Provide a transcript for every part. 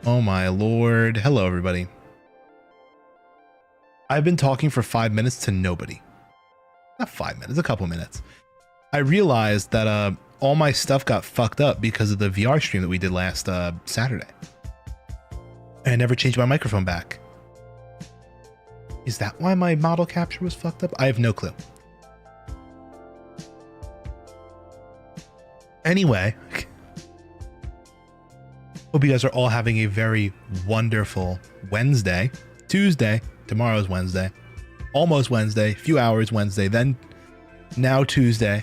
Oh my lord. Hello, everybody. I've been talking for 5 minutes to nobody. Not 5 minutes, a couple minutes. I realized that all my stuff got fucked up because of the VR stream that we did last Saturday. And I never changed my microphone back. Is that why my model capture was fucked up? I have no clue. Anyway, hope you guys are all having a very wonderful Wednesday. Tuesday, tomorrow's Wednesday. Almost Wednesday, few hours Wednesday, then now Tuesday.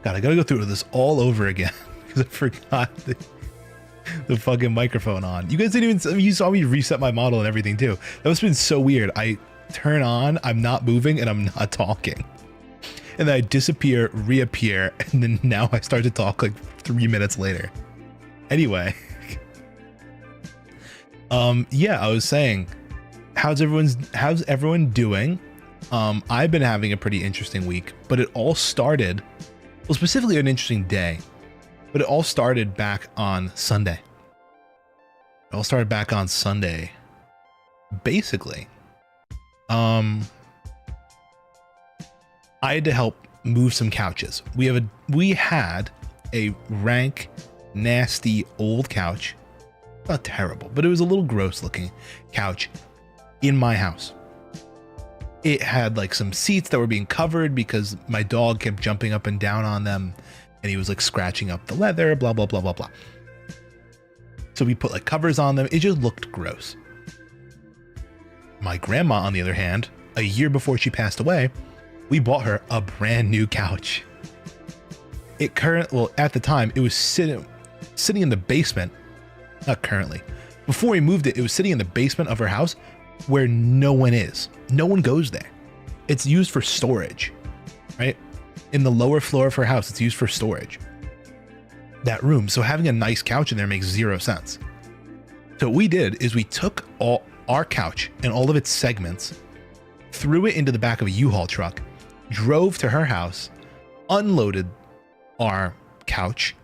God, I gotta go through this all over again because I forgot the fucking microphone on. You guys didn't even, you saw me reset my model and everything too. That must have been so weird. I turn on, I'm not moving and I'm not talking. And then I disappear, reappear, and then now I start to talk like 3 minutes later. Anyway. Yeah, I was saying, how's everyone doing? I've been having a pretty interesting week, but it all started, well, specifically an interesting day, but it all started back on Sunday. Basically, I had to help move some couches. We had a rank, nasty old couch. Not terrible, but it was a little gross looking couch in my house. It had like some seats that were being covered because my dog kept jumping up and down on them and he was like scratching up the leather, blah, blah, blah, blah, blah. So we put like covers on them. It just looked gross. My grandma, on the other hand, a year before she passed away, we bought her a brand new couch. At the time, it was sitting in the basement. Not currently. Before we moved it, it was sitting in the basement of her house where no one is. No one goes there. It's used for storage, right? In the lower floor of her house, it's used for storage. That room. So having a nice couch in there makes zero sense. So what we did is we took all our couch and all of its segments, threw it into the back of a U-Haul truck, drove to her house, unloaded our couch,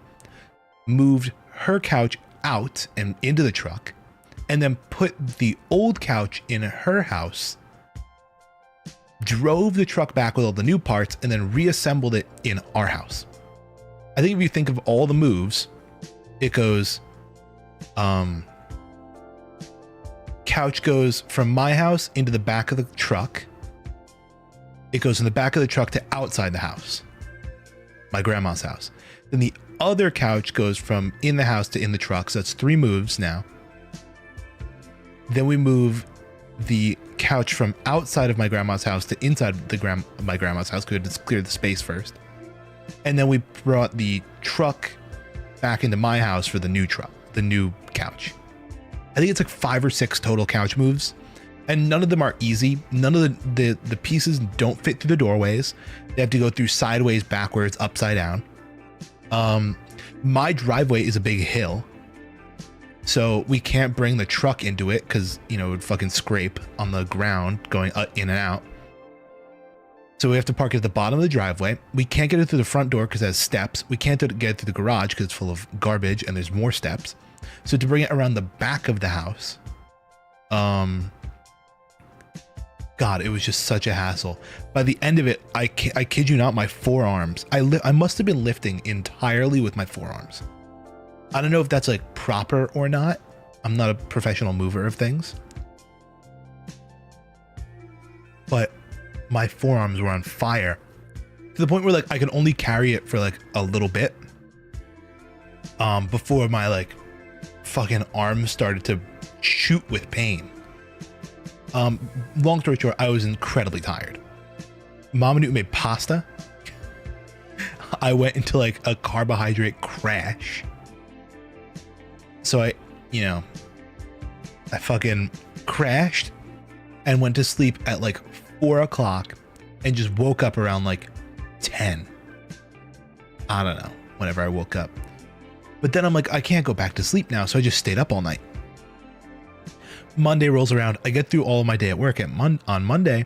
moved her couch out and into the truck, and then put the old couch in her house, drove the truck back with all the new parts, and then reassembled it in our house. I think if you think of all the moves, it goes, couch goes from my house into the back of the truck. It goes from the back of the truck to outside the house, my grandma's house. Then the other couch goes from in the house to in the truck. So that's 3 moves now. Then we move the couch from outside of my grandma's house to inside my grandma's house. Good, let's clear the space first. And then we brought the truck back into my house for the new couch. I think it's like 5 or 6 total couch moves, and none of them are easy. None of the pieces don't fit through the doorways. They have to go through sideways, backwards, upside down. My driveway is a big hill, so we can't bring the truck into it because, you know, it would fucking scrape on the ground going in and out. So we have to park it at the bottom of the driveway. We can't get it through the front door because it has steps. We can't get it through the garage because it's full of garbage and there's more steps. So to bring it around the back of the house, God, it was just such a hassle. By the end of it, I kid you not, my forearms, I must have been lifting entirely with my forearms. I don't know if that's like proper or not. I'm not a professional mover of things, but my forearms were on fire to the point where like I could only carry it for like a little bit before my like fucking arms started to shoot with pain. Long story short, I was incredibly tired. Mama knew made pasta. I went into like a carbohydrate crash. So I fucking crashed and went to sleep at like 4 o'clock and just woke up around like 10. I don't know, whenever I woke up. But then I'm like, I can't go back to sleep now. So I just stayed up all night. Monday rolls around. I get through all of my day at work on Monday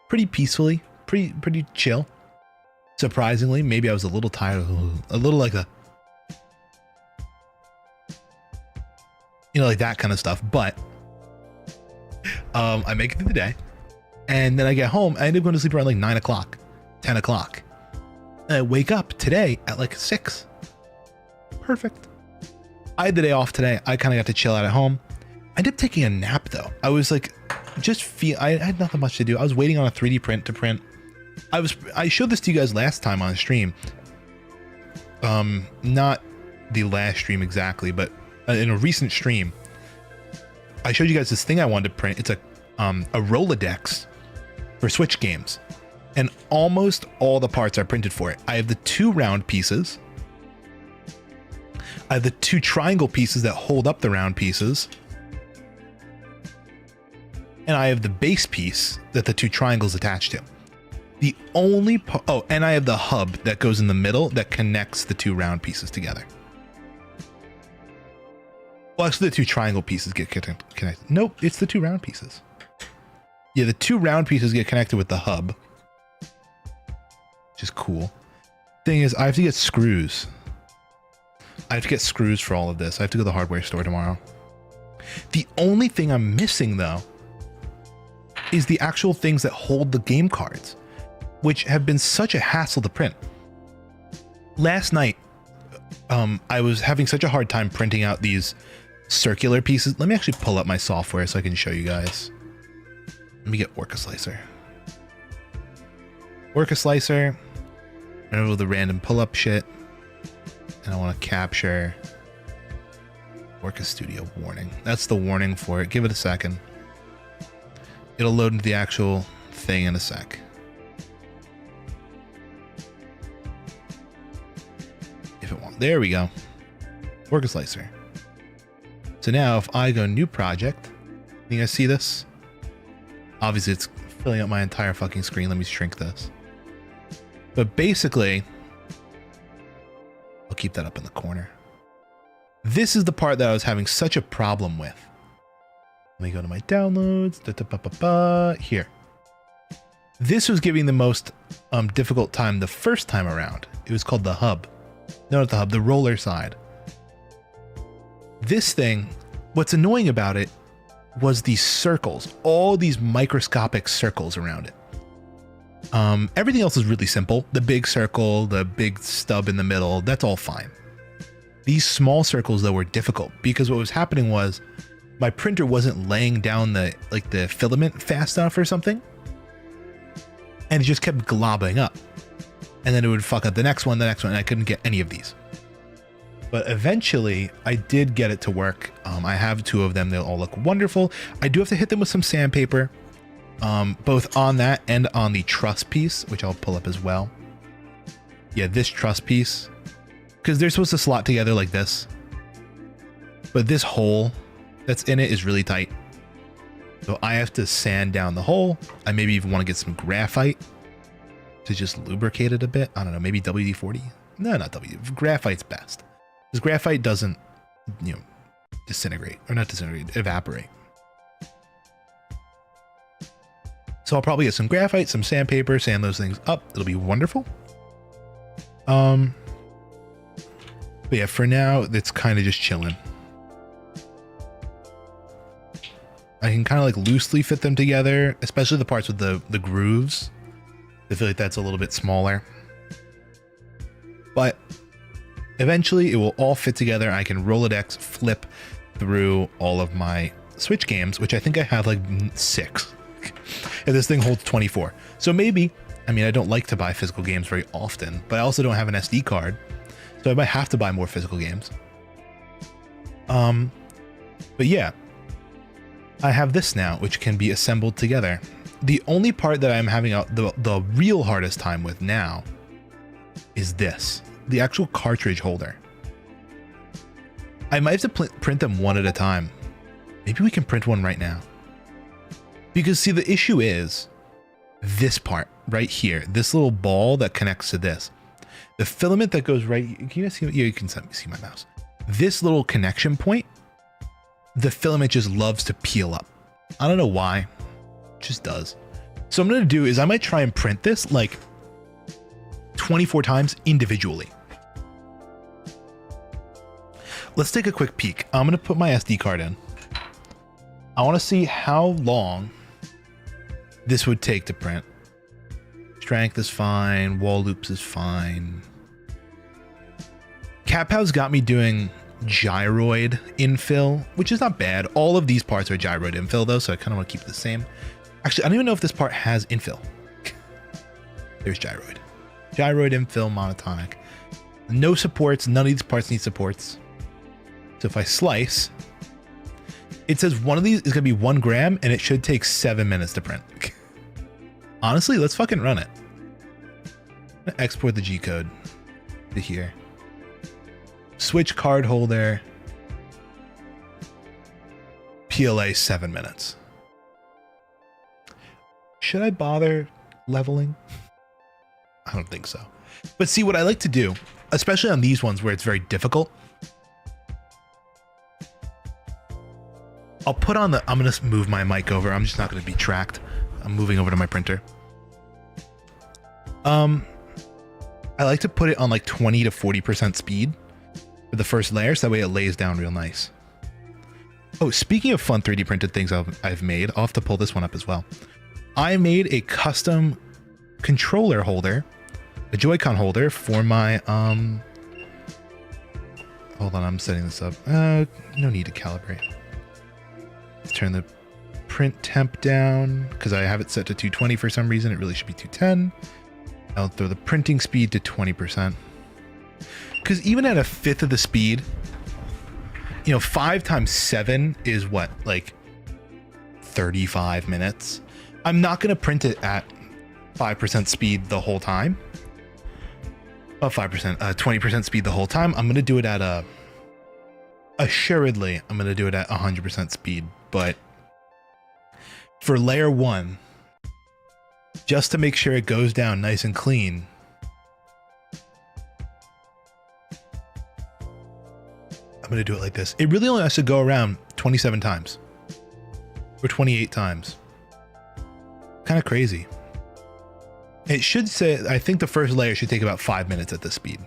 pretty peacefully, pretty chill. Surprisingly, maybe I was a little tired, a little like you know, like that kind of stuff. But I make it through the day, and then I get home. I end up going to sleep around like 9 o'clock, 10 o'clock. And I wake up today at like 6. Perfect. I had the day off today. I kind of got to chill out at home. I ended up taking a nap though. I was like, I had nothing much to do. I was waiting on a 3D print to print. I showed this to you guys last time on stream. Not the last stream exactly, but in a recent stream, I showed you guys this thing I wanted to print. It's a Rolodex for Switch games, and almost all the parts are printed for it. I have the 2 round pieces. I have the 2 triangle pieces that hold up the round pieces. And I have the base piece that the 2 triangles attach to. The only and I have the hub that goes in the middle that connects the 2 round pieces together. Well, actually, the 2 triangle pieces get connected. Nope, it's the 2 round pieces. Yeah, the 2 round pieces get connected with the hub, which is cool. Thing is, I have to get screws. I have to get screws for all of this. I have to go to the hardware store tomorrow. The only thing I'm missing, though, is the actual things that hold the game cards, which have been such a hassle to print. Last night, I was having such a hard time printing out these circular pieces. Let me actually pull up my software so I can show you guys. Let me get Orca Slicer. Orca Slicer. Remember the random pull-up shit. And I want to capture Orca Studio warning. That's the warning for it. Give it a second. It'll load into the actual thing in a sec. If it won't. There we go. Orca Slicer. So now if I go new project, you guys see this? Obviously it's filling up my entire fucking screen. Let me shrink this. But basically, I'll keep that up in the corner. This is the part that I was having such a problem with. Let me go to my downloads. Here. This was giving the most difficult time the first time around. It was called the hub. No, not the hub, the roller side. This thing, what's annoying about it was these circles, all these microscopic circles around it. Everything else is really simple. The big circle, the big stub in the middle, that's all fine. These small circles though were difficult because what was happening was my printer wasn't laying down the filament fast enough or something. And it just kept globbing up. And then it would fuck up the next one, and I couldn't get any of these. But eventually I did get it to work. I have 2 of them. They'll all look wonderful. I do have to hit them with some sandpaper, both on that and on the truss piece, which I'll pull up as well. Yeah, this truss piece, because they're supposed to slot together like this. But this hole that's in it is really tight. So I have to sand down the hole. I maybe even want to get some graphite to just lubricate it a bit. I don't know, maybe WD-40? No, not WD. Graphite's best. Because graphite doesn't, disintegrate. Or not disintegrate, evaporate. So I'll probably get some graphite, some sandpaper, sand those things up. It'll be wonderful. But yeah, for now, it's kind of just chilling. I can kind of like loosely fit them together, especially the parts with the grooves. I feel like that's a little bit smaller. But eventually it will all fit together. I can Rolodex flip through all of my Switch games, which I think I have like 6. And this thing holds 24. So maybe, I mean, I don't like to buy physical games very often, but I also don't have an SD card. So I might have to buy more physical games. But yeah, I have this now, which can be assembled together. The only part that I'm having the real hardest time with now is this, the actual cartridge holder. I might have to print them one at a time. Maybe we can print one right now. Because see, the issue is this part right here, this little ball that connects to this. The filament that goes right, can you guys see? Yeah, you can see my mouse. This little connection point, the filament just loves to peel up. I don't know why, it just does. So what I'm gonna do is I might try and print this like 24 times individually. let's take a quick peek. I'm going to put my SD card in. I want to see how long this would take to print. Strength is fine. Wall loops is fine. CapHow's got me doing gyroid infill, which is not bad. All of these parts are gyroid infill though, so I kind of want to keep it the same. Actually, I don't even know if this part has infill. There's gyroid. Gyroid infill monotonic. No supports. None of these parts need supports. So if I slice, it says one of these is going to be 1 gram and it should take 7 minutes to print. Honestly, let's fucking run it. I'm gonna export the G code to here. Switch card holder. PLA 7 minutes. Should I bother leveling? I don't think so. But see, what I like to do, especially on these ones where it's very difficult, I'll put on the, I'm going to move my mic over. I'm just not going to be tracked. I'm moving over to my printer. I like to put it on like 20 to 40% speed for the first layer, so that way it lays down real nice. Oh, speaking of fun 3D printed things I've made, I'll have to pull this one up as well. I made a custom controller holder, a Joy-Con holder for my, hold on, I'm setting this up. No need to calibrate. Let's turn the print temp down because I have it set to 220 for some reason. It really should be 210. I'll throw the printing speed to 20%. Because even at a fifth of the speed, you know, 5 times 7 is what, like 35 minutes. I'm not going to print it at 5% speed the whole time. 20% speed the whole time. I'm going to do it at assuredly, I'm going to do it at 100% speed. But for layer 1, just to make sure it goes down nice and clean, I'm going to do it like this. It really only has to go around 27 times or 28 times. Kind of crazy. It should say, I think the first layer should take about 5 minutes at this speed.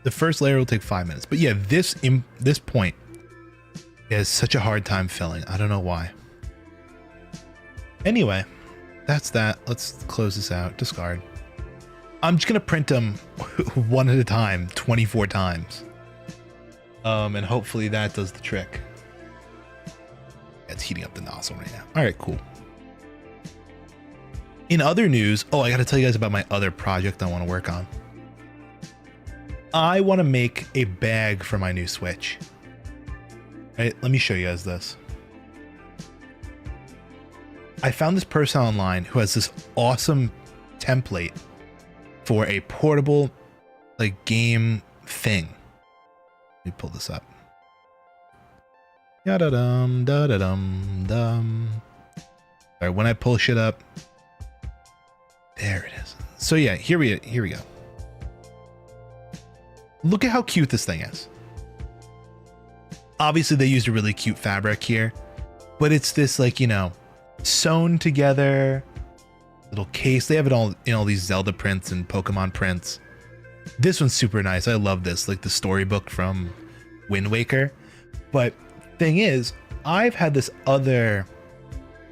The first layer will take 5 minutes. But yeah, this point has such a hard time filling. I don't know why. Anyway, that's that. Let's close this out. Discard. I'm just going to print them one at a time, 24 times. And hopefully that does the trick. It's heating up the nozzle right now. All right, cool. In other news, oh, I got to tell you guys about my other project I want to work on. I want to make a bag for my new Switch. Right, let me show you guys this. I found this person online who has this awesome template for a portable, like, game thing. Let me pull this up. Da-da-dum, da-da-dum, dum. All right, when I pull shit up, there it is. So yeah, here we go. Look at how cute this thing is. Obviously they used a really cute fabric here, but it's this, like, you know, sewn together little case. They have it all in all these Zelda prints and Pokemon prints. This one's super nice. I love this, like the storybook from Wind Waker. But thing is, I've had this other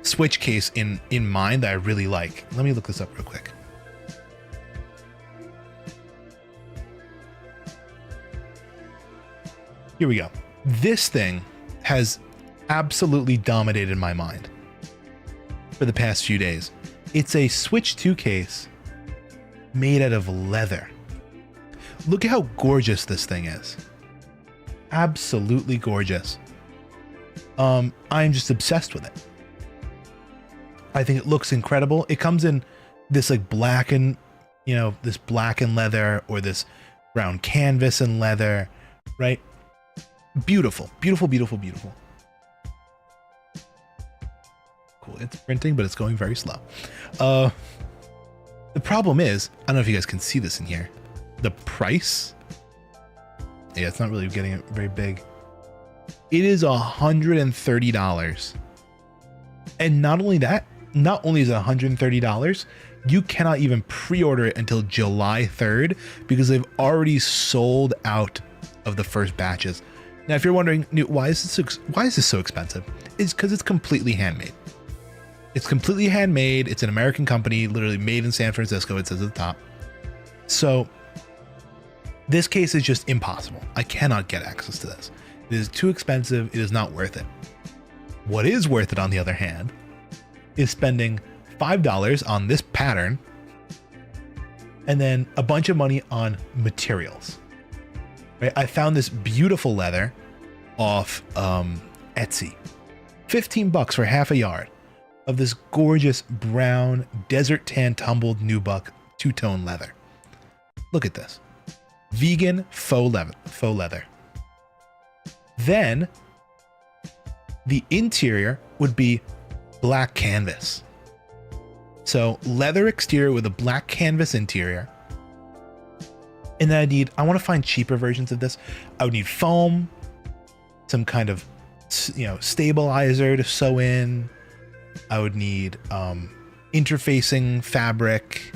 Switch case in mind that I really like. Let me look this up real quick. Here we go. This thing has absolutely dominated my mind for the past few days. It's a Switch 2 case made out of leather. Look at how gorgeous this thing is. Absolutely gorgeous. I'm just obsessed with it. I think it looks incredible. It comes in this like black and, you know, this black and leather, or this brown canvas and leather, right? Beautiful, beautiful, beautiful, beautiful. Cool. It's printing, but it's going very slow. The problem is, I don't know if you guys can see this in here. The price. Yeah, it's not really getting it very big. It is $130. And not only that, not only is it $130, you cannot even pre-order it until July 3rd because they've already sold out of the first batches. Now, if you're wondering, Newt, why is this so expensive? It's because it's completely handmade. It's completely handmade. It's an American company, literally made in San Francisco. It says at the top. So this case is just impossible. I cannot get access to this. It is too expensive. It is not worth it. What is worth it, on the other hand, is spending $5 on this pattern and then a bunch of money on materials. Right? I found this beautiful leather off Etsy. $15 for half a yard of this gorgeous brown desert tan tumbled nubuck two-tone leather. Look at this. Vegan faux leather. Then the interior would be black canvas. So leather exterior with a black canvas interior. And then I want to find cheaper versions of this. I would need foam, some kind of, stabilizer to sew in. I would need interfacing fabric,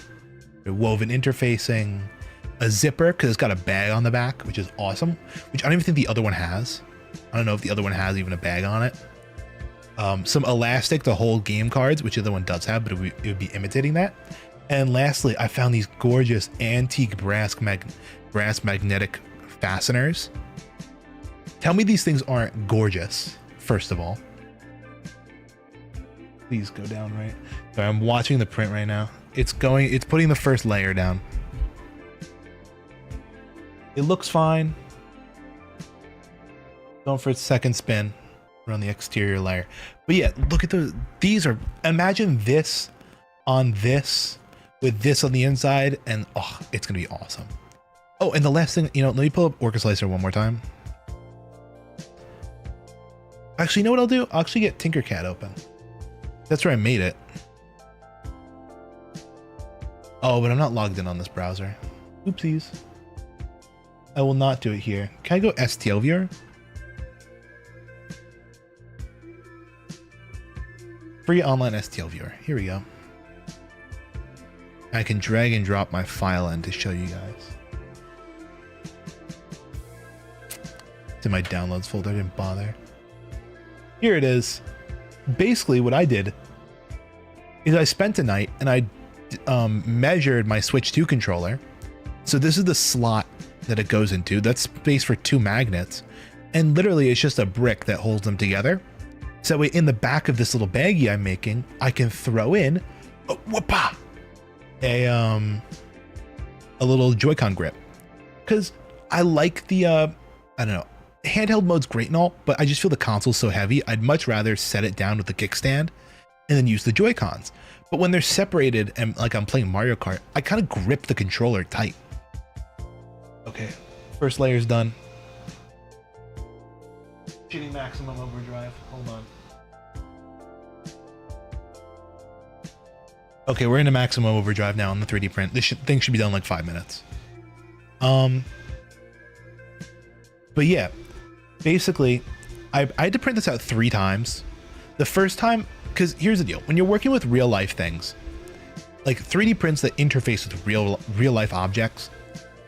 woven interfacing, a zipper, because it's got a bag on the back, which is awesome, which I don't even think the other one has. I don't know if the other one has even a bag on it. Some elastic to hold game cards, which the other one does have, but it would be imitating that. And lastly, I found these gorgeous antique brass magnetic fasteners. Tell me these things aren't gorgeous, first of all. Please go down right. Sorry, I'm watching the print right now. It's putting the first layer down. It looks fine. Going for its second spin around the exterior layer. But yeah, look at imagine this on this with this on the inside, and it's gonna be awesome. Oh, and the last thing, let me pull up Orca Slicer one more time. Actually, you know what I'll do? I'll actually get Tinkercad open. That's where I made it. Oh, but I'm not logged in on this browser. Oopsies. I will not do it here. Can I go STL viewer? Free online STL viewer. Here we go. I can drag and drop my file in to show you guys. It's in my downloads folder. I didn't bother. Here it is. Basically, what I did is I spent a night and I measured my Switch 2 controller. So this is the slot that it goes into. That's space for 2 magnets. And literally, it's just a brick that holds them together. So that way, in the back of this little baggie I'm making, I can throw in a little Joy-Con grip. Because I like the, I don't know, handheld mode's great and all, but I just feel the console's so heavy. I'd much rather set it down with the kickstand and then use the Joy-Cons. But when they're separated and like I'm playing Mario Kart, I kind of grip the controller tight. Okay, first layer's done. Shitty maximum overdrive. Hold on. Okay, we're into maximum overdrive now on the 3D print. This thing should be done in like 5 minutes. But yeah, basically, I had to print this out 3 times. The first time, because here's the deal: when you're working with real life things, like 3D prints that interface with real life objects,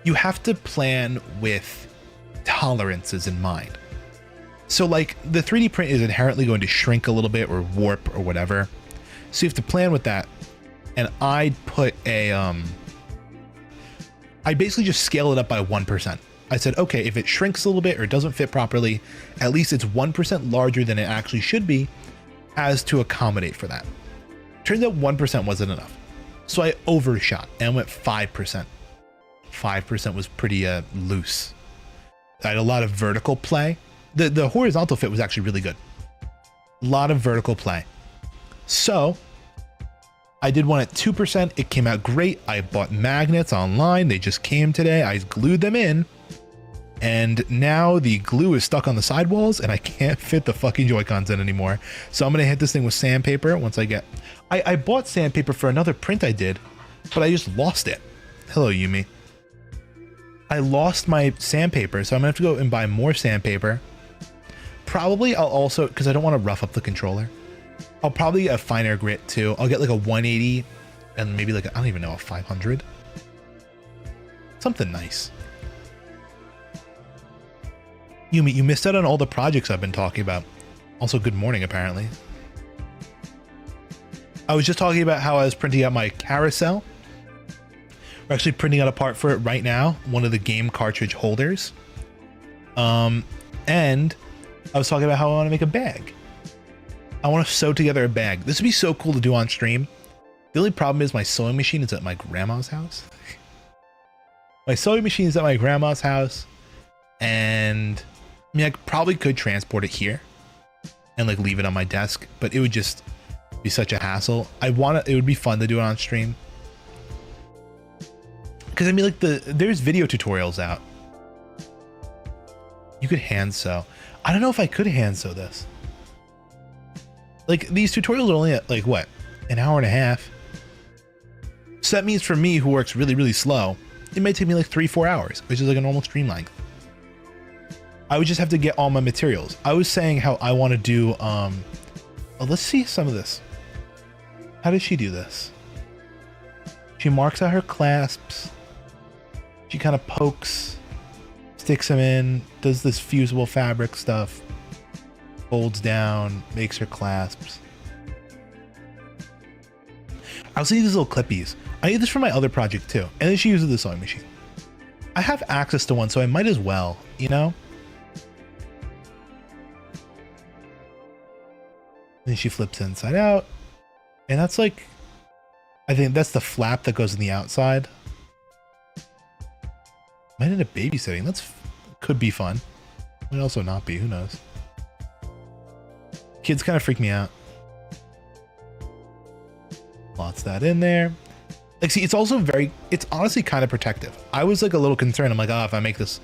you have to plan with tolerances in mind. So like the 3D print is inherently going to shrink a little bit or warp or whatever. So you have to plan with that. And I put I basically just scale it up by 1%. I said, okay, if it shrinks a little bit or doesn't fit properly, at least it's 1% larger than it actually should be, as to accommodate for that. Turns out 1% wasn't enough. So I overshot and I went 5%. 5% was pretty loose. I had a lot of vertical play. The horizontal fit was actually really good. A lot of vertical play. So I did one at 2%. It came out great. I bought magnets online. They just came today. I glued them in. And now the glue is stuck on the sidewalls and I can't fit the fucking Joy-Cons in anymore. So I'm going to hit this thing with sandpaper once I get... I bought sandpaper for another print I did, but I just lost it. Hello, Yumi. I lost my sandpaper, so I'm going to have to go and buy more sandpaper. Probably I'll also, because I don't want to rough up the controller, I'll probably get a finer grit too. I'll get like a 180 and maybe like, I don't even know, a 500. Something nice. Yumi, you missed out on all the projects I've been talking about. Also, good morning, apparently. I was just talking about how I was printing out my carousel. We're actually printing out a part for it right now, one of the game cartridge holders. And I was talking about how I want to make a bag. I want to sew together a bag. This would be so cool to do on stream. The only problem is my sewing machine is at my grandma's house. My sewing machine is at my grandma's house, and I mean, I probably could transport it here and like leave it on my desk, but it would just be such a hassle. It would be fun to do it on stream. Because I mean, like there's video tutorials out. You could hand sew. I don't know if I could hand sew this. Like these tutorials are only at like what, an hour and a half. So that means for me, who works really, really slow, it might take me like 3-4 hours, which is like a normal stream length. I would just have to get all my materials. I was saying how I want to do, oh, let's see some of this. How does she do this? She marks out her clasps. She kind of pokes, sticks them in, does this fusible fabric stuff, folds down, makes her clasps. I also need these little clippies. I need this for my other project too. And then she uses the sewing machine. I have access to one, so I might as well, you know? Then she flips inside out. And that's like, I think that's the flap that goes in the outside. Might end up babysitting. Could be fun. Might also not be, who knows? Kids kind of freak me out. Lots that in there. Like, see, it's also it's honestly kind of protective. I was like a little concerned. I'm like, oh, if I make this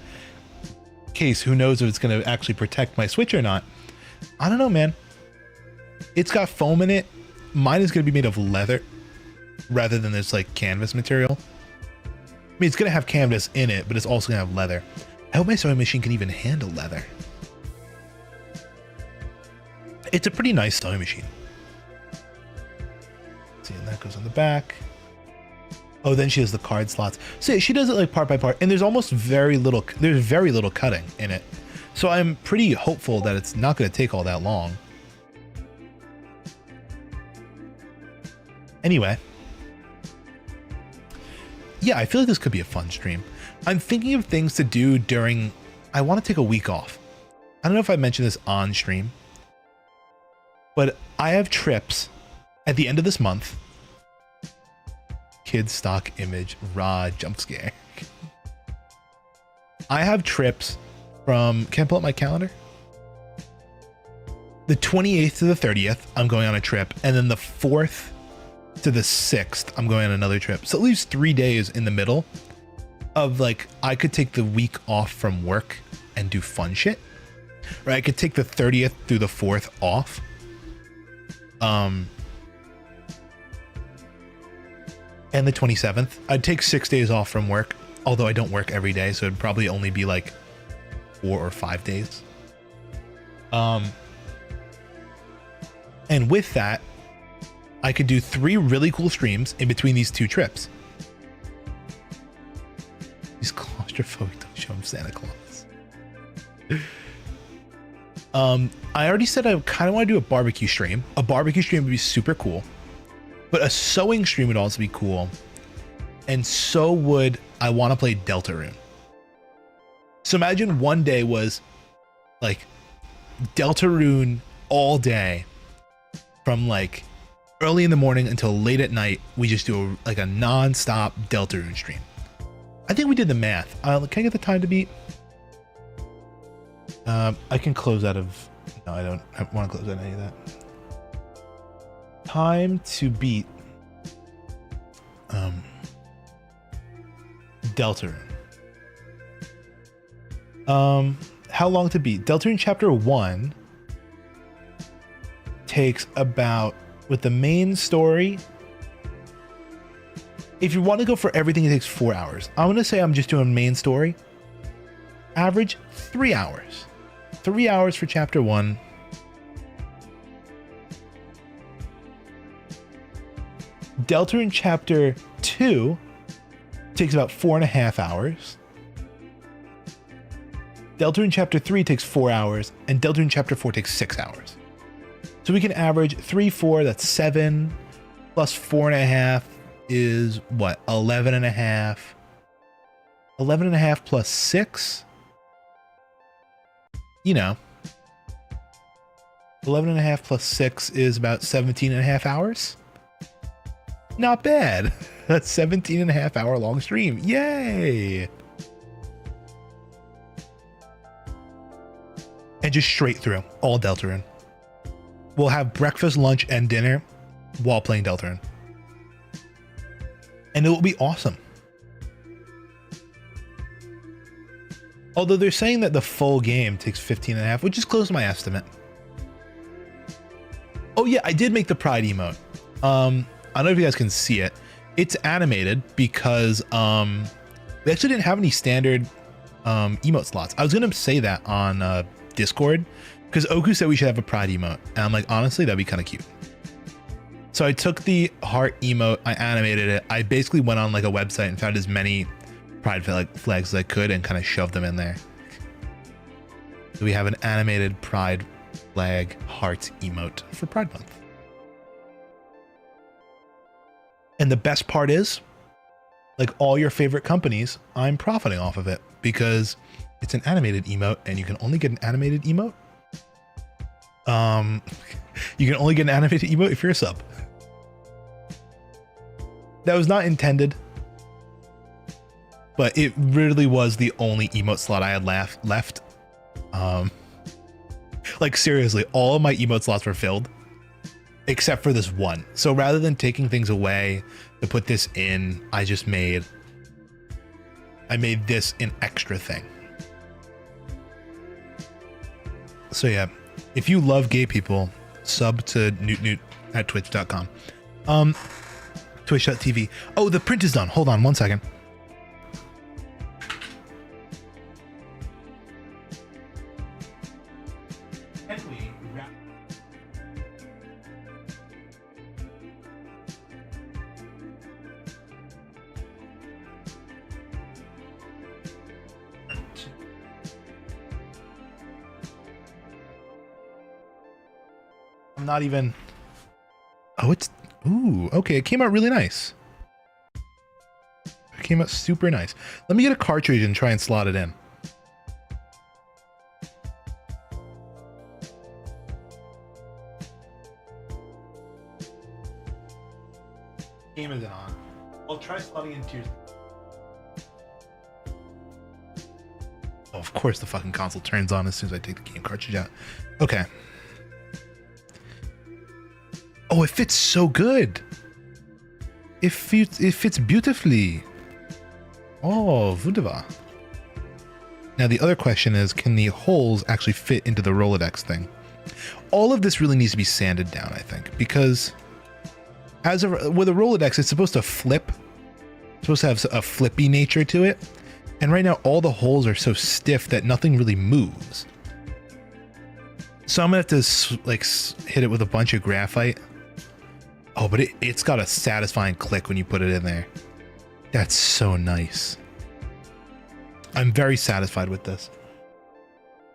case, who knows if it's going to actually protect my Switch or not. I don't know, man. It's got foam in it. Mine is going to be made of leather rather than this like canvas material. I mean, it's going to have canvas in it, but it's also going to have leather. I hope my sewing machine can even handle leather. It's a pretty nice sewing machine. See, and that goes on the back. Oh, then she has the card slots. So she does it like part by part, and there's very little cutting in it. So I'm pretty hopeful that it's not going to take all that long. Anyway. Yeah, I feel like this could be a fun stream. I'm thinking of things to do during, I want to take a week off. I don't know if I mentioned this on stream, but I have trips at the end of this month. Kid stock image, raw jump scare. I have trips from, can I pull up my calendar? The 28th to the 30th, I'm going on a trip. And then the 4th to the 6th, I'm going on another trip. So at least 3 days in the middle of like, I could take the week off from work and do fun shit. Right? I could take the 30th through the 4th off. And the 27th. I'd take 6 days off from work, although I don't work every day, so it'd probably only be like 4 or 5 days. And with that, I could do 3 really cool streams in between these 2 trips. He's claustrophobic, don't show him Santa Claus. I already said I kind of want to do a barbecue stream. A barbecue stream would be super cool. But a sewing stream would also be cool. And so would I want to play Deltarune. So imagine one day was like Deltarune all day from like early in the morning until late at night. We just do like a non-stop Deltarune stream. I think we did the math. Can I get the time to beat? I can close out of, no, I don't want to close out any of that. Time to beat Deltarune. How long to beat? Deltarune Chapter 1 takes about, with the main story, if you want to go for everything, it takes 4 hours. I'm going to say I'm just doing main story. Average 3 hours. 3 hours for Chapter 1. Deltarune Chapter 2 takes about 4.5 hours. Deltarune Chapter 3 takes 4 hours, and Deltarune Chapter 4 takes 6 hours. So we can average 3, 4, that's 7, plus 4.5 is what? 11.5. 11.5 plus 6, you know, 11.5 plus 6 is about 17.5 hours. Not bad. That's 17.5 hour long stream. Yay. And just straight through all Deltarune. We'll have breakfast, lunch, and dinner while playing Deltarune. And it will be awesome. Although they're saying that the full game takes 15.5, which is close to my estimate. Oh yeah, I did make the Pride emote. I don't know if you guys can see it. It's animated because we actually didn't have any standard emote slots. I was gonna say that on Discord because Oku said we should have a Pride emote, and I'm like, honestly, that'd be kind of cute. So I took the heart emote, I animated it. I basically went on like a website and found as many Pride flags as I could and kind of shoved them in there. So we have an animated Pride flag heart emote for Pride Month. And the best part is, like all your favorite companies, I'm profiting off of it because it's an animated emote and you can only get an animated emote. You can only get an animated emote if you're a sub. That was not intended, but it really was the only emote slot I had left. Like seriously, all of my emote slots were filled except for this one. So rather than taking things away to put this in, I made this an extra thing. So yeah, if you love gay people, sub to newtnewt at twitch.com. Twitch.tv. Oh, the print is done. Hold on 1 second. I'm not even. Oh, it's. Ooh, okay. It came out really nice. It came out super nice. Let me get a cartridge and try and slot it in. Game isn't on. I'll try slotting in Tears. Oh, of course the fucking console turns on as soon as I take the game cartridge out. Okay. Oh, it fits so good. It fits beautifully. Oh, wunderbar. Now the other question is, can the holes actually fit into the Rolodex thing? All of this really needs to be sanded down, I think, because with a Rolodex, it's supposed to flip. It's supposed to have a flippy nature to it. And right now, all the holes are so stiff that nothing really moves. So I'm gonna have to like hit it with a bunch of graphite. Oh, but it's got a satisfying click when you put it in there. That's so nice. I'm very satisfied with this.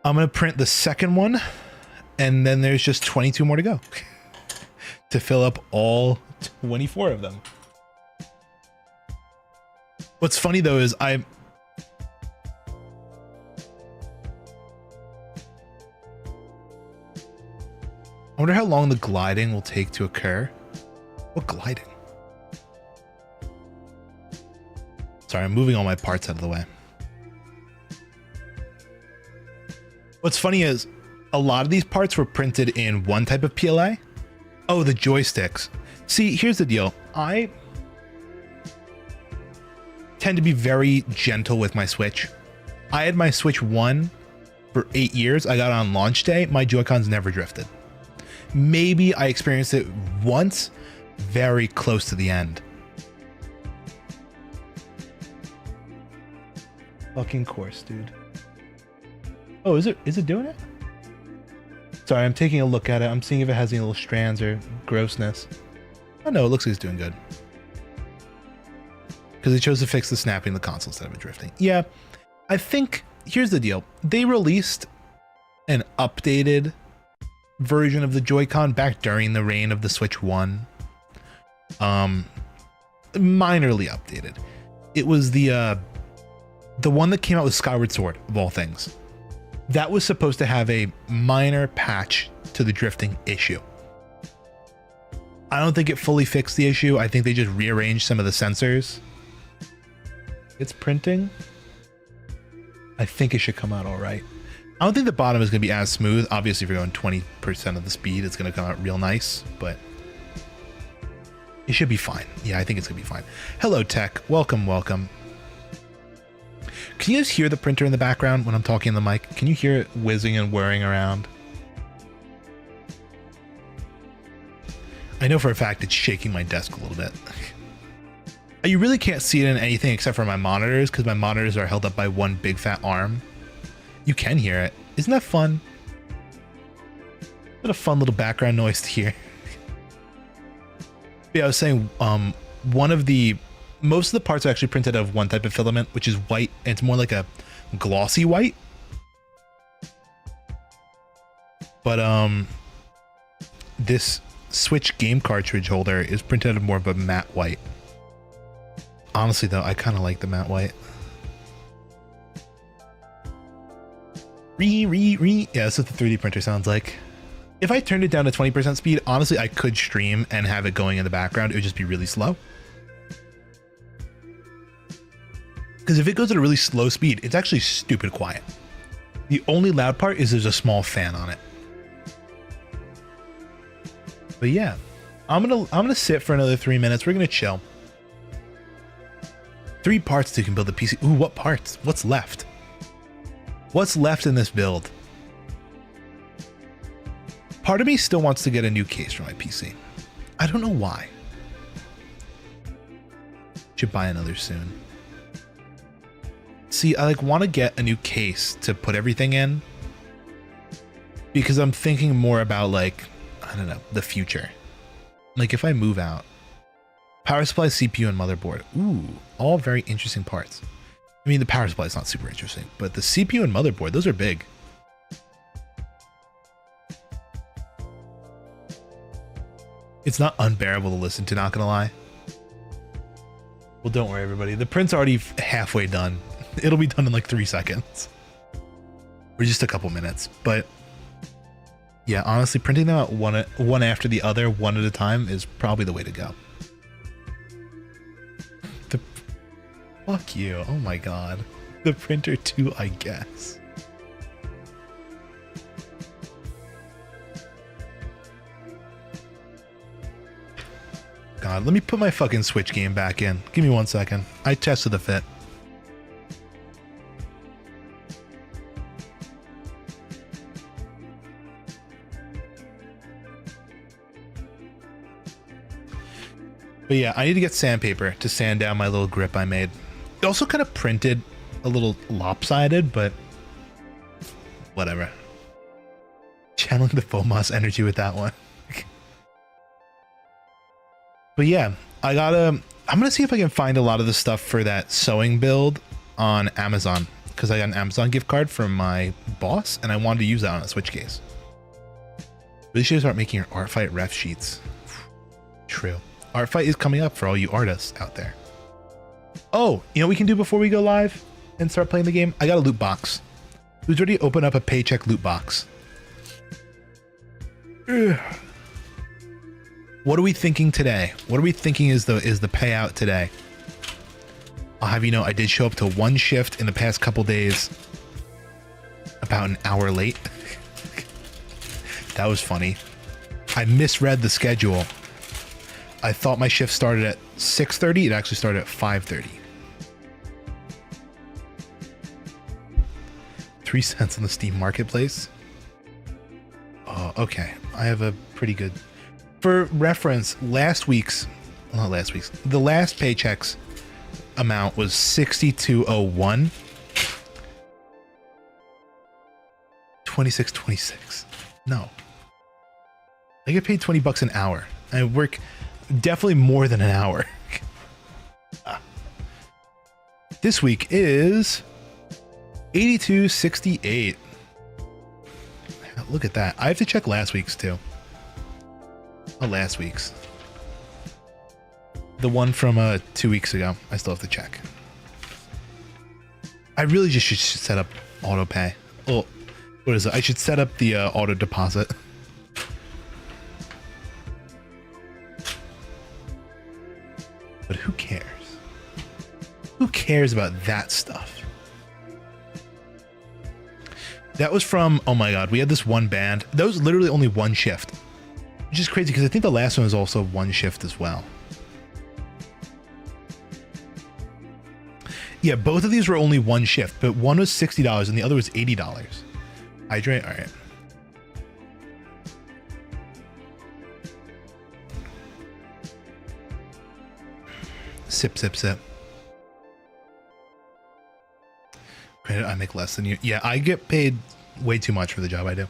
I'm gonna print the second one, and then there's just 22 more to go to fill up all 24 of them. What's funny though is I wonder how long the gliding will take to occur. What gliding? Sorry, I'm moving all my parts out of the way. What's funny is a lot of these parts were printed in one type of PLA. Oh, the joysticks. See, here's the deal. I tend to be very gentle with my Switch. I had my Switch 1 for 8 years. I got it on launch day. My Joy-Cons never drifted. Maybe I experienced it once, very close to the end. Fucking course, dude. Oh, is it doing it? Sorry, I'm taking a look at it. I'm seeing if it has any little strands or grossness. Oh no, it looks like it's doing good. Because it chose to fix the snapping of the console instead of it drifting. Yeah, I think here's the deal. They released an updated version of the Joy-Con back during the reign of the Switch 1. Minorly updated. It was the one that came out with Skyward Sword, of all things. That was supposed to have a minor patch to the drifting issue. I don't think it fully fixed the issue. I think they just rearranged some of the sensors. It's printing. I think it should come out all right. I don't think the bottom is going to be as smooth. Obviously, if you're going 20% of the speed, it's going to come out real nice, but it should be fine. Yeah, I think it's going to be fine. Hello, Tech. Welcome, welcome. Can you guys hear the printer in the background when I'm talking in the mic? Can you hear it whizzing and whirring around? I know for a fact it's shaking my desk a little bit. You really can't see it in anything except for my monitors, because my monitors are held up by one big fat arm. You can hear it. Isn't that fun? What a fun little background noise to hear. Yeah, I was saying, most of the parts are actually printed out of one type of filament, which is white, and it's more like a glossy white. But this Switch game cartridge holder is printed out of more of a matte white. Honestly, though, I kind of like the matte white. Yeah, that's what the 3D printer sounds like. If I turned it down to 20% speed, honestly, I could stream and have it going in the background. It would just be really slow. Because if it goes at a really slow speed, it's actually stupid quiet. The only loud part is there's a small fan on it. But yeah, I'm gonna sit for another 3 minutes. We're gonna chill. 3 parts so you can build the PC. Ooh, what parts? What's left? What's left in this build? Part of me still wants to get a new case for my PC. I don't know why. Should buy another soon. See, I want to get a new case to put everything in, because I'm thinking more about I don't know, the future. If I move out. Power supply, CPU, and motherboard. Ooh, all very interesting parts. I mean, the power supply is not super interesting, but the CPU and motherboard, those are big. It's not unbearable to listen to, not gonna lie. Well, don't worry, everybody. The print's already halfway done. It'll be done in 3 seconds. Or just a couple minutes. But yeah, honestly, printing them out one after the other, one at a time, is probably the way to go. Fuck you. Oh my god. The printer too, I guess. God, let me put my fucking Switch game back in. Give me 1 second. I tested the fit. But yeah, I need to get sandpaper to sand down my little grip I made. It also kind of printed a little lopsided, but whatever. Channeling the FOMOS energy with that one. But yeah, I'm gonna see if I can find a lot of the stuff for that sewing build on Amazon, because I got an Amazon gift card from my boss and I wanted to use that on a Switch case. Really should start making your art fight ref sheets. True. Art fight is coming up for all you artists out there. Oh, you know what we can do before we go live and start playing the game? I got a loot box. Who's ready to open up a paycheck loot box? Ugh. What are we thinking today? What are we thinking is the payout today? I'll have you know, I did show up to 1 shift in the past couple days, about an hour late. That was funny. I misread the schedule. I thought my shift started at 6:30. It actually started at 5:30. 3 cents on the Steam Marketplace. Oh, okay. I have a pretty good... For reference, the last paycheck's amount was $62.01. 26.26. No. I get paid $20 an hour. I work definitely more than an hour. This week is 8268. Look at that. I have to check last week's too. Oh, last week's. The one from 2 weeks ago. I still have to check. I really just should set up auto pay. Oh, what is it? I should set up the auto deposit. But who cares? Who cares about that stuff? That was from, oh my god, we had this one band. That was literally only one shift. Which is crazy because I think the last one was also one shift as well. Yeah, both of these were only one shift, but one was $60 and the other was $80. Hydrate, all right. Sip, sip, sip. Granted, I make less than you. Yeah, I get paid way too much for the job I do.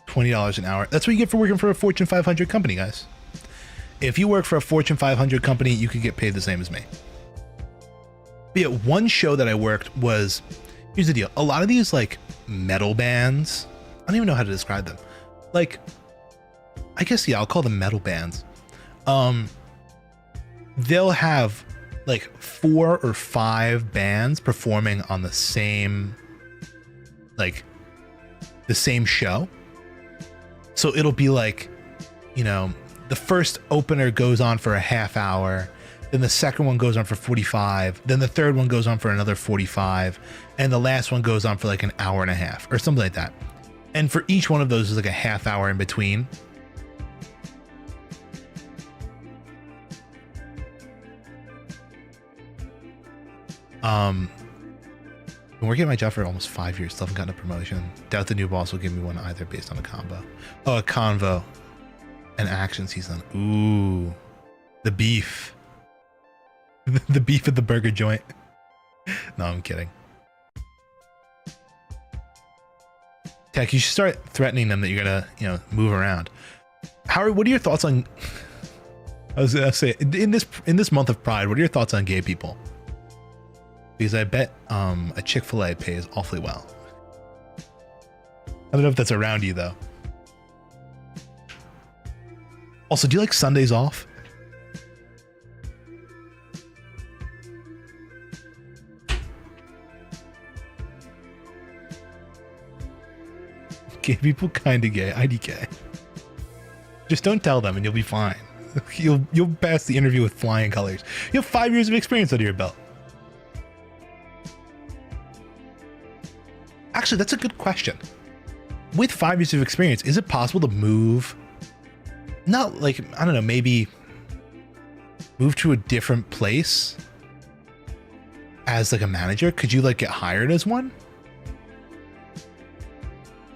$20 an hour. That's what you get for working for a Fortune 500 company, guys. If you work for a Fortune 500 company, you could get paid the same as me. But yeah, one show that I worked was, here's the deal. A lot of these like metal bands, I don't even know how to describe them. Like, I guess, yeah, I'll call them metal bands. They'll have like 4 or 5 bands performing on the same, like the same show. So it'll be like, you know, the first opener goes on for a half hour. Then the second one goes on for 45. Then the third one goes on for another 45. And the last one goes on for like an hour and a half or something like that. And for each one of those is like a half hour in between. Been working at my job for almost 5 years. Still haven't gotten a promotion. Doubt the new boss will give me one either based on a combo. Oh, a convo. An action season. Ooh. The beef. The beef at the burger joint. No, I'm kidding. Tech, you should start threatening them that you're gonna, you know, move around. Howard, what are your thoughts on, I was gonna say, in this month of Pride, what are your thoughts on gay people? Because I bet a Chick-fil-A pays awfully well. I don't know if that's around you though. Also, do you like Sundays off? Gay people kinda gay, IDK. Just don't tell them and you'll be fine. You'll pass the interview with flying colors. You have 5 years of experience under your belt. Actually, that's a good question. With 5 years of experience, is it possible to move? Not like, I don't know, maybe move to a different place as like a manager? Could you like get hired as one?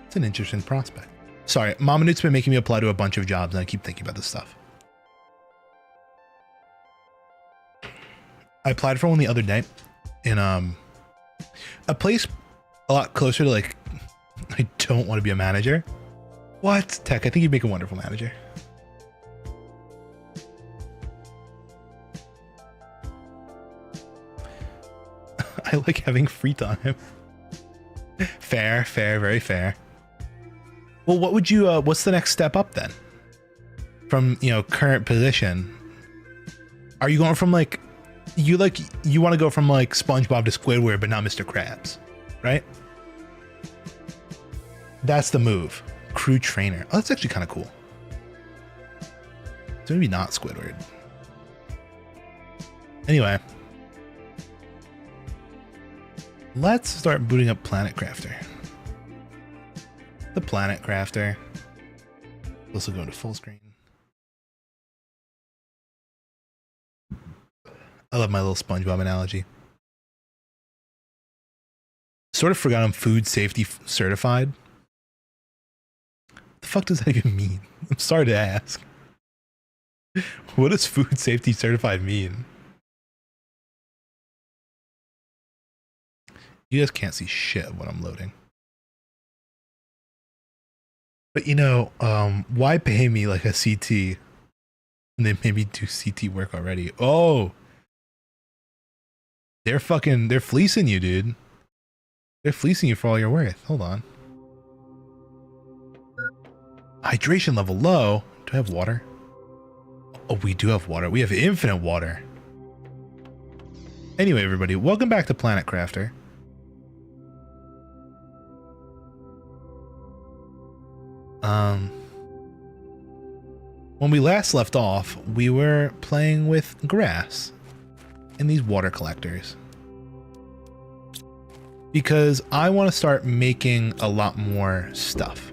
It's an interesting prospect. Sorry, Mama Newt's been making me apply to a bunch of jobs and I keep thinking about this stuff. I applied for one the other day in a place a lot closer to like, I don't want to be a manager. What? Tech, I think you'd make a wonderful manager. I like having free time. Fair, fair, very fair. Well, what would you, what's the next step up then? From, you know, current position? Are you going from like, you want to go from like SpongeBob to Squidward, but not Mr. Krabs, right? That's the move. Crew trainer. Oh, that's actually kind of cool. So maybe not Squidward. Anyway. Let's start booting up Planet Crafter. The Planet Crafter. Also go to full screen. I love my little SpongeBob analogy. Sort of forgot I'm food safety certified. What the fuck does that even mean? I'm sorry to ask. What does food safety certified mean? You guys can't see shit of what I'm loading. But you know, why pay me like a CT and they maybe do CT work already? Oh, they're fleecing you, dude. They're fleecing you for all you're worth. Hold on. Hydration level low. Do I have water? Oh, we do have water. We have infinite water. Anyway, everybody, welcome back to Planet Crafter. When we last left off, we were playing with grass and these water collectors. Because I want to start making a lot more stuff.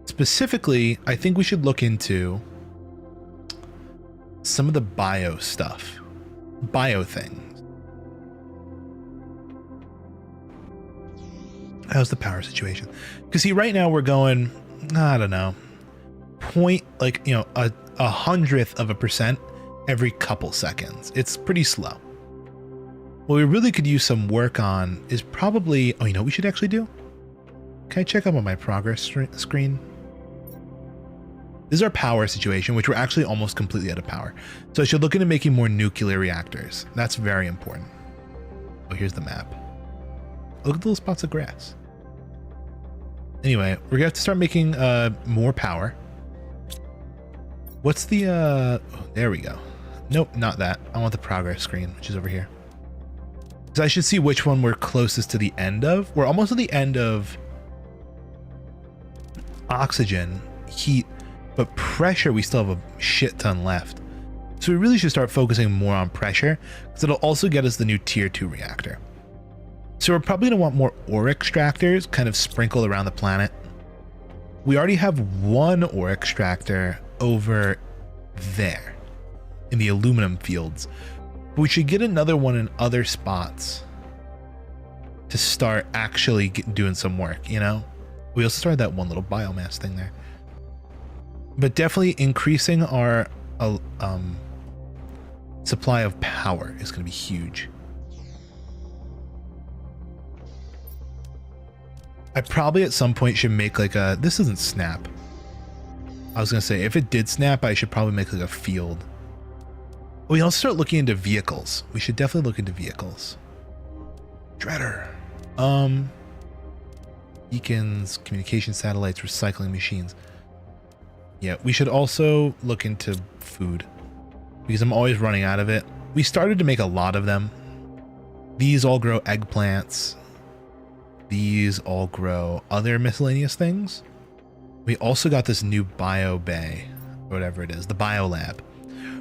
Specifically, I think we should look into some of the bio stuff. Bio things. How's the power situation? Because see, right now we're going, I don't know, a hundredth of a percent every couple seconds. It's pretty slow. What we really could use some work on is probably, oh, you know what we should actually do? Can I check up on my progress screen? This is our power situation, which we're actually almost completely out of power. So I should look into making more nuclear reactors. That's very important. Oh, here's the map. Look at the little spots of grass. Anyway, we're gonna have to start making more power. What's the oh, there we go. Nope, not that. I want the progress screen, which is over here. So I should see which one we're closest to the end of. We're almost at the end of oxygen, heat, but pressure we still have a shit ton left. So we really should start focusing more on pressure, because it'll also get us the new tier 2 reactor. So we're probably going to want more ore extractors kind of sprinkled around the planet. We already have one ore extractor over there in the aluminum fields. But we should get another one in other spots to start actually doing some work, you know? We also started that one little biomass thing there. But definitely increasing our supply of power is going to be huge. I probably at some point should make like a, this doesn't snap. I was going to say, if it did snap, I should probably make like a field. We also start looking into vehicles. We should definitely look into vehicles. Shredder. Beacons, communication satellites, recycling machines. Yeah, we should also look into food because I'm always running out of it. We started to make a lot of them. These all grow eggplants. These all grow other miscellaneous things. We also got this new bio bay, or whatever it is, the bio lab.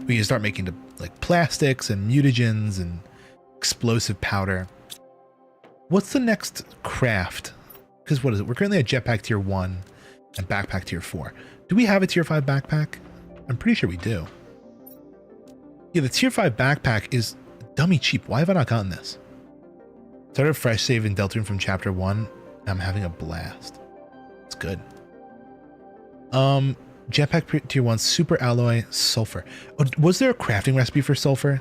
We can start making like plastics and mutagens and explosive powder. What's the next craft? Because what is it? We're currently at jetpack tier 1 and backpack tier 4. Do we have a tier 5 backpack? I'm pretty sure we do. Yeah, the tier 5 backpack is dummy cheap. Why have I not gotten this? Started a fresh save in Deltarune from chapter 1. I'm having a blast. It's good. Jetpack tier 1, super alloy, sulfur. Oh, was there a crafting recipe for sulfur?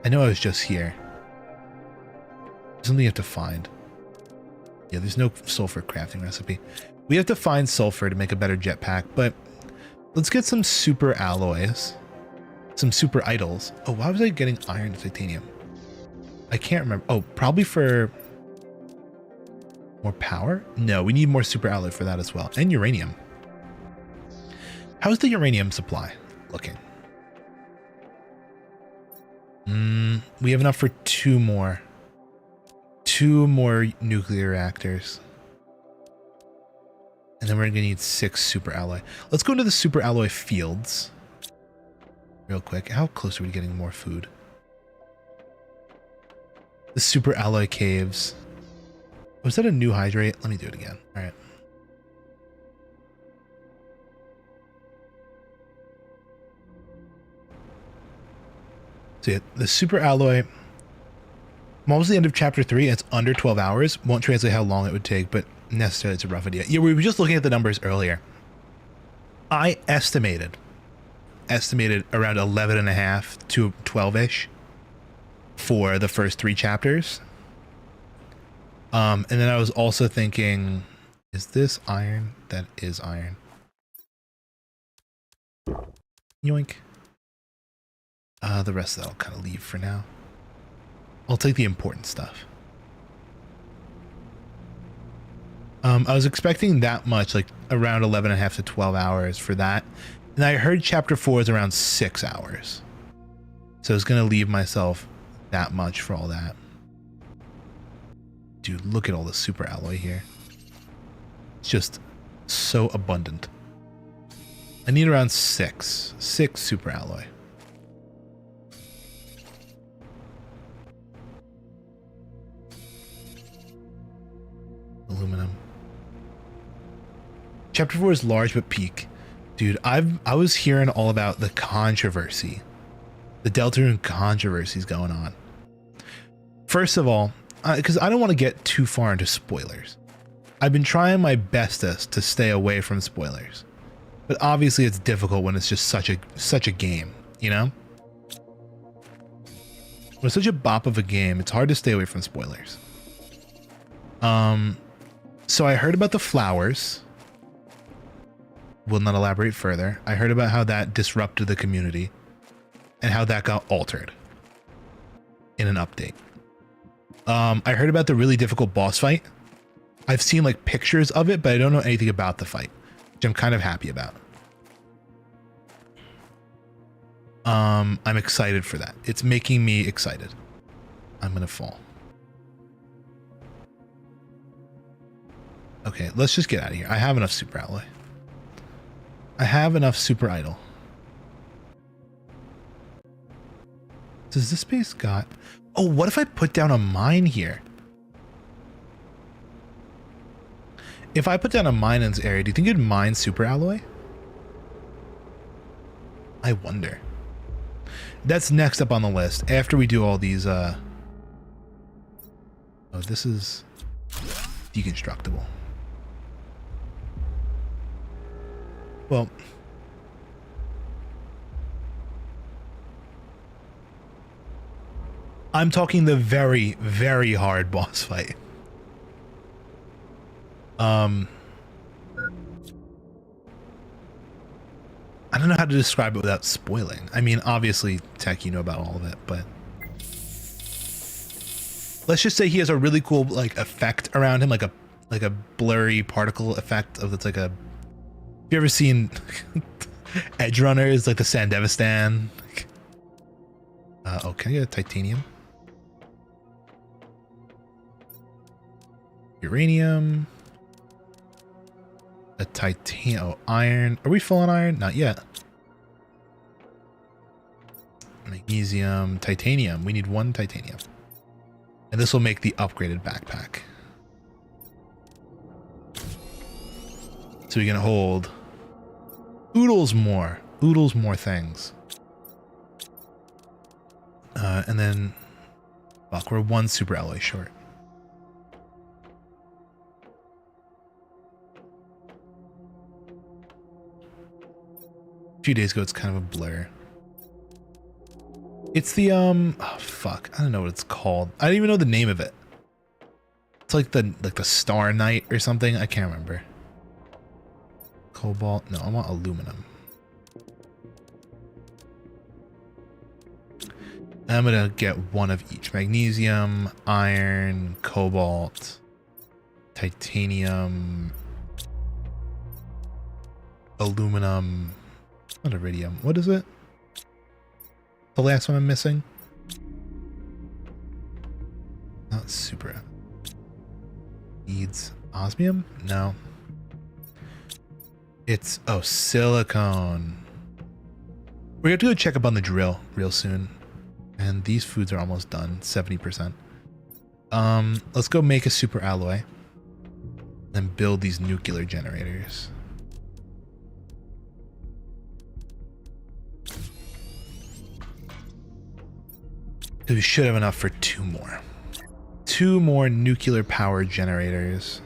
I know I was just here. Something you have to find. Yeah, there's no sulfur crafting recipe. We have to find sulfur to make a better jetpack, but let's get some super alloys. Some super idols. Oh, why was I getting iron and titanium? I can't remember. Oh, probably for more power? No, we need more super alloy for that as well. And uranium. How's the uranium supply looking? We have enough for two more nuclear reactors. And then we're going to need 6 super alloy. Let's go into the super alloy fields real quick. How close are we to getting more food? The super alloy caves. Was that a new hydrate? Let me do it again. All right. So yeah, the super alloy. I'm almost at the end of chapter 3. And it's under 12 hours. Won't translate how long it would take, but necessarily it's a rough idea. Yeah, we were just looking at the numbers earlier. I estimated around 11.5 to 12-ish for the first 3 chapters. And then I was also thinking, is this iron? That is iron. Yoink. The rest of that I'll kind of leave for now. I'll take the important stuff. I was expecting that much, like around 11 and a half to 12 hours for that. And I heard chapter 4 is around 6 hours. So I was going to leave myself that much for all that. Dude, look at all the super alloy here. It's just so abundant. I need around 6 super alloy. Aluminum. Chapter 4 is large but peak. Dude, I was hearing all about the controversy. The Deltarune controversy is going on. First of all, because I don't want to get too far into spoilers. I've been trying my bestest to stay away from spoilers. But obviously it's difficult when it's just such a game, you know? When it's such a bop of a game, it's hard to stay away from spoilers. So I heard about the flowers. Will not elaborate further. I heard about how that disrupted the community and how that got altered in an update. I heard about the really difficult boss fight. I've seen like pictures of it, but I don't know anything about the fight, which I'm kind of happy about. I'm excited for that. It's making me excited. I'm gonna fall. Okay, let's just get out of here. I have enough super alloy. I have enough super idol. Does this space got... Oh, what if I put down a mine here? If I put down a mine in this area, do you think it'd mine super alloy? I wonder. That's next up on the list after we do all these oh, this is deconstructible. Well, I'm talking the very, very hard boss fight. I don't know how to describe it without spoiling. I mean, obviously, Tech, you know about all of it, but let's just say he has a really cool like effect around him, like a blurry particle effect of that's like a. Have you ever seen Edge Runners, like the Sandevistan? Oh, can I get a titanium? Uranium. A titanium. Oh, iron. Are we full on iron? Not yet. Magnesium. Titanium. We need 1 titanium. And this will make the upgraded backpack. So we can hold oodles more things. And then, fuck, we're 1 super alloy short. A few days ago, it's kind of a blur. It's the, oh, fuck, I don't know what it's called. I don't even know the name of it. It's like the Star Knight or something. I can't remember. Cobalt. No, I want aluminum. I'm gonna get 1 of each. Magnesium, iron, cobalt, titanium, aluminum, not iridium. What is it? The last one I'm missing? Not super. Needs osmium? No. It's, oh, silicone. We have to go check up on the drill real soon. And these foods are almost done, 70%. Let's go make a super alloy and build these nuclear generators. We should have enough for 2 more. 2 more nuclear power generators.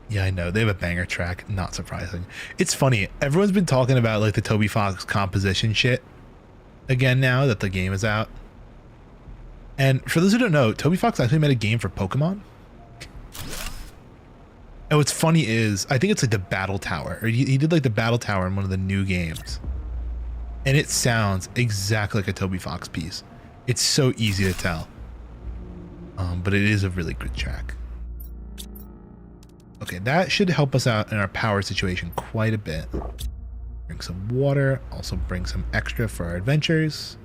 Yeah, I know. They have a banger track. Not surprising. It's funny. Everyone's been talking about like the Toby Fox composition shit again now that the game is out. And for those who don't know, Toby Fox actually made a game for Pokemon. And what's funny is, I think it's like the Battle Tower. Or he did like the Battle Tower in one of the new games. And it sounds exactly like a Toby Fox piece. It's so easy to tell. But it is a really good track. Okay, that should help us out in our power situation quite a bit. Bring some water, also bring some extra for our adventures.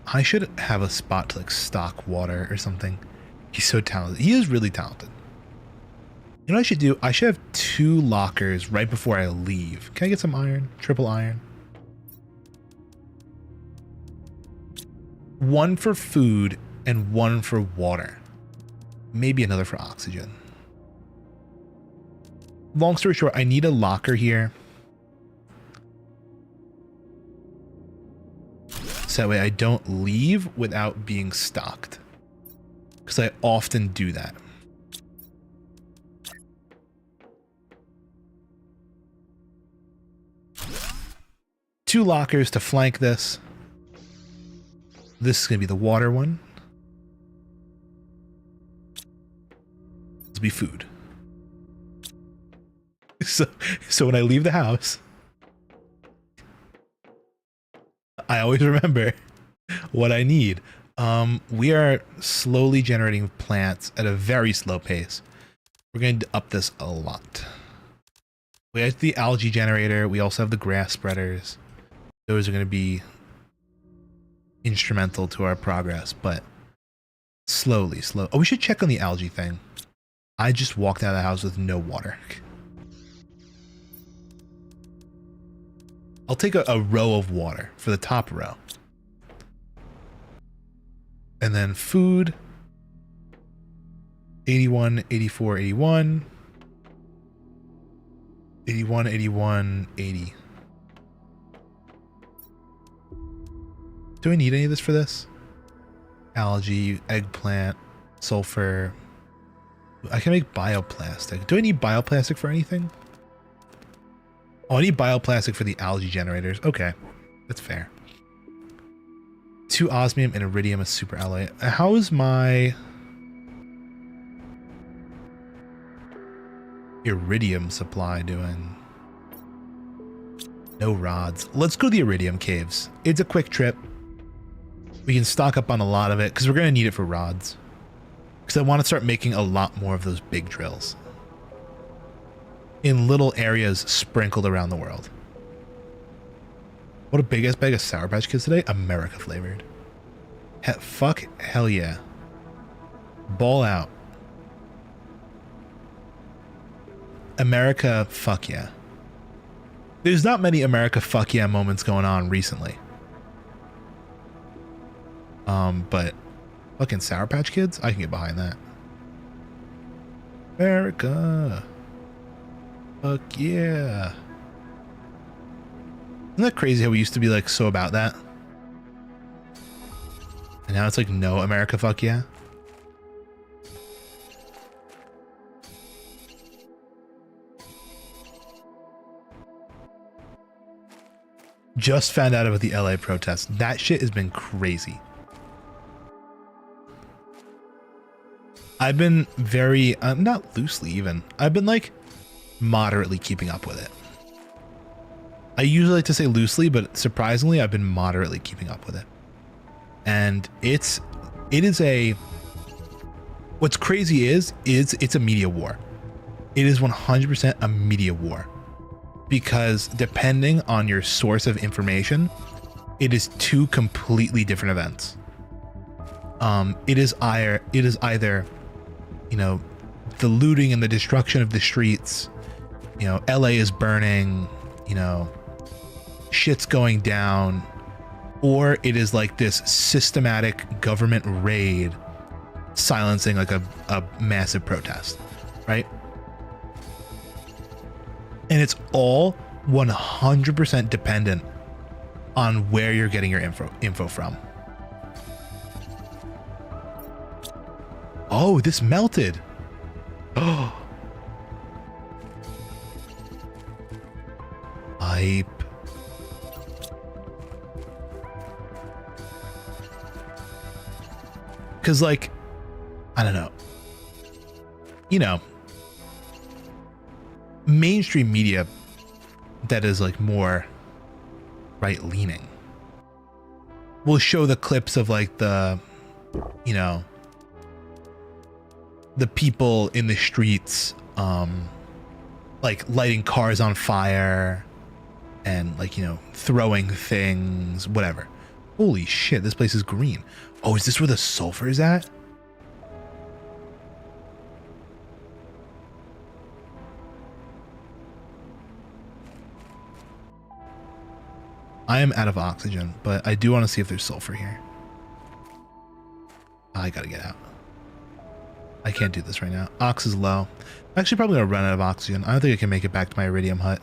I should have a spot to like stock water or something. He's so talented. He is really talented. You know what I should do? I should have 2 lockers right before I leave. Can I get some iron? Triple iron. 1 for food and 1 for water. Maybe another for oxygen. Long story short, I need a locker here. So that way I don't leave without being stocked. Because I often do that. Two lockers to flank this. This is going to be the water one. This will be food. So when I leave the house, I always remember what I need. We are slowly generating plants at a very slow pace. We're going to up this a lot. We have the algae generator. We also have the grass spreaders. Those are going to be instrumental to our progress, but slow. Oh, we should check on the algae thing. I just walked out of the house with no water. I'll take a row of water for the top row. And then food. 81, 84, 81. 81, 81, 80. Do I need any of this for this? Algae, eggplant, sulfur. I can make bioplastic. Do I need bioplastic for anything? Oh, I need bioplastic for the algae generators. Okay, that's fair. 2 osmium and iridium, a super alloy. How is my iridium supply doing? No rods. Let's go to the iridium caves. It's a quick trip. We can stock up on a lot of it because we're going to need it for rods. Because I want to start making a lot more of those big drills in little areas sprinkled around the world. What a big ass bag of Sour Patch Kids today. America flavored. Fuck hell yeah. Ball out. America fuck yeah. There's not many America fuck yeah moments going on recently. But fucking Sour Patch Kids, I can get behind that. America. Fuck yeah. Isn't that crazy how we used to be like so about that? And now it's like no America fuck yeah. Just found out about the LA protests. That shit has been crazy. I've been very, not loosely even. I've been like moderately keeping up with it. I usually like to say loosely, but surprisingly, I've been moderately keeping up with it. And it is a, what's crazy is it's a media war. It is 100% a media war. Because depending on your source of information, it is 2 completely different events. It is either, you know, the looting and the destruction of the streets, you know, LA is burning, you know, shit's going down, or it is like this systematic government raid silencing like a massive protest, right? And it's all 100% dependent on where you're getting your info from. Oh, this melted. Oh. Hype. Because, like, I don't know. You know, mainstream media that is like more right leaning will show the clips of like the, you know, the people in the streets, like lighting cars on fire and like, you know, throwing things, whatever. Holy shit, this place is green. Oh, is this where the sulfur is at? I am out of oxygen, but I do want to see if there's sulfur here. I gotta get out. I can't do this right now. Ox is low. I'm actually probably gonna run out of oxygen. I don't think I can make it back to my iridium hut.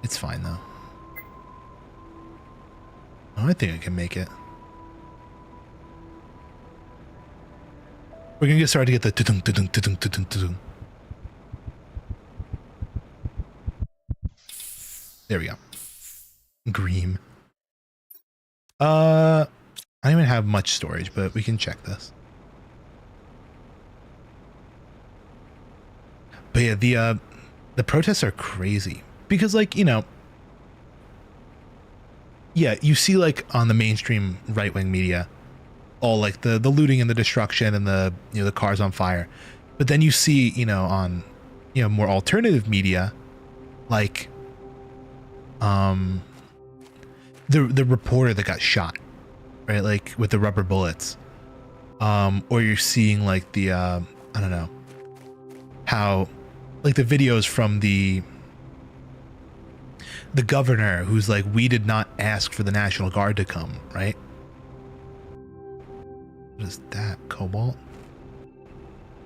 It's fine though. Oh, I think I can make it. We're gonna get started to get the tudung, tudung, tudung, tudung, tudung. There we go. Green. I don't even have much storage, but we can check this. But yeah, the protests are crazy because, like, you know, yeah, you see like on the mainstream right-wing media, all like the looting and the destruction and the, you know, the cars on fire, but then you see, you know, on, you know, more alternative media, like, the reporter that got shot, right, like with the rubber bullets, or you're seeing like the I don't know how, like the videos from the governor who's like, we did not ask for the National Guard to come, right? What is that? Cobalt?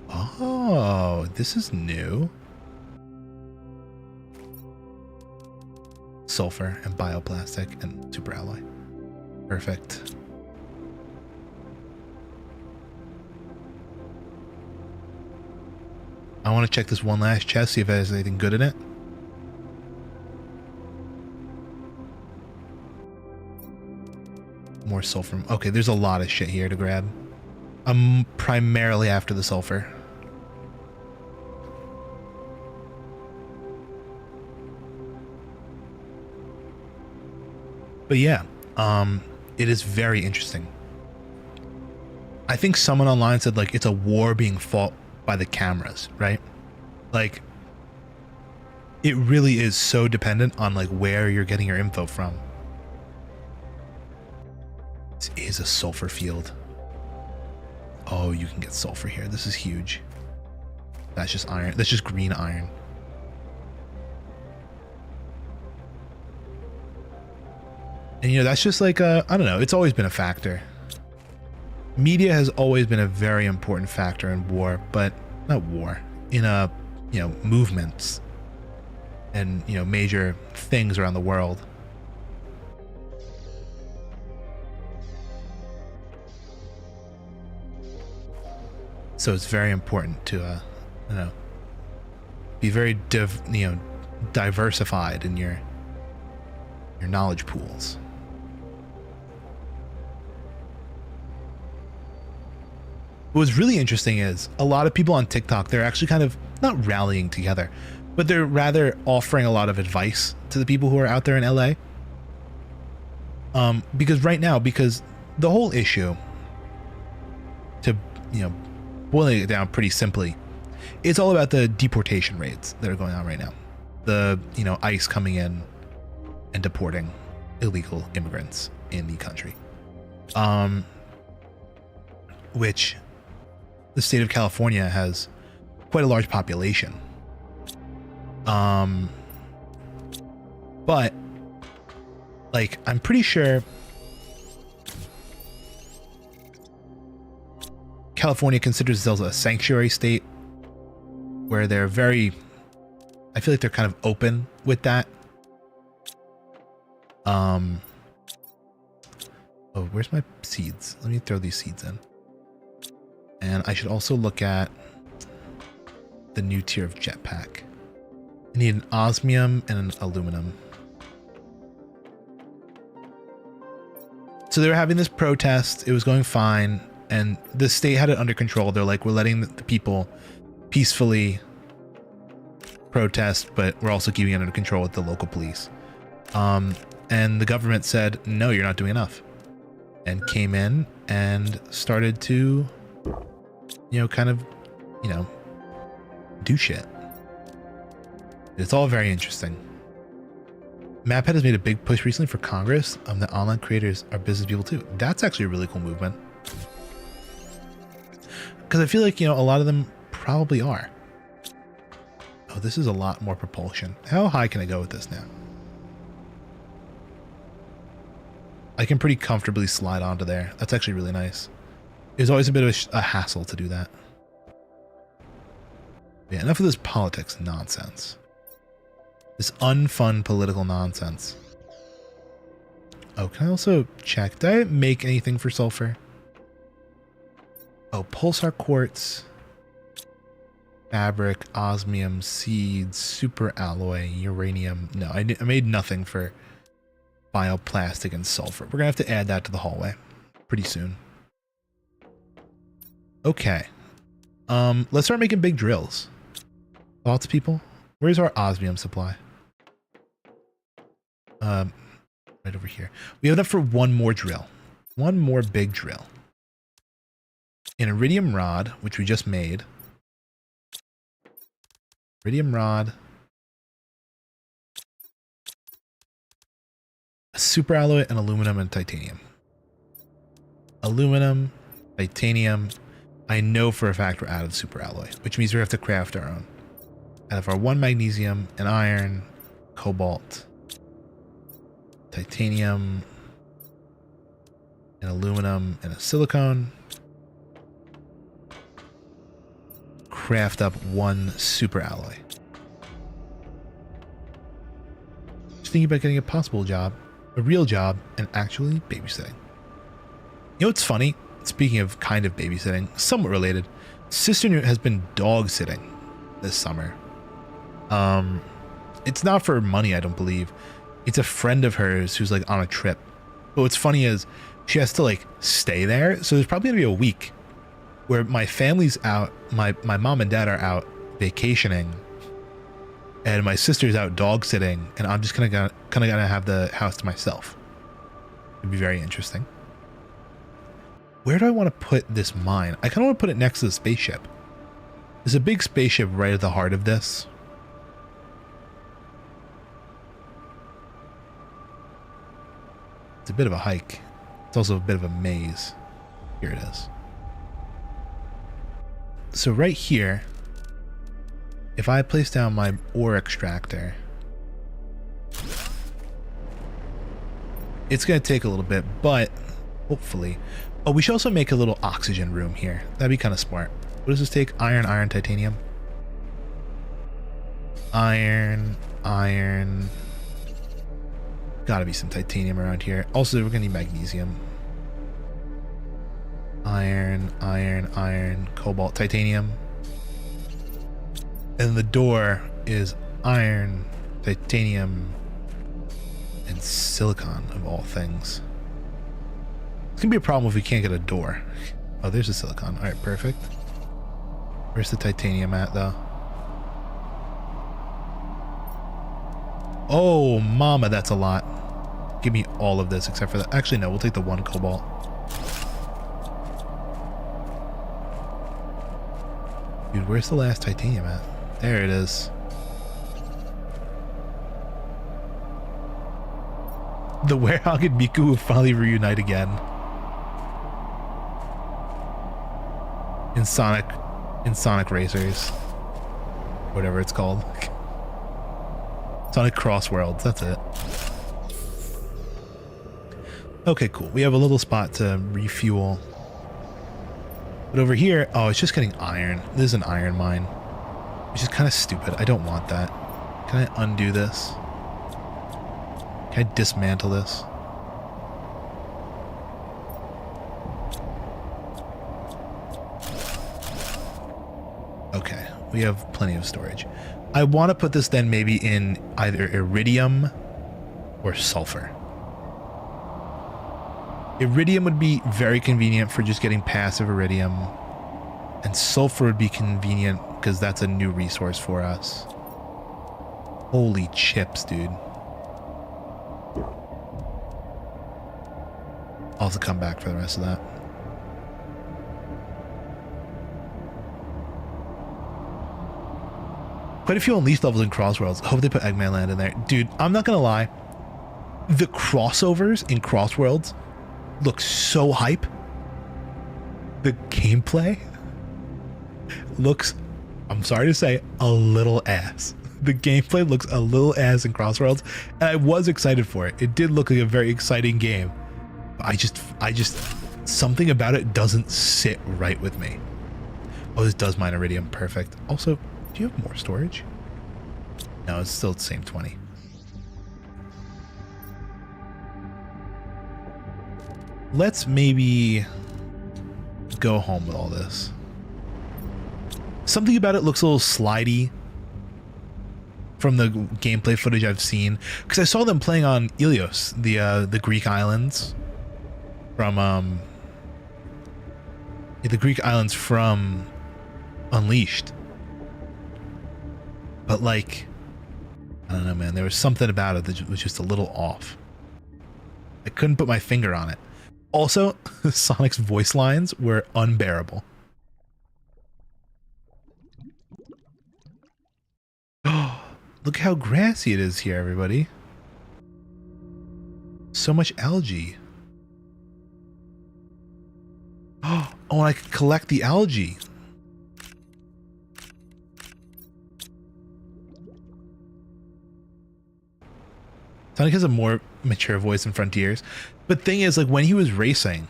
Oh, this is new. Sulfur and bioplastic and super alloy. Perfect. I want to check this one last chest, see if it has anything good in it. More sulfur. Okay, there's a lot of shit here to grab. I'm primarily after the sulfur. But yeah, it is very interesting. I think someone online said like it's a war being fought by the cameras, right? Like it really is so dependent on like where you're getting your info from. This is a sulfur field. Oh, you can get sulfur here. This is huge. That's just iron. That's just green iron. And you know, that's just like I don't know, it's always been a factor. Media has always been a very important factor in war, but not war, in you know, movements and, you know, major things around the world. So it's very important to you know, be very diversified in your knowledge pools. What was really interesting is a lot of people on TikTok, they're actually kind of not rallying together, but they're rather offering a lot of advice to the people who are out there in LA. Because right now, because the whole issue, to, you know, boiling it down pretty simply, it's all about the deportation rates that are going on right now. The, you know, ICE coming in and deporting illegal immigrants in the country. Which the state of California has quite a large population. But like, I'm pretty sure California considers themselves a sanctuary state where they're very, I feel like they're kind of open with that. Oh, where's my seeds? Let me throw these seeds in. And I should also look at the new tier of jetpack. I need an osmium and an aluminum. So they were having this protest. It was going fine. And the state had it under control. They're like, we're letting the people peacefully protest, but we're also keeping it under control with the local police. And the government said, no, you're not doing enough. And came in and started to, kind of, do shit. It's all very interesting. MapHead has made a big push recently for Congress. That online creators are business people too. That's actually a really cool movement. Because I feel like, a lot of them probably are. Oh, this is a lot more propulsion. How high can I go with this now? I can pretty comfortably slide onto there. That's actually really nice. It was always a bit of a hassle to do that. Yeah, enough of this politics nonsense. This unfun political nonsense. Oh, can I also check? Did I make anything for sulfur? Oh, pulsar quartz, fabric, osmium, seeds, super alloy, uranium. No, I made nothing for bioplastic and sulfur. We're gonna have to add that to the hallway pretty soon. Okay. Let's start making big drills. Thoughts, people? Where's our osmium supply? Right over here. We have enough for one more drill. One more big drill. An iridium rod, which we just made. Iridium rod. A super alloy and aluminum and titanium. Aluminum, titanium. I know for a fact we're out of super alloy, which means we have to craft our own. Out of our one magnesium, an iron, cobalt, titanium, an aluminum, and a silicone. Craft up one super alloy. Just thinking about getting a possible job, a real job, and actually babysitting. You know what's funny? Speaking of kind of babysitting, somewhat related, Sister Newt has been dog sitting this summer. It's not for money, I don't believe. It's a friend of hers who's like on a trip. But what's funny is she has to like stay there. So there's probably gonna be a week where my family's out, my mom and dad are out vacationing, and my sister's out dog sitting, and I'm just gonna have the house to myself. It'd be very interesting. Where do I want to put this mine? I kind of want to put it next to the spaceship. There's a big spaceship right at the heart of this. It's a bit of a hike. It's also a bit of a maze. Here it is. So right here, if I place down my ore extractor, it's going to take a little bit, but hopefully... Oh, we should also make a little oxygen room here. That'd be kind of smart. What does this take? Iron, iron, titanium. Iron, iron. Gotta be some titanium around here. Also, we're gonna need magnesium. Iron, iron, iron, cobalt, titanium. And the door is iron, titanium, and silicon, of all things. It's gonna be a problem if we can't get a door. Oh, there's the silicon. All right, perfect. Where's the titanium at, though? Oh, mama, that's a lot. Give me all of this except for that. Actually, no, we'll take the one cobalt. Dude, where's the last titanium at? There it is. The Werehog and Miku will finally reunite again. In Sonic Racers. Whatever it's called. Sonic Cross Worlds, that's it. Okay, cool. We have a little spot to refuel. But over here, oh, it's just getting iron. This is an iron mine, which is kind of stupid. I don't want that. Can I undo this? Can I dismantle this? Okay, we have plenty of storage. I want to put this then maybe in either iridium or sulfur. Iridium would be very convenient for just getting passive iridium, and sulfur would be convenient because that's a new resource for us. Holy chips, dude. I'll have to come back for the rest of that. Quite a few Unleashed levels in Crossworlds. Hope they put Eggman Land in there. Dude, I'm not gonna lie. The crossovers in Crossworlds look so hype. The gameplay looks, I'm sorry to say, a little ass. The gameplay looks a little ass in Crossworlds, and I was excited for it. It did look like a very exciting game. I just, something about it doesn't sit right with me. Oh, this does mine iridium. Perfect. Also, do you have more storage? No, it's still the same 20. Let's maybe go home with all this. Something about it looks a little slidey from the gameplay footage I've seen, because I saw them playing on Ilios, the Greek islands from the Greek islands from Unleashed. But like, I don't know, man, there was something about it that was just a little off. I couldn't put my finger on it. Also, Sonic's voice lines were unbearable. Oh, look how grassy it is here, everybody. So much algae. Oh, and I can collect the algae. Sonic has a more mature voice in Frontiers. But thing is, like, when he was racing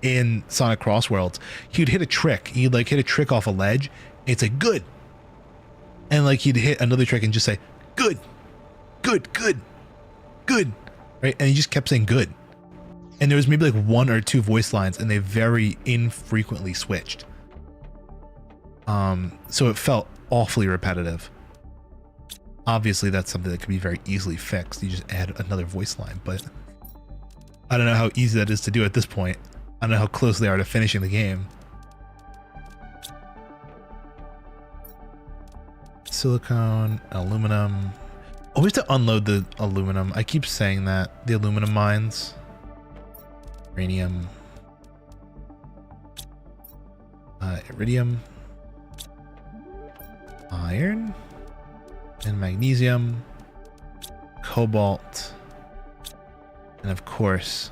in Sonic Crossworlds, he'd hit a trick. He'd like hit a trick off a ledge. And he'd say, good. And like he'd hit another trick and just say, good, good, good, good. Right? And he just kept saying good. And there was maybe like 1 or 2 voice lines, and they very infrequently switched. So it felt awfully repetitive. Obviously, that's something that can be very easily fixed. You just add another voice line, but I don't know how easy that is to do at this point. I don't know how close they are to finishing the game. Silicone, aluminum. Oh, we have to unload the aluminum. I keep saying that. The aluminum mines. Uranium. Iridium. Iron. And magnesium. Cobalt. And of course,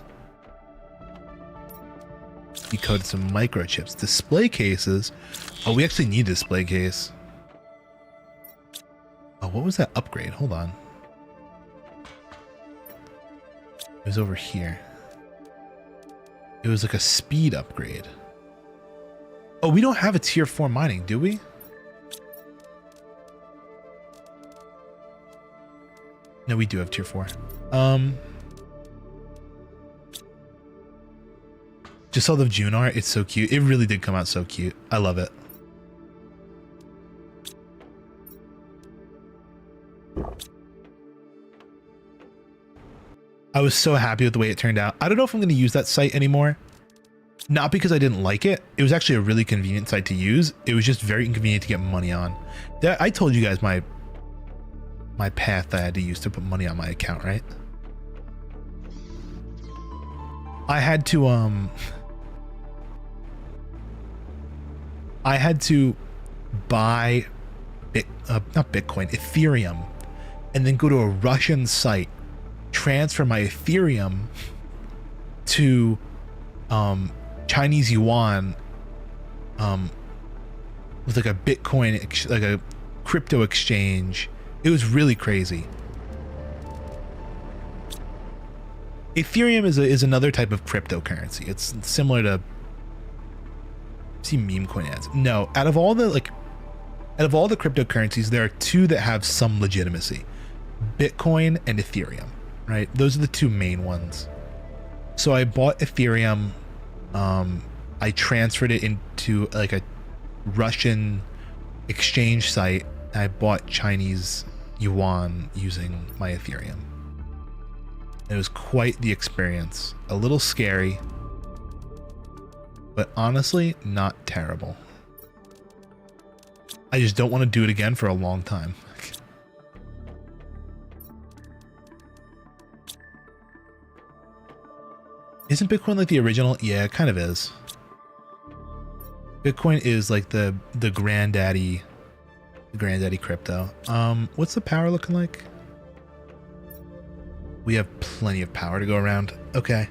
decoded some microchips. Display cases. Oh, we actually need a display case. Oh, what was that upgrade? Hold on. It was over here. It was like a speed upgrade. Oh, we don't have a tier 4 mining, do we? No, we do have tier 4. Just saw the June art. It's so cute. It really did come out so cute. I love it. I was so happy with the way it turned out. I don't know if I'm going to use that site anymore. Not because I didn't like it. It was actually a really convenient site to use. It was just very inconvenient to get money on. I told you guys my path that I had to use to put money on my account, right? I had to buy not Bitcoin, Ethereum, and then go to a Russian site, transfer my Ethereum to Chinese yuan with like a Bitcoin, like a crypto exchange. It was really crazy. Ethereum is another type of cryptocurrency. It's similar to, see meme coin ads. No, out of all the cryptocurrencies, there are 2 that have some legitimacy. Bitcoin and Ethereum, right? Those are the 2 main ones. So I bought Ethereum. I transferred it into like a Russian exchange site. I bought Chinese yuan using my Ethereum. It was quite the experience. A little scary, but honestly, not terrible. I just don't want to do it again for a long time. Isn't Bitcoin like the original? Yeah, it kind of is. Bitcoin is like the granddaddy The Granddaddy Crypto. What's the power looking like? We have plenty of power to go around. Okay.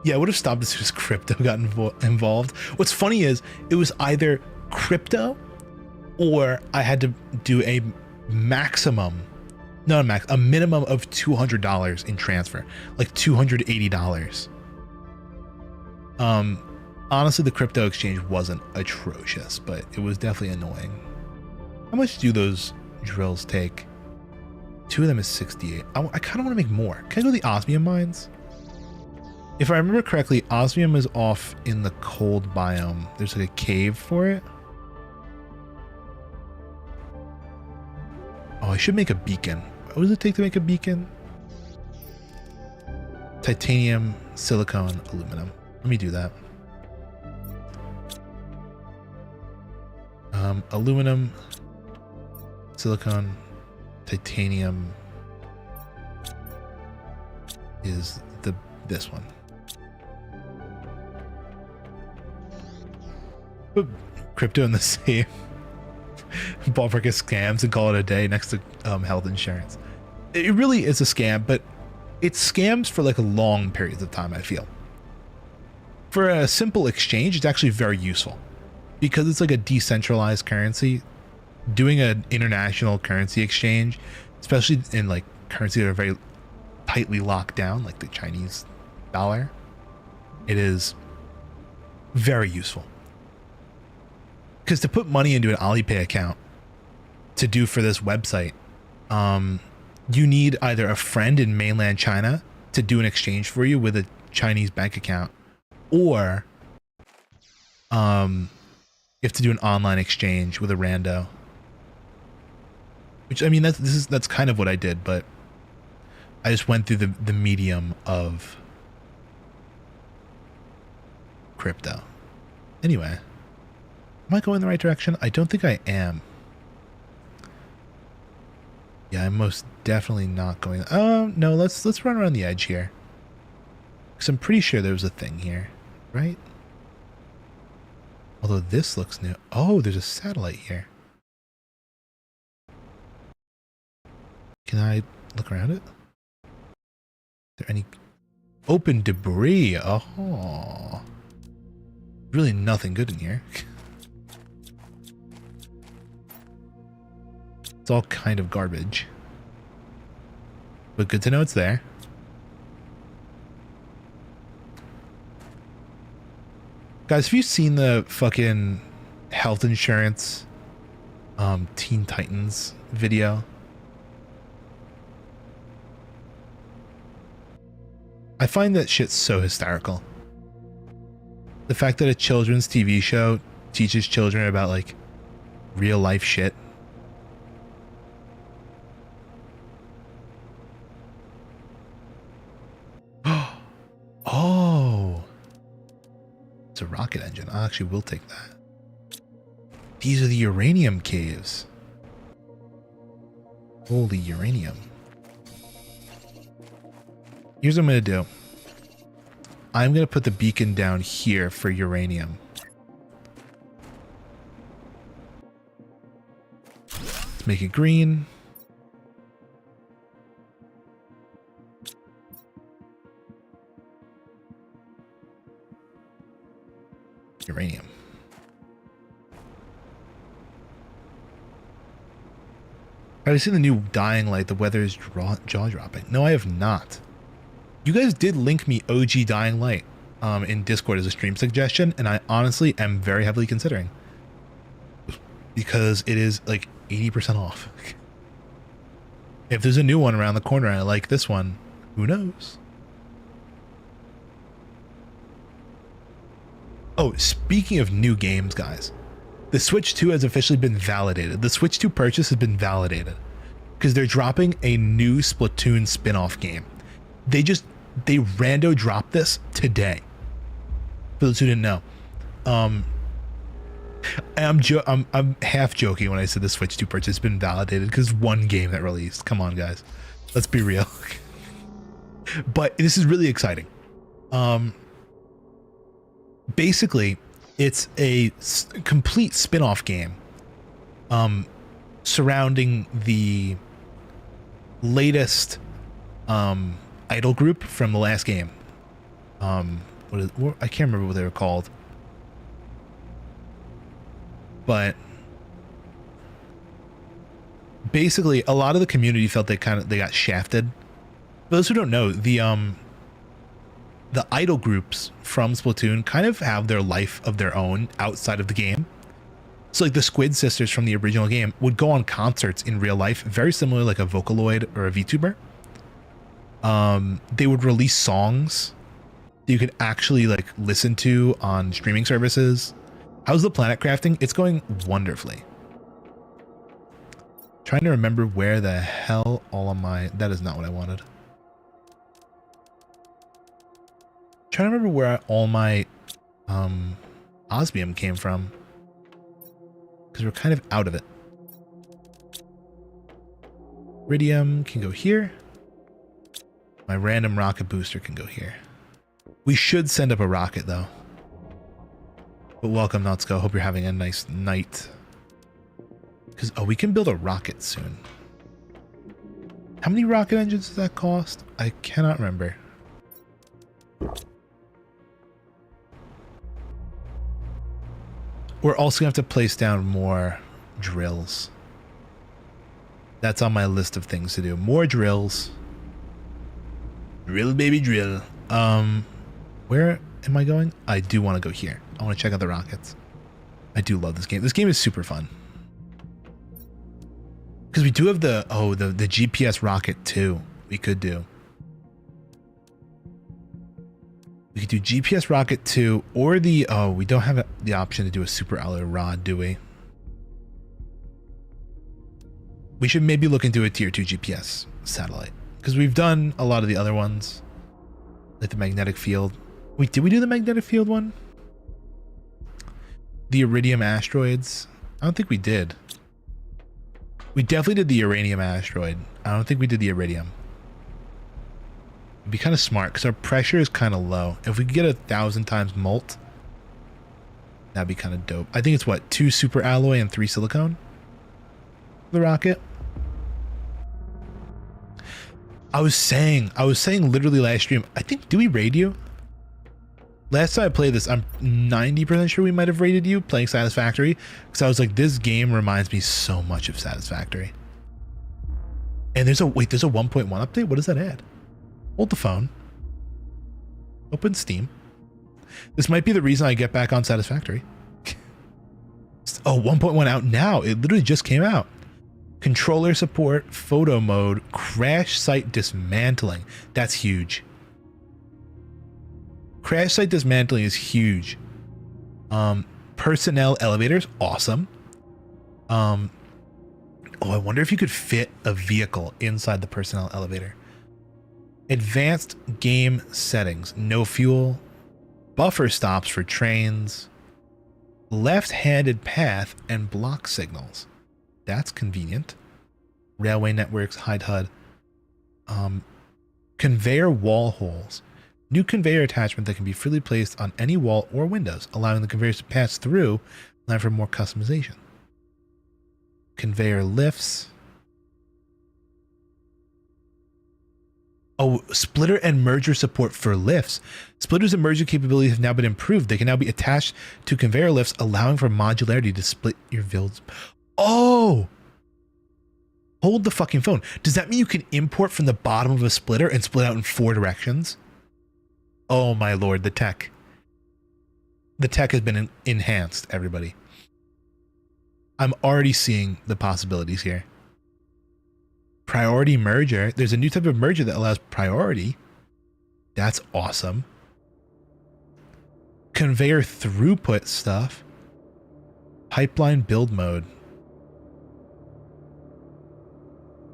Yeah, I would have stopped as soon as crypto got involved. What's funny is it was either crypto or I had to do a maximum, not a max, a minimum of $200 in transfer, like $280. Honestly, the crypto exchange wasn't atrocious, but it was definitely annoying. How much do those drills take? 2 of them is 68. I kind of want to make more. Can I go to the osmium mines? If I remember correctly, osmium is off in the cold biome. There's like a cave for it. Oh, I should make a beacon. What does it take to make a beacon? Titanium, silicone, aluminum. Let me do that. Aluminum, silicone, titanium is this one. Put crypto in the same ballpark as scams and call it a day next to health insurance. It really is a scam, but it's scams for like long periods of time, I feel. For a simple exchange, it's actually very useful because it's like a decentralized currency. Doing an international currency exchange, especially in like currency that are very tightly locked down, like the Chinese dollar, it is very useful. Because to put money into an Alipay account to do for this website, you need either a friend in mainland China to do an exchange for you with a Chinese bank account, or you have to do an online exchange with a rando. Which, I mean, that's kind of what I did, but I just went through the medium of crypto. Anyway, am I going in the right direction? I don't think I am. Yeah, I'm most definitely not going. Oh no, let's run around the edge here, because I'm pretty sure there was a thing here, right? Although this looks new. Oh, there's a satellite here. Can I look around it? Is there any open debris? Oh, really nothing good in here. It's all kind of garbage, but good to know it's there. Guys, have you seen the fucking health insurance Teen Titans video? I find that shit so hysterical. The fact that a children's TV show teaches children about like real life shit. Oh, it's a rocket engine. I actually will take that. These are the uranium caves. Holy uranium. Here's what I'm going to do. I'm going to put the beacon down here for uranium. Let's make it green. Uranium. Have you seen the new dying light? The weather is jaw-dropping. No, I have not. You guys did link me OG Dying Light in Discord as a stream suggestion, and I honestly am very heavily considering, because it is like 80% off. If there's a new one around the corner and I like this one, who knows? Oh, speaking of new games, guys, the Switch 2 has officially been validated. The Switch 2 purchase has been validated because they're dropping a new Splatoon spin-off game. They rando dropped this today. For those who didn't know, I'm half joking when I said the Switch 2 purchase has been validated because one game that released. Come on, guys, let's be real. But this is really exciting. Basically, it's a complete spin-off game surrounding the latest idol group from the last game. I can't remember what they were called, but basically a lot of the community felt they got shafted. For those who don't know, the idol groups from Splatoon kind of have their life of their own outside of the game. So like the Squid Sisters from the original game would go on concerts in real life, very similar like a Vocaloid or a VTuber. They would release songs that you could actually like listen to on streaming services. How's the planet crafting? It's going wonderfully. Trying to remember where the hell all of my... That is not what I wanted. Trying to remember where all my osmium came from, because we're kind of out of it. Iridium can go here. My random rocket booster can go here. We should send up a rocket though. But welcome, Notsko. Hope you're having a nice night. Because, oh, we can build a rocket soon. How many rocket engines does that cost? I cannot remember. We're also going to have to place down more drills. That's on my list of things to do. More drills. Drill, baby, drill. Where am I going? I do want to go here. I want to check out the rockets. I do love this game. This game is super fun. Because we do have the GPS rocket too. We could do. We could do GPS rocket 2 or the... Oh, we don't have the option to do a super alloy rod, do we? We should maybe look into a tier 2 GPS satellite. Because we've done a lot of the other ones. Like the magnetic field. Wait, did we do the magnetic field one? The iridium asteroids? I don't think we did. We definitely did the uranium asteroid. I don't think we did the iridium. It'd be kind of smart because our pressure is kind of low. If we could get 1,000 times molt, that'd be kind of dope. I think it's what, 2 super alloy and 3 silicone? The rocket. I was saying literally last stream, I think, do we raid you? Last time I played this, I'm 90% sure we might have raided you playing Satisfactory, because I was like, this game reminds me so much of Satisfactory. And there's a 1.1 update? What does that add? Hold the phone. Open Steam. This might be the reason I get back on Satisfactory. Oh, 1.1 out now. It literally just came out. Controller support, photo mode, crash site dismantling. That's huge. Crash site dismantling is huge. Personnel elevators, awesome. Oh, I wonder if you could fit a vehicle inside the personnel elevator. Advanced game settings, no fuel, buffer stops for trains, left-handed path, and block signals. That's convenient. Railway networks, hide HUD. Conveyor wall holes. New conveyor attachment that can be freely placed on any wall or windows, allowing the conveyors to pass through, allowing for more customization. Conveyor lifts. Oh, splitter and merger support for lifts. Splitters and merger capabilities have now been improved. They can now be attached to conveyor lifts, allowing for modularity to split your builds. Oh! Hold the fucking phone. Does that mean you can import from the bottom of a splitter and split out in 4 directions? Oh my lord, the tech. The tech has been enhanced, everybody. I'm already seeing the possibilities here. Priority merger. There's a new type of merger that allows priority. That's awesome. Conveyor throughput stuff. Pipeline build mode.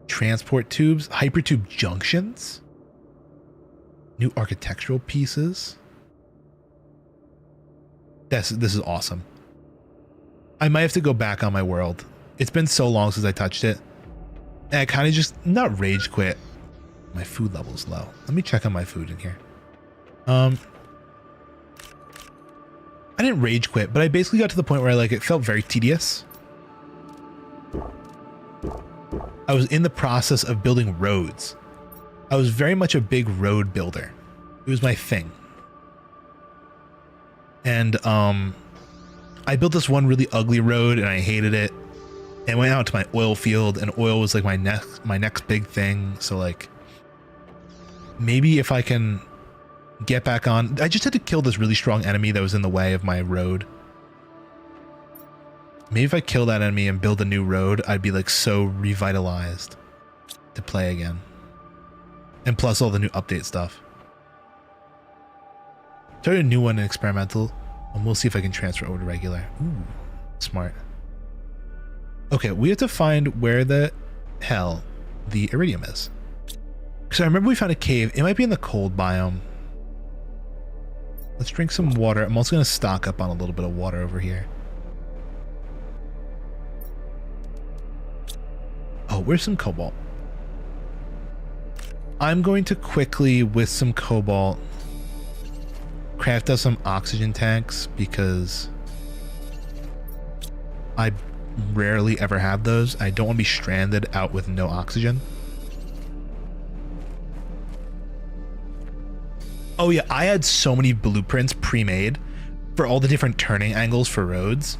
Transport tubes. Hypertube junctions. New architectural pieces. This is awesome. I might have to go back on my world. It's been so long since I touched it. And I kind of just, not rage quit. My food level's low. Let me check on my food in here. I didn't rage quit, but I basically got to the point where it felt very tedious. I was in the process of building roads. I was very much a big road builder. It was my thing. And I built this one really ugly road and I hated it. And went out to my oil field, and oil was like my next big thing. So like maybe if I can get back on, I just had to kill this really strong enemy that was in the way of my road. Maybe if I kill that enemy and build a new road, I'd be like so revitalized to play again. And plus all the new update stuff. Started a new one in experimental, and we'll see if I can transfer over to regular. Ooh, smart. Okay, we have to find where the hell the iridium is. Because I remember we found a cave. It might be in the cold biome. Let's drink some water. I'm also going to stock up on a little bit of water over here. Oh, where's some cobalt? I'm going to quickly, with some cobalt, craft us some oxygen tanks because I rarely ever have those. I don't want to be stranded out with no oxygen. Oh yeah, I had so many blueprints pre-made for all the different turning angles for roads,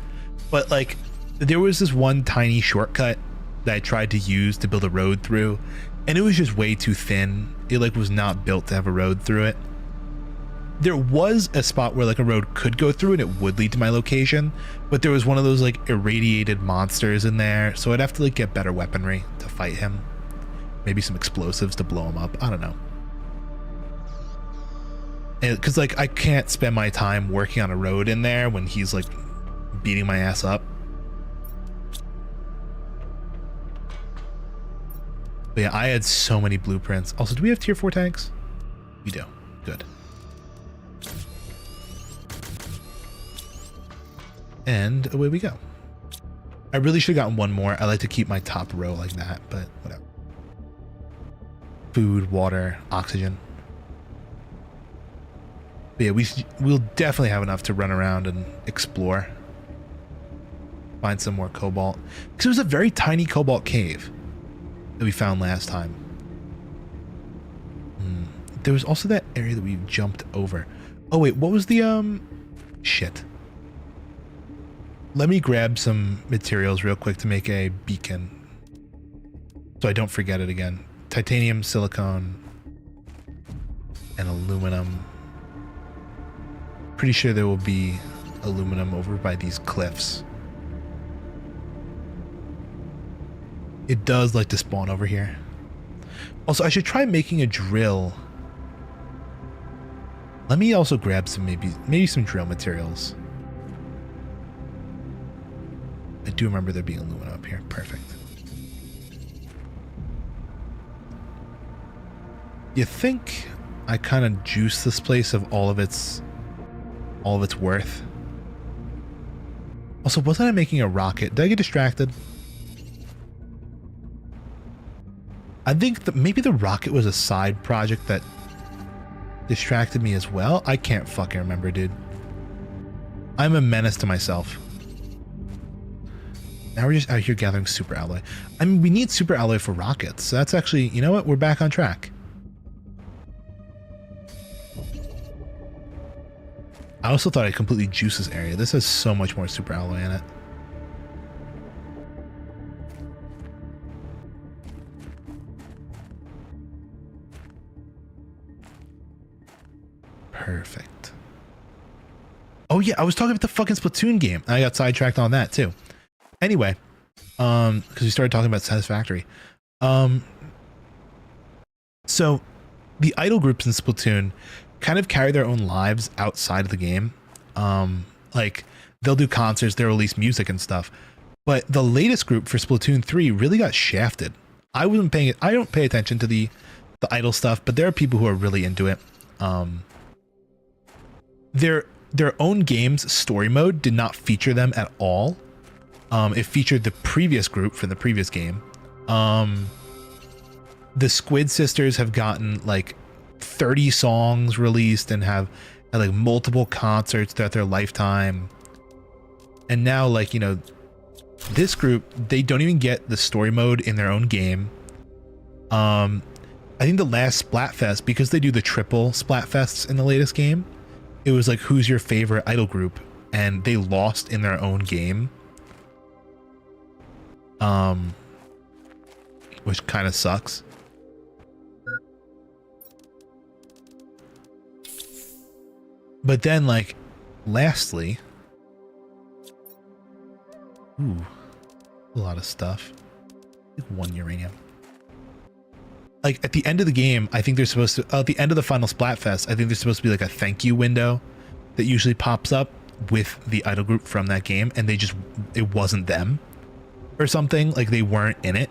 but like there was this one tiny shortcut that I tried to use to build a road through, and it was just way too thin. It like was not built to have a road through it. There was a spot where like a road could go through and it would lead to my location, but there was one of those like irradiated monsters in there, so I'd have to like get better weaponry to fight him. Maybe some explosives to blow him up. I don't know. Because like I can't spend my time working on a road in there when he's like beating my ass up. But yeah, I had so many blueprints. Also, do we have tier 4 tanks? We do. Good. And away we go. I really should have gotten one more. I like to keep my top row like that, but whatever. Food, water, oxygen. But yeah, we'll definitely have enough to run around and explore. Find some more cobalt. Because it was a very tiny cobalt cave that we found last time. There was also that area that we jumped over. Oh wait, what was the shit. Let me grab some materials real quick to make a beacon so I don't forget it again. Titanium, silicone, and aluminum. Pretty sure there will be aluminum over by these cliffs. It does like to spawn over here. Also, I should try making a drill. Let me also grab some maybe some drill materials. I do remember there being aluminum up here. Perfect. You think I kind of juice this place of all of its worth? Also, wasn't I making a rocket? Did I get distracted? I think that maybe the rocket was a side project that distracted me as well. I can't fucking remember, dude. I'm a menace to myself. Now we're just out here gathering super alloy. I mean, we need super alloy for rockets. So that's actually, you know what? We're back on track. I also thought I completely juiced this area. This has so much more super alloy in it. Perfect. Oh yeah, I was talking about the fucking Splatoon game. I got sidetracked on that too. Anyway, because we started talking about Satisfactory. So the idol groups in Splatoon kind of carry their own lives outside of the game. Like they'll do concerts, they'll release music and stuff. But the latest group for Splatoon 3 really got shafted. I don't pay attention to the idol stuff, but there are people who are really into it. Their own game's story mode did not feature them at all. It featured the previous group from the previous game. The Squid Sisters have gotten like 30 songs released and have had like multiple concerts throughout their lifetime. And now, like, you know, This group, they don't even get the story mode in their own game. I think the last Splatfest, because they do the triple Splatfests in the latest game, it was like, who's your favorite idol group? And they lost in their own game. Which kind of sucks. But then, like, lastly, ooh, a lot of stuff. Like 1 uranium. Like at the end of the game, I think there's supposed to, at the end of the final Splatfest, I think there's supposed to be like a thank you window that usually pops up with the idol group from that game, and they just, it wasn't them or something, like they weren't in it.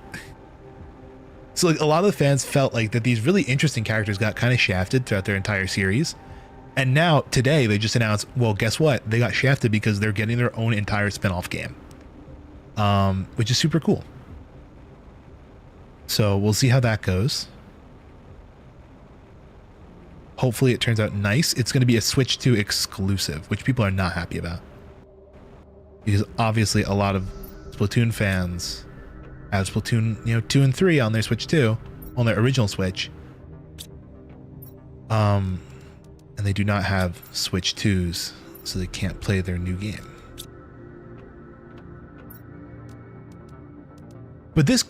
So like a lot of the fans felt like that these really interesting characters got kind of shafted throughout their entire series. And now today they just announced, well, guess what? They got shafted because they're getting their own entire spin-off game. Which is super cool. So we'll see how that goes. Hopefully it turns out nice. It's going to be a Switch 2 exclusive, which people are not happy about. Because obviously a lot of Splatoon fans have Splatoon, 2 and 3 on their Switch 2, on their original Switch. And they do not have Switch 2s, so they can't play their new game. But this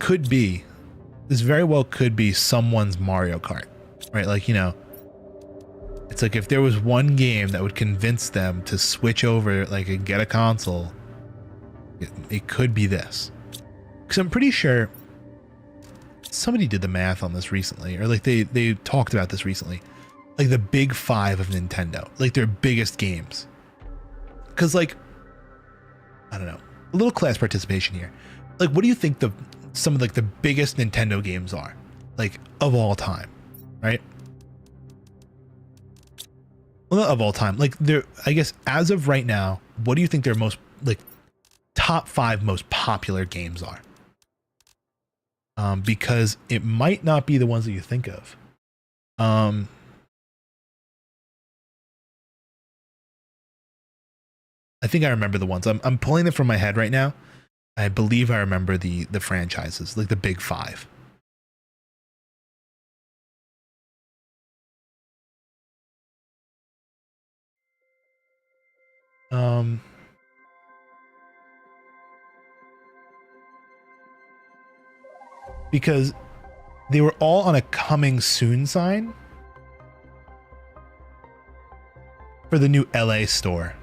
very well could be someone's Mario Kart, right? Like, it's like if there was one game that would convince them to switch over, like, and get a console, it could be this. Because I'm pretty sure somebody did the math on this recently, or like they talked about this recently. Like the big five of Nintendo, like their biggest games. Because like, I don't know, a little class participation here. Like, what do you think some of like the biggest Nintendo games are, like, of all time, right? Well, not of all time, like they're, I guess as of right now, what do you think their most, like, top 5 most popular games are? Because it might not be the ones that you think of. I think I remember the ones. I'm pulling them from my head right now. I believe I remember the franchises, like the big 5. Because they were all on a coming soon sign for the new LA store.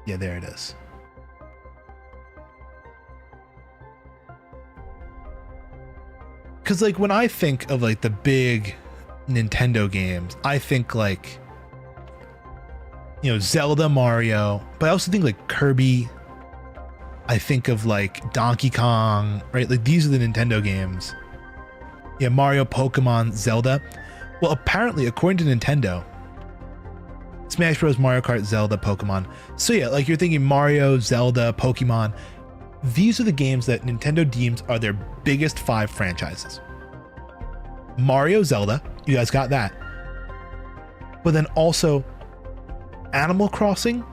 Yeah, there it is. Because like when I think of like the big Nintendo games, I think like, Zelda, Mario, but I also think like Kirby. I think of like Donkey Kong, right? Like these are the Nintendo games. Yeah, Mario, Pokemon, Zelda. Well, apparently, according to Nintendo, Smash Bros, Mario Kart, Zelda, Pokemon. So yeah, like you're thinking Mario, Zelda, Pokemon. These are the games that Nintendo deems are their biggest 5 franchises. Mario, Zelda, you guys got that. But then also Animal Crossing,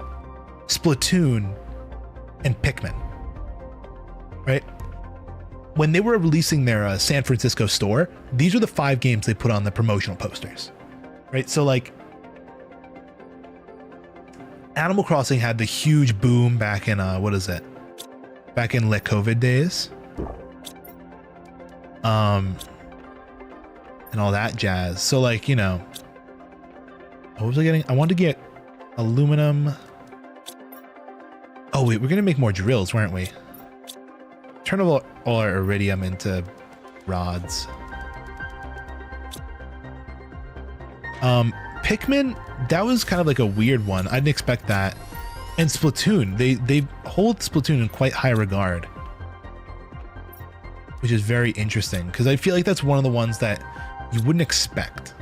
Splatoon, and Pikmin. Right? When they were releasing their San Francisco store, these are the 5 games they put on the promotional posters. Right? So like Animal Crossing had the huge boom back in back in the COVID days. And all that jazz. So like, what was I getting? I wanted to get aluminum. Oh wait, we're gonna make more drills, weren't we? Turn all our iridium into rods. Pikmin, that was kind of like a weird one. I didn't expect that. And Splatoon, they hold Splatoon in quite high regard, which is very interesting because I feel like that's one of the ones that you wouldn't expect.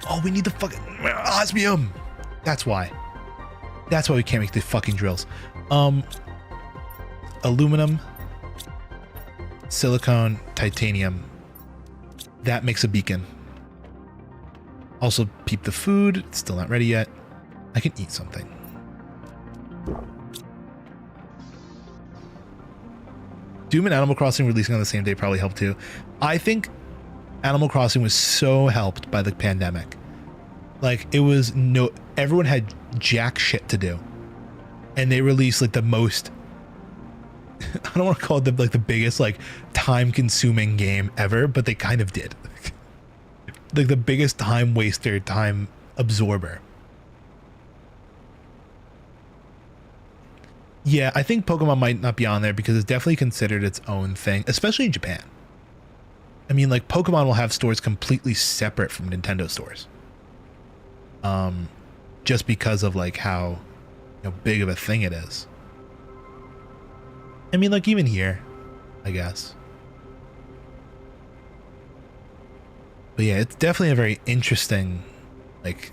Oh, we need the fucking osmium. That's why we can't make the fucking drills. Aluminum, silicone, titanium. That makes a beacon. Also, peep the food. It's still not ready yet. I can eat something. Doom and Animal Crossing releasing on the same day probably helped too. I think Animal Crossing was so helped by the pandemic. Like it was everyone had jack shit to do. And they released like the most, I don't want to call it like the biggest like time consuming game ever, but they kind of did. Like the biggest time waster, time absorber. Yeah, I think Pokemon might not be on there because it's definitely considered its own thing, especially in Japan. I mean, like Pokemon will have stores completely separate from Nintendo stores. Just because of like how big of a thing it is. I mean, like even here, I guess. But yeah, it's definitely a very interesting like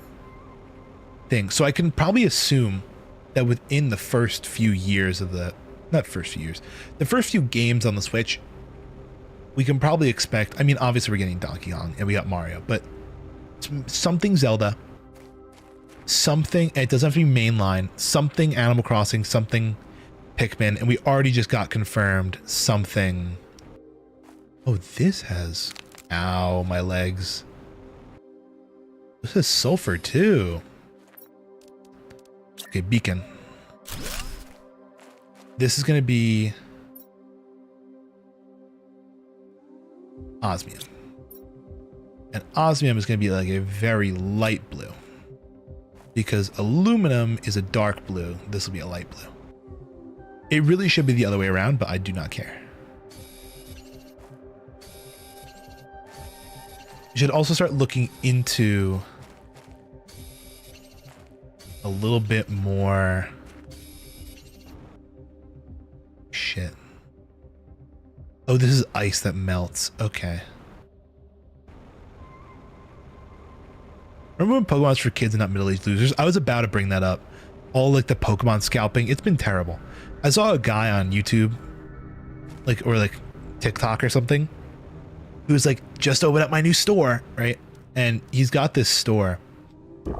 thing. So I can probably assume that within the first few years of the first few games on the Switch, we can probably expect, I mean, obviously we're getting Donkey Kong and we got Mario, but something Zelda, something, it doesn't have to be mainline, something Animal Crossing, something Pikmin, and we already just got confirmed something. Oh, this has, ow, my legs. This is sulfur too. Okay, beacon. This is going to be osmium. And osmium is going to be like a very light blue. Because aluminum is a dark blue. This will be a light blue. It really should be the other way around, but I do not care. You should also start looking into a little bit more shit. Oh, this is ice that melts. Okay. Remember when Pokemon was for kids and not middle-aged losers? I was about to bring that up. All like the Pokemon scalping. It's been terrible. I saw a guy on YouTube, or TikTok or something, who was like, just opened up my new store, right? And he's got this store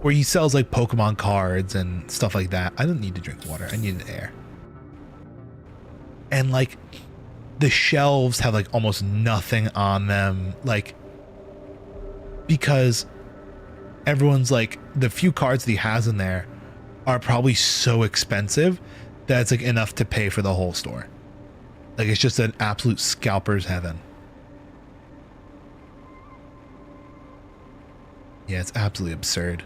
where he sells like Pokemon cards and stuff like that. I didn't need to drink water. I needed air. And like the shelves have like almost nothing on them. Like, because everyone's like, the few cards that he has in there are probably so expensive that it's like enough to pay for the whole store. Like it's just an absolute scalper's heaven. Yeah, it's absolutely absurd.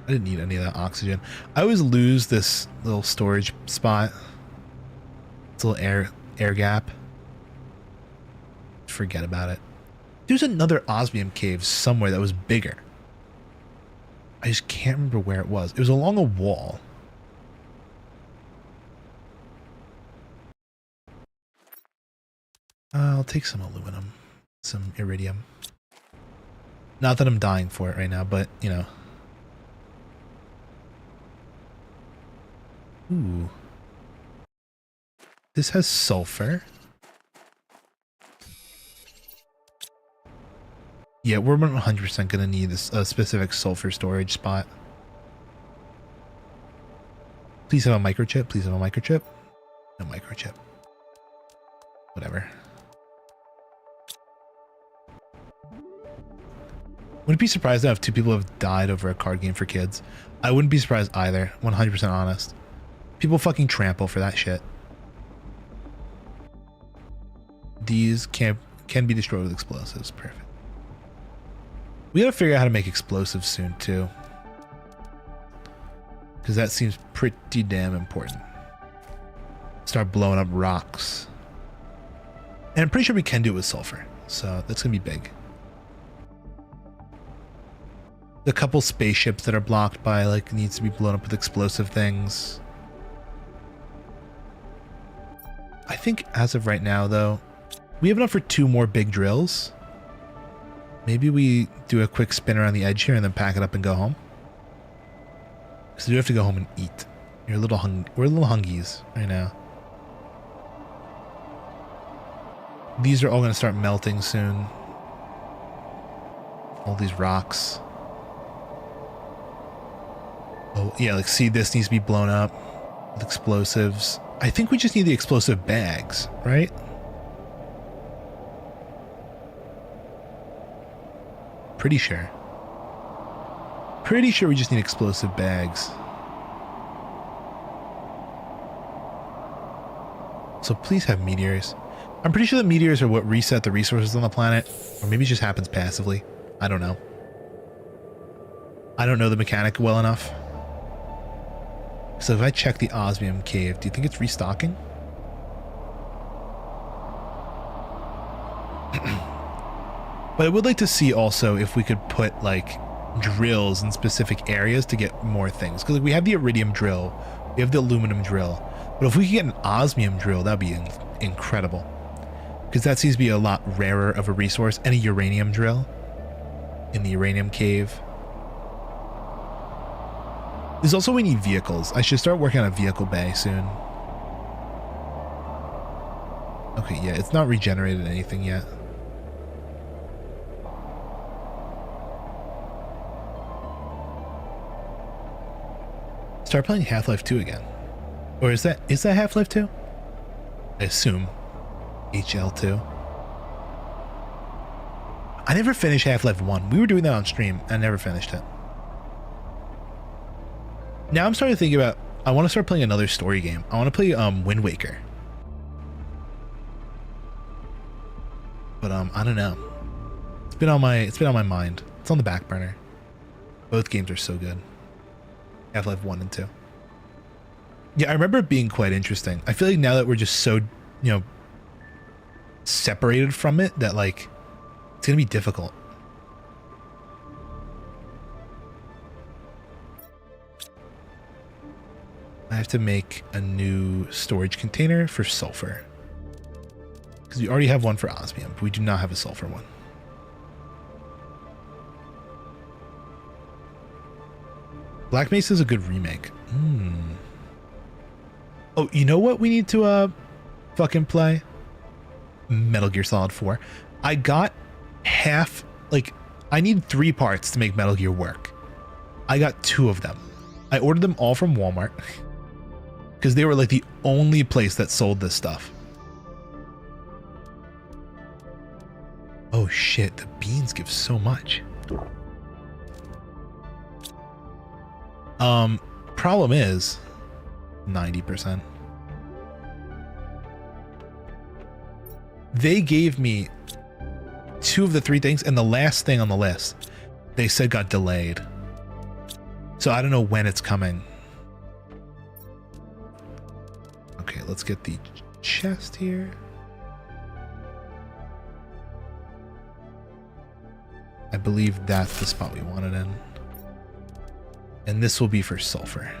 I didn't need any of that oxygen. I always lose this little storage spot. It's a little air gap. Forget about it. There's another osmium cave somewhere that was bigger. I just can't remember where it was. It was along a wall. I'll take some aluminum, some iridium. Not that I'm dying for it right now, but you know. Ooh. This has sulfur. Yeah, we're 100% going to need a specific sulfur storage spot. Please have a microchip. Please have a microchip. No microchip. Whatever. Wouldn't be surprised if 2 people have died over a card game for kids. I wouldn't be surprised either. 100% honest. People fucking trample for that shit. These can be destroyed with explosives. Perfect. We gotta figure out how to make explosives soon too, because that seems pretty damn important. Start blowing up rocks. And I'm pretty sure we can do it with sulfur, so that's gonna be big. The couple spaceships that are blocked by like needs to be blown up with explosive things. I think as of right now though, we have enough for 2 more big drills. Maybe we do a quick spin around the edge here and then pack it up and go home. Because we do have to go home and eat. We're a little hungies right now. These are all going to start melting soon. All these rocks. Oh, yeah, like, see, this needs to be blown up with explosives. I think we just need the explosive bags, right? Pretty sure. Pretty sure we just need explosive bags. So please have meteors. I'm pretty sure the meteors are what reset the resources on the planet. Or maybe it just happens passively. I don't know. I don't know the mechanic well enough. So if I check the osmium cave, do you think it's restocking? But I would like to see also if we could put like drills in specific areas to get more things. Because like, we have the iridium drill, we have the aluminum drill. But if we could get an osmium drill, that'd be incredible. Because that seems to be a lot rarer of a resource. And a uranium drill in the uranium cave. There's also, we need vehicles. I should start working on a vehicle bay soon. Okay, yeah, it's not regenerated anything yet. Start playing Half-Life 2 again. Or is that Half-Life 2? I assume. HL2. I never finished Half-Life 1. We were doing that on stream. I never finished it. Now I'm starting to think about, I want to start playing another story game. I want to play Wind Waker. But I don't know. It's been on my mind. It's on the back burner. Both games are so good. Half-Life 1 and 2. Yeah, I remember it being quite interesting. I feel like now that we're just so, separated from it, that like it's gonna be difficult. I have to make a new storage container for sulfur. Because we already have one for osmium, but we do not have a sulfur one. Black Mesa is a good remake. Oh, you know what we need to fucking play? Metal Gear Solid 4. I got half, like, I need 3 parts to make Metal Gear work. I got 2 of them. I ordered them all from Walmart because they were like the only place that sold this stuff. Oh shit, the beans give so much. Problem is 90%. They gave me 2 of the 3 things, and the last thing on the list they said got delayed. So I don't know when it's coming. Okay, let's get the chest here. I believe that's the spot we want it in. And this will be for sulfur.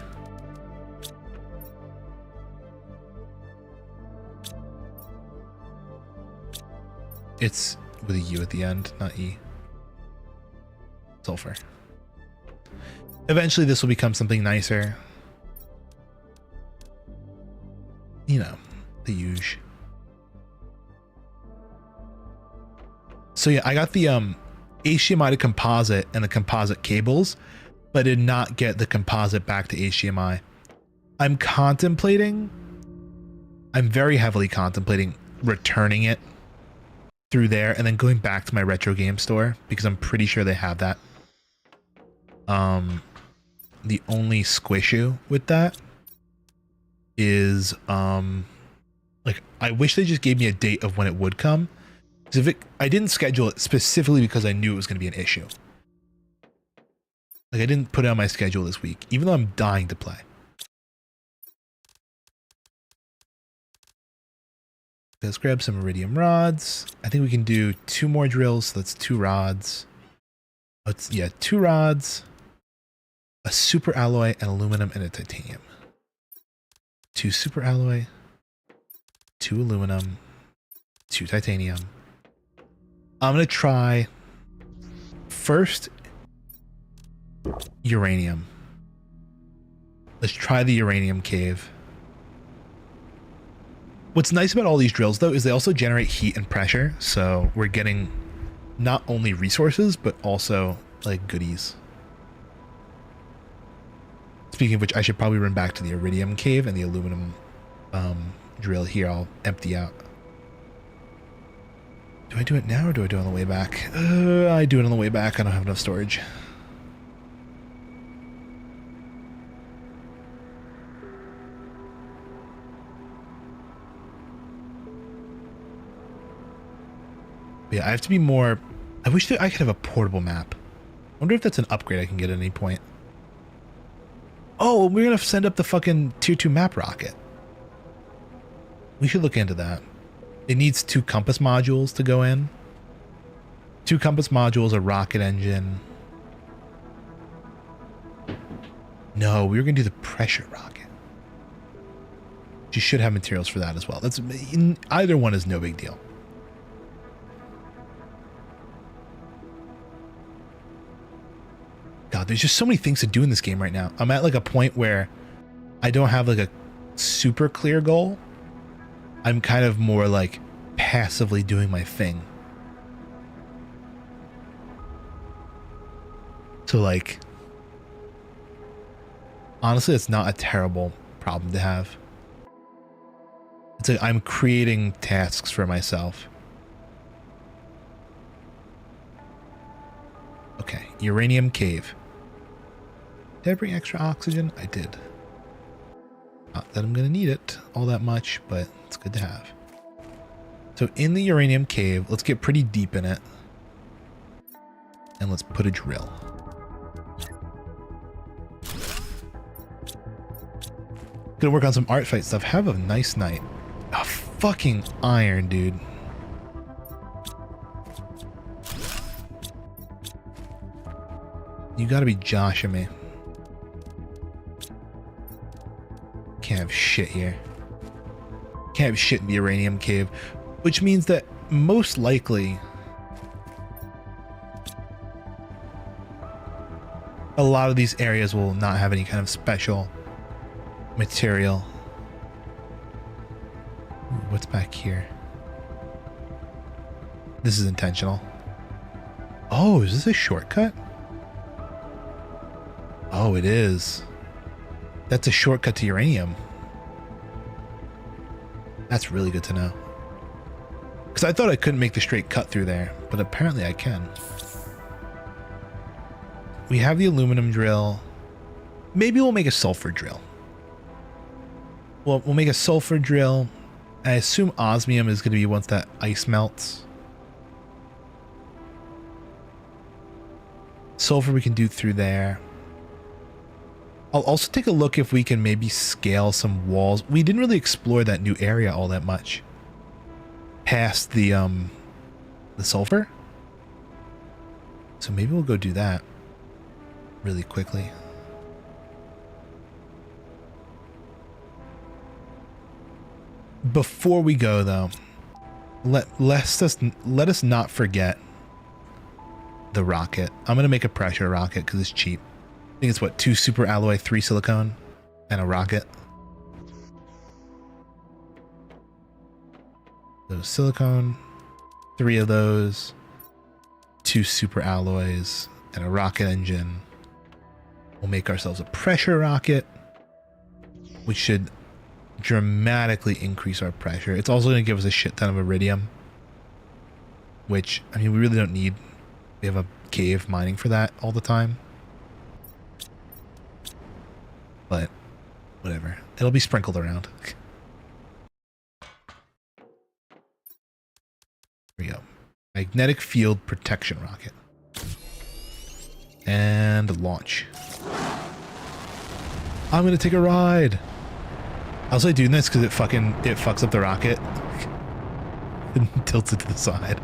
It's with a U at the end, not E. Sulfur. Eventually this will become something nicer. You know, the usual. So yeah, I got the HDMI to composite and the composite cables, but did not get the composite back to HDMI. I'm very heavily contemplating returning it through there and then going back to my retro game store because I'm pretty sure they have that. The only squishu with that is like I wish they just gave me a date of when it would come. Because if I didn't schedule it specifically because I knew it was going to be an issue. Like I didn't put it on my schedule this week, even though I'm dying to play. Let's grab some iridium rods. I think we can do 2 more drills. So that's 2 rods. Let's, yeah, 2 rods, a super alloy, an aluminum, and a titanium. 2 super alloy, 2 aluminum, 2 titanium. I'm going to try first uranium. Let's try the uranium cave. What's nice about all these drills though is they also generate heat and pressure, so we're getting not only resources but also like goodies. speaking of which, I should probably run back to the iridium cave and the aluminum drill here. I'll empty out. Do I do it now or do I do it on the way back? I do it on the way back. I don't have enough storage. Yeah, I have to be more... I wish that I could have a portable map. I wonder if that's an upgrade I can get at any point. Oh, we're going to send up the fucking tier 2 map rocket. We should look into that. It needs 2 compass modules to go in. 2 compass modules, a rocket engine. No, we were going to do the pressure rocket. You should have materials for that as well. That's either one is no big deal. God, there's just so many things to do in this game right now. I'm at like a point where I don't have like a super clear goal. I'm kind of more like passively doing my thing. So like, honestly, it's not a terrible problem to have. It's like I'm creating tasks for myself. Okay, uranium cave. Did I bring extra oxygen? I did. Not that I'm going to need it all that much, but it's good to have. So in the uranium cave, let's get pretty deep in it. And let's put a drill. Gonna work on some art fight stuff. Have a nice night. Oh, fucking iron, dude. You gotta be joshing me. Can't have shit here. Can't have shit in the uranium cave. Which means that most likely a lot of these areas will not have any kind of special material. Ooh, what's back here? This is intentional. Oh, is this a shortcut? Oh, it is. That's a shortcut to uranium. That's really good to know. Because I thought I couldn't make the straight cut through there, but apparently I can. We have the aluminum drill. Maybe we'll make a sulfur drill. Well, we'll make a sulfur drill. I assume osmium is going to be once that ice melts. Sulfur we can do through there. I'll also take a look if we can maybe scale some walls. We didn't really explore that new area all that much. Past the sulfur. So maybe we'll go do that really quickly. Before we go though, let us not forget the rocket. I'm gonna make a pressure rocket because it's cheap. I think it's what, 2 super alloy, 3 silicone, and a rocket. So silicone, 3 of those, 2 super alloys, and a rocket engine. We'll make ourselves a pressure rocket, which should dramatically increase our pressure. It's also going to give us a shit ton of iridium, which, I mean, we really don't need. We have a cave mining for that all the time. But whatever. It'll be sprinkled around. Here we go. Magnetic field protection rocket. And launch. I'm going to take a ride. I was like doing this because it fucks up the rocket and tilts it to the side.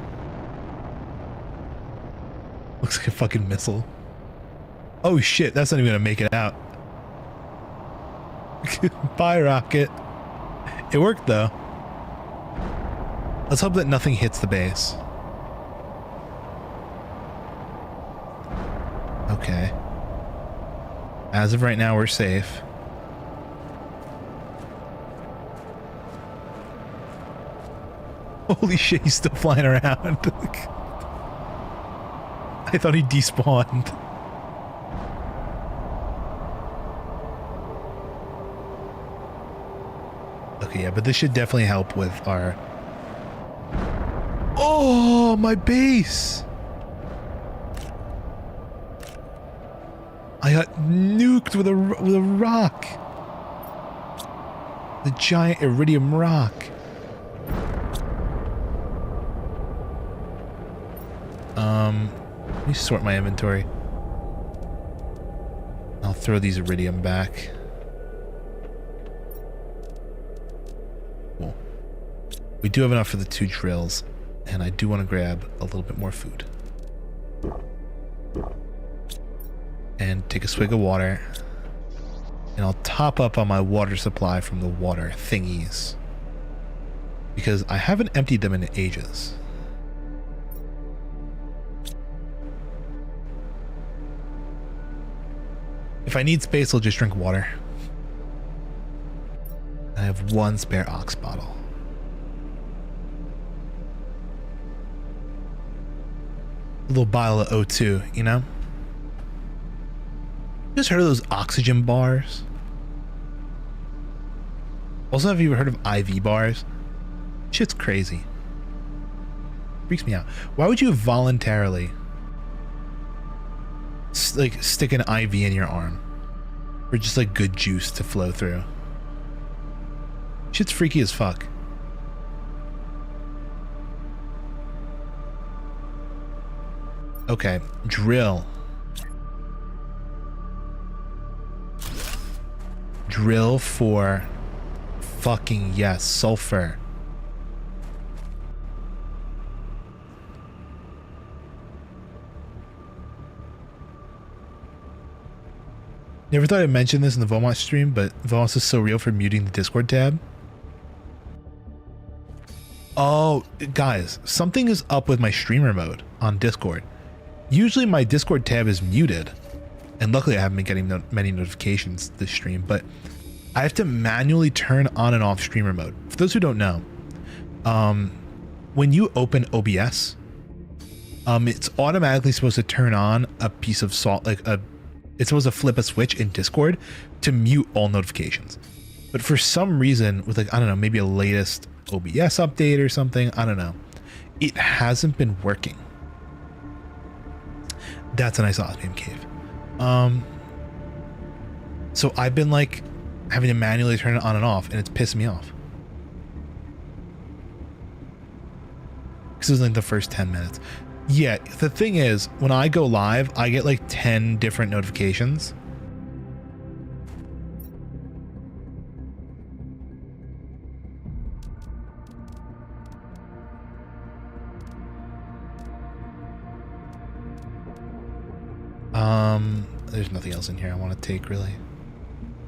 Looks like a fucking missile. Oh shit, that's not even gonna make it out. Bye, rocket. It worked though. Let's hope that nothing hits the base. Okay. As of right now, we're safe. Holy shit, he's still flying around. I thought he despawned. Okay, yeah, but this should definitely help with our... Oh, my base! I got nuked with a rock. The giant iridium rock. Let me sort my inventory. I'll throw these iridium back. Cool. We do have enough for the 2 drills, and I do want to grab a little bit more food. And take a swig of water. And I'll top up on my water supply from the water thingies. Because I haven't emptied them in ages. If I need space, I'll just drink water. I have 1 spare ox bottle. A little bottle of O2, you know? Just heard of those oxygen bars? Also, have you ever heard of IV bars? Shit's crazy. Freaks me out. Why would you voluntarily like stick an IV in your arm for just like good juice to flow through? Shit's freaky as fuck. Okay, drill. Drill for fucking yes, sulfur. Never thought I'd mention this in the Vomos stream, but Vomos is so real for muting the Discord tab. Oh, guys, something is up with my streamer mode on Discord. Usually my Discord tab is muted, and luckily I haven't been getting many notifications this stream, but I have to manually turn on and off streamer mode. For those who don't know, when you open OBS, it's automatically supposed to turn on a piece of salt, it's supposed to flip a switch in Discord to mute all notifications. But for some reason, with like, I don't know, maybe a latest OBS update or something, I don't know, it hasn't been working. That's a nice Osmium cave. So I've been like having to manually turn it on and off, and it's pissed me off. Because it was like the first 10 minutes. Yeah, the thing is, when I go live, I get like 10 different notifications. There's nothing else in here I want to take, really.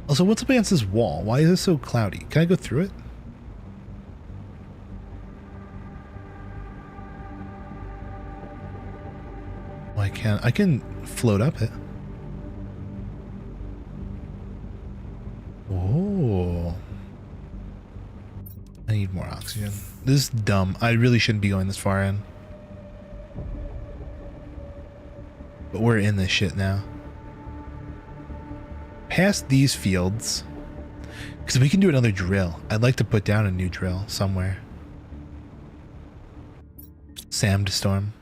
Also, what's up against this wall? Why is it so cloudy? Can I go through it? Oh, I can't. I can float up it. Oh. I need more oxygen. This is dumb. I really shouldn't be going this far in. But we're in this shit now. Past these fields. Because we can do another drill. I'd like to put down a new drill somewhere. Sandstorm.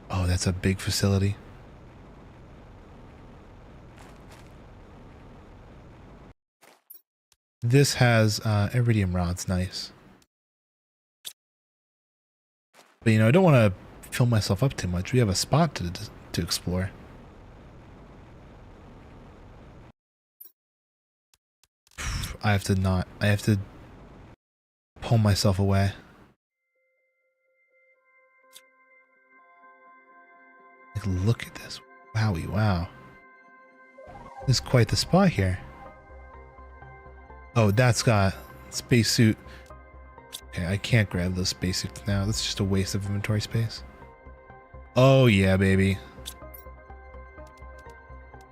Oh, that's a big facility. This has iridium rods, nice. But you know, I don't want to fill myself up too much. We have a spot to explore. I have to pull myself away. Like, look at this. Wowie, wow. This is quite the spot here. Oh, that's got spacesuit. Okay, I can't grab those spacesuits now. That's just a waste of inventory space. Oh yeah, baby.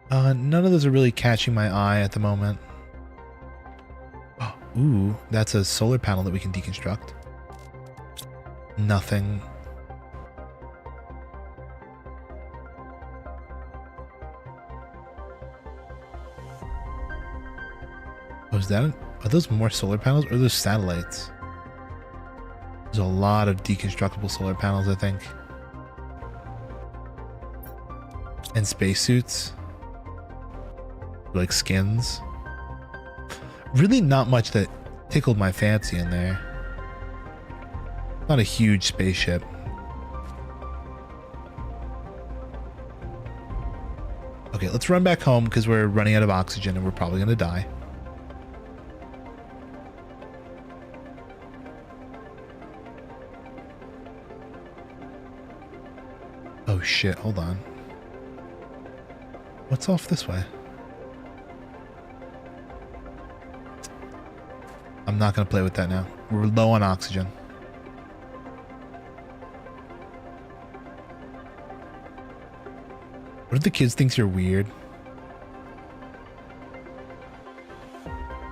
None of those are really catching my eye at the moment. Oh, ooh, that's a solar panel that we can deconstruct. Nothing. is that? Are those more solar panels or are those satellites? There's a lot of deconstructible solar panels, I think. And spacesuits. Like skins. Really not much that tickled my fancy in there. Not a huge spaceship. Okay, let's run back home because we're running out of oxygen and we're probably going to die. Oh shit, hold on. What's off this way? I'm not going to play with that now. We're low on oxygen. What if the kids thinks you're weird?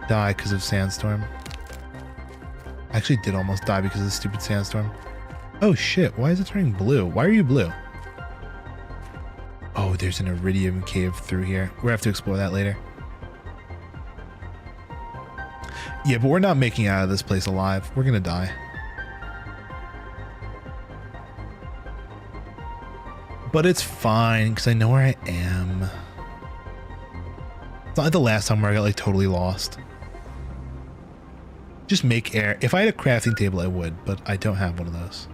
Die because of sandstorm. I actually did almost die because of the stupid sandstorm. Oh shit, why is it turning blue? Why are you blue? Oh, there's an iridium cave through here. We'll have to explore that later. Yeah, but we're not making it out of this place alive. We're gonna die. But it's fine, because I know where I am. It's not like the last time where I got like totally lost. Just make air. If I had a crafting table, I would, but I don't have one of those.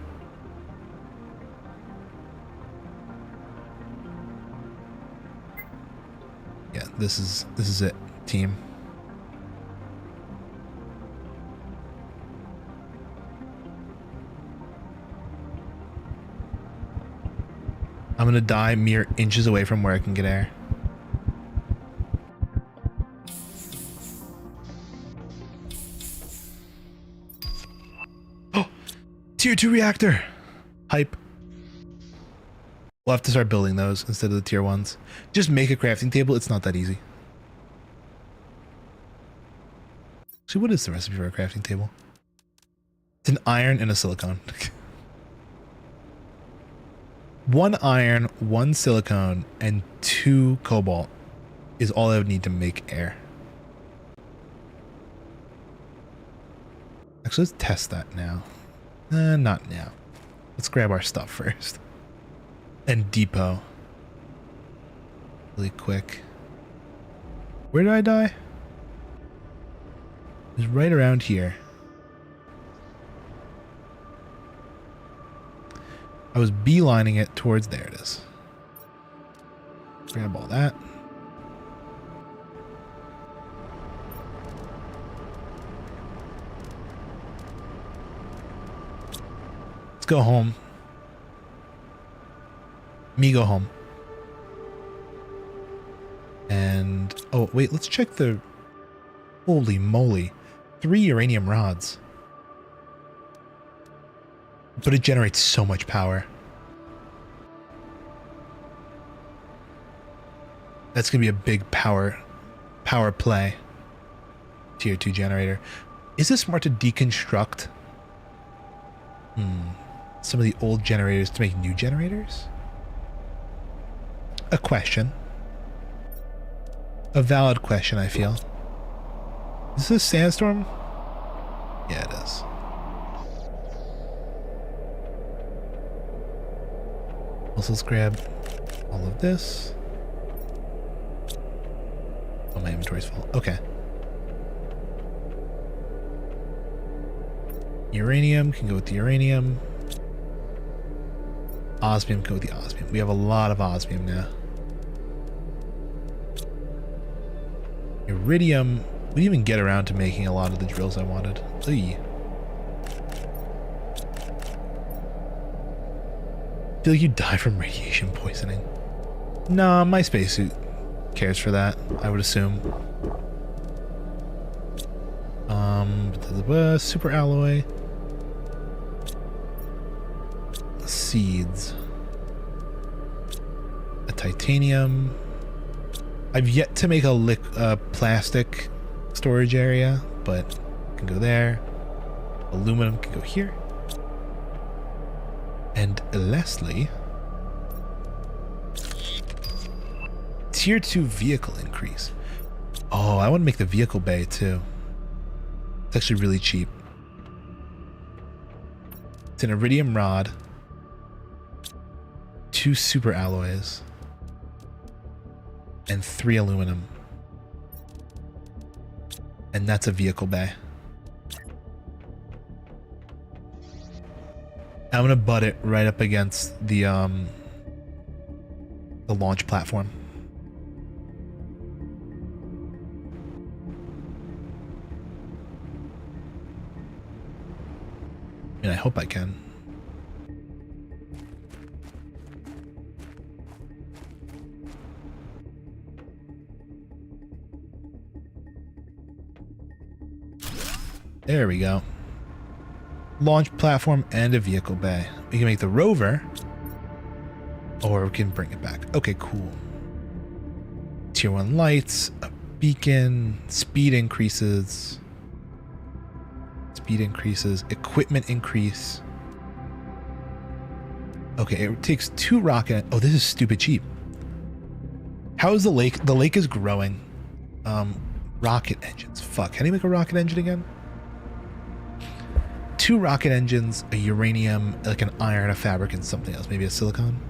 Yeah, this is it, team. I'm gonna die mere inches away from where I can get air. Oh, tier 2 reactor. Hype. We'll have to start building those instead of the tier 1s. Just make a crafting table. It's not that easy. So what is the recipe for a crafting table? It's an iron and a silicone. 1 iron, 1 silicone, and 2 cobalt is all I would need to make air. Actually, let's test that now. Not now. Let's grab our stuff first. And depot. Really quick. Where did I die? It was right around here. I was beelining it towards, there it is. Grab all that. Let's go home. Me go home. And, oh wait, let's check the, holy moly, 3 uranium rods. But it generates so much power. That's gonna be a big power play. Tier 2 generator. Is it smart to deconstruct some of the old generators to make new generators? A question. A valid question, I feel. Is this a sandstorm? Yeah, it is. Also, let's grab all of this. Oh, my inventory's full. Okay. Uranium can go with the uranium. Osmium can go with the osmium. We have a lot of osmium now. Iridium. We didn't even get around to making a lot of the drills I wanted. Eey. I feel like you die from radiation poisoning. Nah, my spacesuit cares for that, I would assume. Super alloy. Seeds. A titanium. I've yet to make a plastic storage area, but can go there. Aluminum can go here. And lastly, tier 2 vehicle increase. Oh, I want to make the vehicle bay too. It's actually really cheap. It's an iridium rod, 2 super alloys, and 3 aluminum. And that's a vehicle bay. I'm gonna butt it right up against the launch platform. And I hope I can. There we go. Launch platform and a vehicle bay. We can make the rover, or we can bring it back. Okay, cool. Tier 1 lights, a beacon, speed increases. Speed increases, equipment increase. Okay, it takes 2 rocket. Oh, this is stupid cheap. How is the lake? The lake is growing. Rocket engines. Fuck. How do you make a rocket engine again? 2 rocket engines, a uranium, like an iron, a fabric, and something else. Maybe a silicon.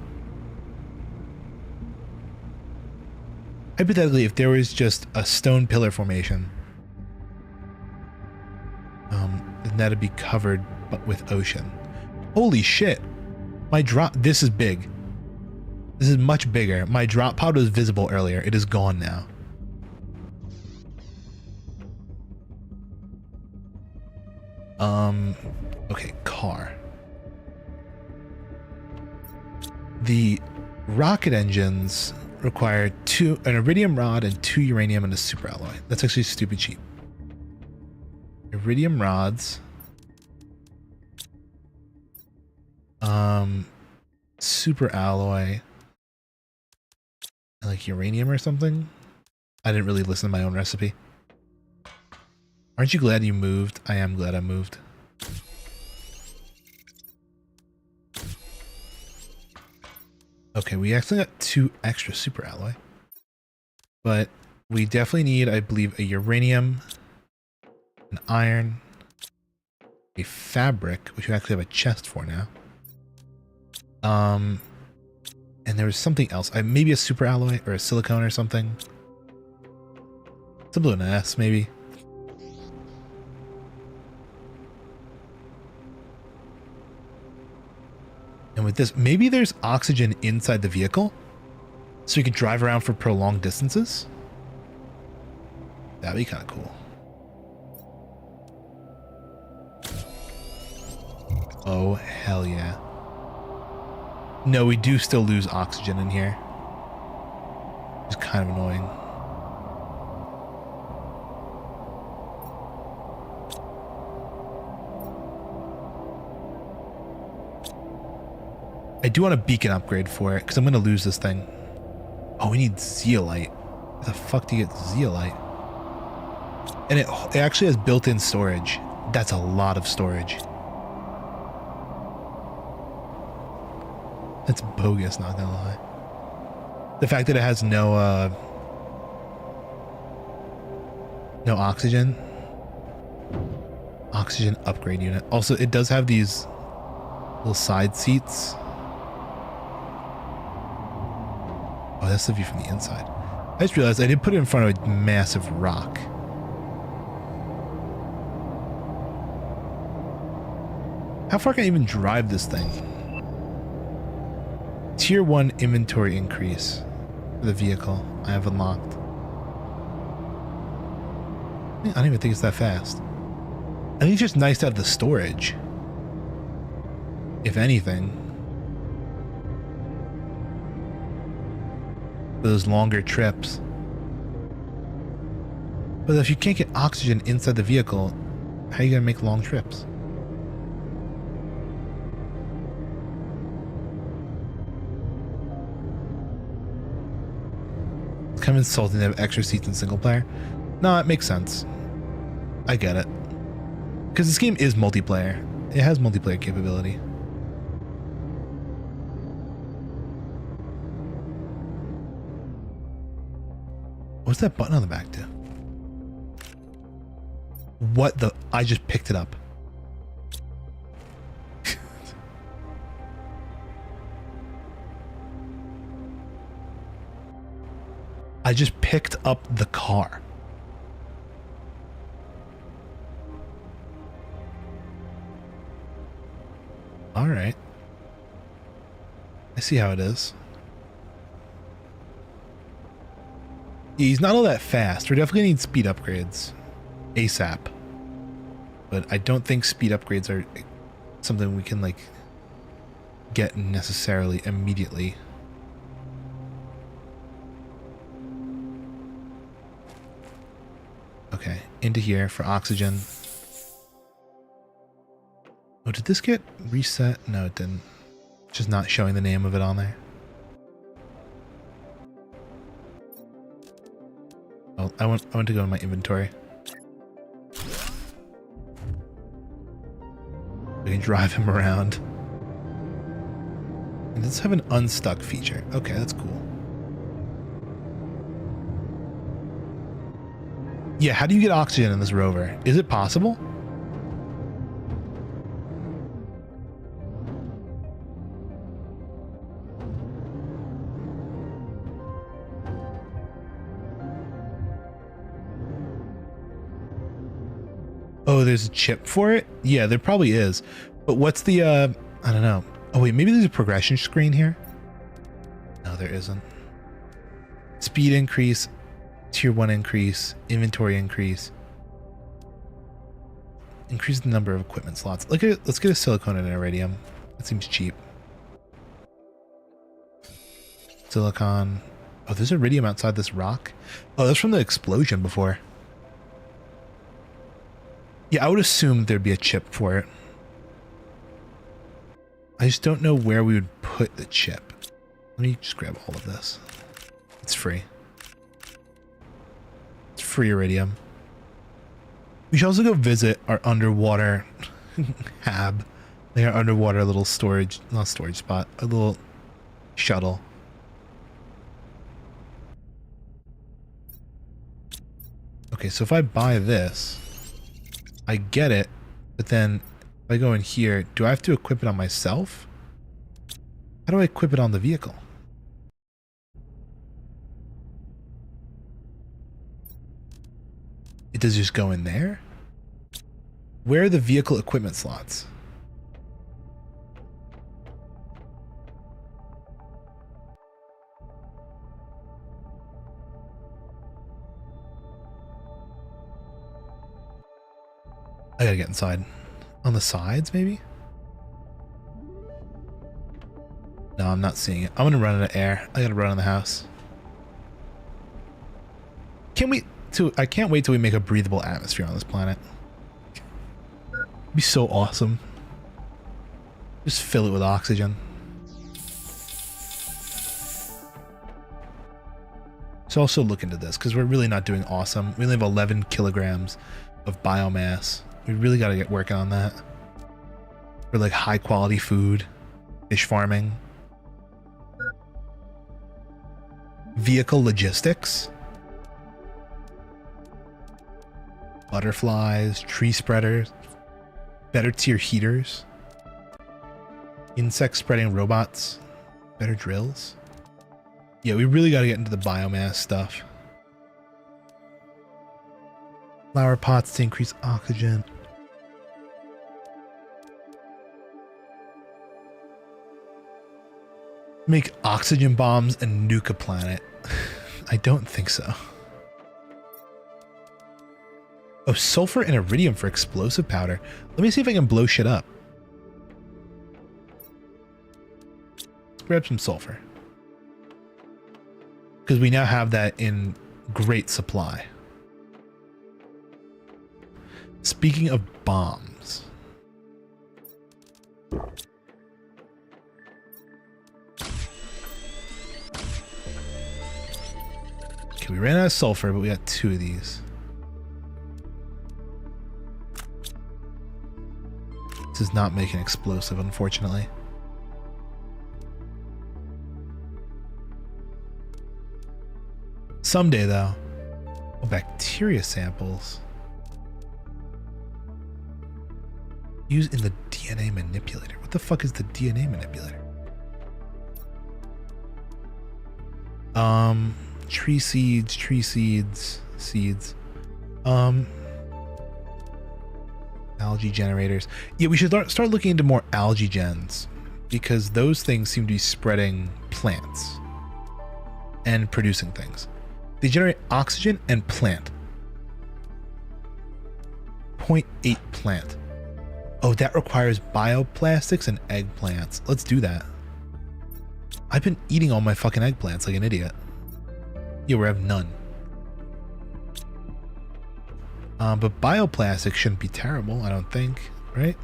Hypothetically, if there was just a stone pillar formation, then that'd be covered but with ocean. Holy shit. My drop, this is big. This is much bigger. My drop pod was visible earlier. It is gone now. Okay, car. The rocket engines require an iridium rod and 2 uranium and a super alloy. That's actually stupid cheap. Iridium rods. Super alloy. And like uranium or something. I didn't really listen to my own recipe. Aren't you glad you moved? I am glad I moved. Okay, we actually got 2 extra super alloy. But we definitely need, I believe, a uranium, an iron, a fabric, which we actually have a chest for now. And there was something else. Maybe a super alloy or a silicone or something. Something with an S, maybe. And with this, maybe there's oxygen inside the vehicle, so you can drive around for prolonged distances. That'd be kind of cool. Oh, hell yeah. No, we do still lose oxygen in here. It's kind of annoying. I do want a beacon upgrade for it, because I'm going to lose this thing. Oh, we need zeolite. Where the fuck do you get zeolite? And it actually has built-in storage. That's a lot of storage. That's bogus, not gonna lie. The fact that it has no oxygen. Oxygen upgrade unit. Also, it does have these little side seats. Oh, that's the view from the inside. I just realized I did put it in front of a massive rock. How far can I even drive this thing? Tier 1 inventory increase for the vehicle I have unlocked. I don't even think it's that fast. I think it's just nice to have the storage. If anything. For those longer trips. But if you can't get oxygen inside the vehicle, how are you going to make long trips? Kind of insulting to have extra seats in single player. No, it makes sense. I get it. Because this game is multiplayer. It has multiplayer capability. What's that button on the back do? What the? I just picked it up. I just picked up the car. All right. I see how it is. He's not all that fast. We definitely need speed upgrades ASAP. But I don't think speed upgrades are something we can like get necessarily immediately. Okay, into here for oxygen. Oh, did this get reset? No, it didn't. Just not showing the name of it on there. Oh, I want to go in my inventory. We can drive him around. And let's have an unstuck feature. Okay, that's cool. Yeah, how do you get oxygen in this rover? Is it possible? Oh, there's a chip for it? Yeah, there probably is. But what's the, I don't know. Oh wait, maybe there's a progression screen here? No, there isn't. Speed increase, tier 1 increase, inventory increase. Increase the number of equipment slots. Let's get a silicone and an iridium. That seems cheap. Silicon. Oh, there's iridium outside this rock? Oh, that's from the explosion before. Yeah, I would assume there'd be a chip for it. I just don't know where we would put the chip. Let me just grab all of this. It's free. It's free iridium. We should also go visit our underwater hab. Like our underwater little storage, not storage spot, a little shuttle. Okay, so if I buy this, I get it, but then if I go in here, do I have to equip it on myself? How do I equip it on the vehicle? It does just go in there? Where are the vehicle equipment slots? I gotta get inside. On the sides, maybe? No, I'm not seeing it. I'm gonna run out of air. I gotta run in the house. I can't wait till we make a breathable atmosphere on this planet. It'd be so awesome. Just fill it with oxygen. So also look into this, because we're really not doing awesome. We only have 11 kilograms of biomass. We really got to get working on that. For like high quality food, fish farming, vehicle logistics, butterflies, tree spreaders, better tier heaters, insect spreading robots, better drills. Yeah, we really got to get into the biomass stuff. Flower pots to increase oxygen. Make oxygen bombs and nuke a planet. I don't think so. Oh, sulfur and iridium for explosive powder. Let me see if I can blow shit up. Let's grab some sulfur. Because we now have that in great supply. Speaking of bombs. Okay, we ran out of sulfur, but we got 2 of these. This is not making explosive, unfortunately. Someday, though. Oh, bacteria samples. Use in the DNA manipulator. What the fuck is the DNA manipulator? Tree seeds. Algae generators. Yeah, we should start looking into more algae gens, because those things seem to be spreading plants and producing things. They generate oxygen and plant. 0.8 plant. Oh, that requires bioplastics and eggplants. Let's do that. I've been eating all my fucking eggplants like an idiot. Yeah, we have none. But bioplastic shouldn't be terrible, I don't think, right?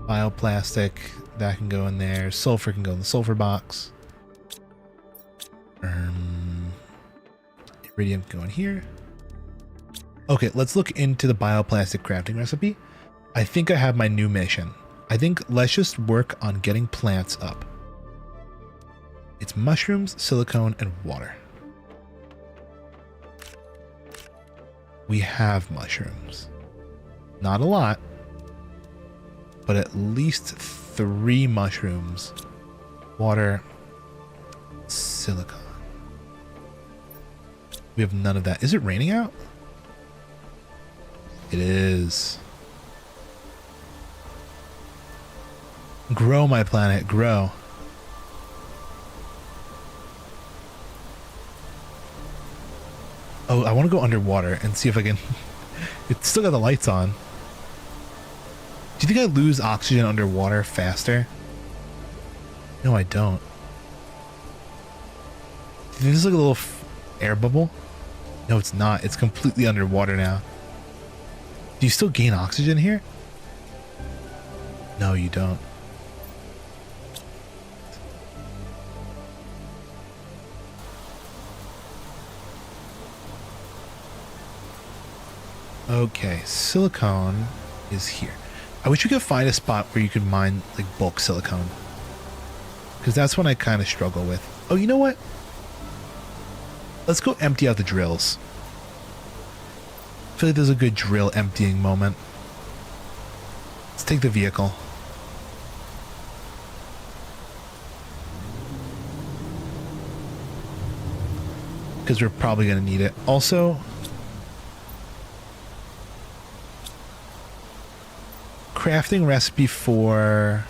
Bioplastic, that can go in there. Sulfur can go in the sulfur box. Iridium can go in here. Okay, let's look into the bioplastic crafting recipe. I think I have my new mission. I think let's just work on getting plants up. It's mushrooms, silicone, and water. We have mushrooms. Not a lot, but at least 3 mushrooms. Water, silicone. We have none of that. Is it raining out? It is. Grow, my planet, grow. Oh, I want to go underwater and see if I can... It's still got the lights on. Do you think I lose oxygen underwater faster? No, I don't. Do you think this is like a little air bubble? No, it's not. It's completely underwater now. Do you still gain oxygen here? No, you don't. Okay, silicone is here. I wish we could find a spot where you could mine like bulk silicone, because that's when I kind of struggle with. Oh, you know what? Let's go empty out the drills. I feel like there's a good drill emptying moment. Let's take the vehicle. Because we're probably going to need it. Also, crafting recipe for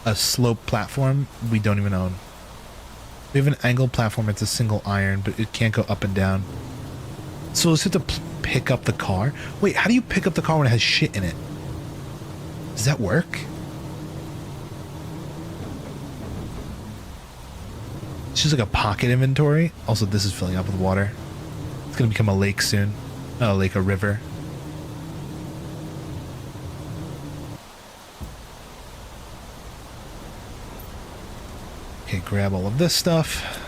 a slope platform we don't even own. We have an angled platform. It's a single iron, but it can't go up and down. So let's have to pick up the car. Wait, how do you pick up the car when it has shit in it? Does that work? It's just like a pocket inventory. Also, this is filling up with water. It's gonna become a lake soon. Not a lake, a river. Okay, grab all of this stuff.